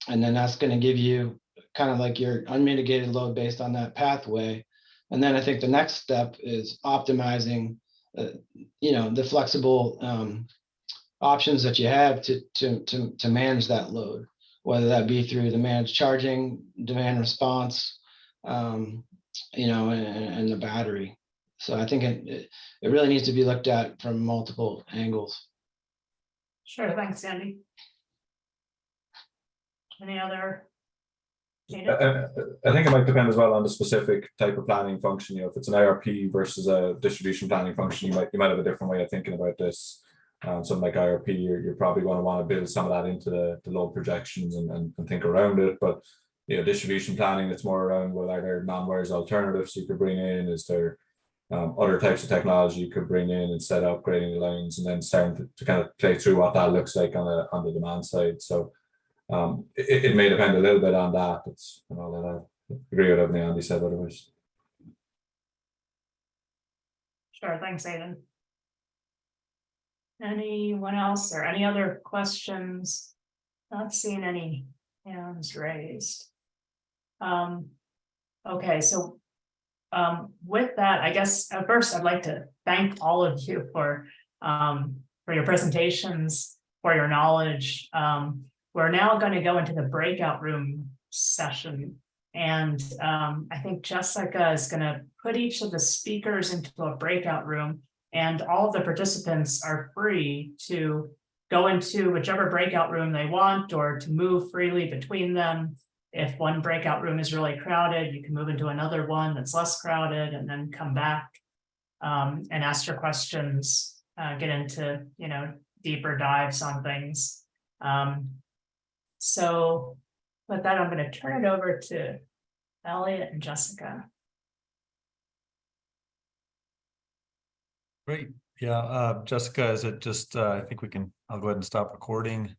And then that's going to give you kind of like your unmitigated load based on that pathway. And then I think the next step is optimizing, the flexible options that you have to manage that load, whether that be through the managed charging, demand response, and the battery. So I think it really needs to be looked at from multiple angles. Sure, thanks, Andy. Any other? I think it might depend as well on the specific type of planning function. If it's an IRP versus a distribution planning function, you might have a different way of thinking about this. Something like IRP, you're probably going to want to build some of that into the load projections and think around it. But distribution planning, it's more around, well, are there non-wires alternatives you could bring in? Is there other types of technology you could bring in instead of upgrading the lines, and then starting to kind of play through what that looks like on the demand side. So it may depend a little bit on that. It's I agree with everything Andy said otherwise. Sure, thanks, Aidan. Anyone else or any other questions? Not seeing any hands raised. Okay, so with that, I guess at first I'd like to thank all of you for your presentations, for your knowledge. We're now going to go into the breakout room session, and I think Jessica is going to put each of the speakers into a breakout room, and all of the participants are free to go into whichever breakout room they want or to move freely between them. If one breakout room is really crowded, you can move into another one that's less crowded and then come back and ask your questions, get into, deeper dives on things. So with that, I'm going to turn it over to Elliot and Jessica. Great. Yeah, Jessica, is it just, I think I'll go ahead and stop recording.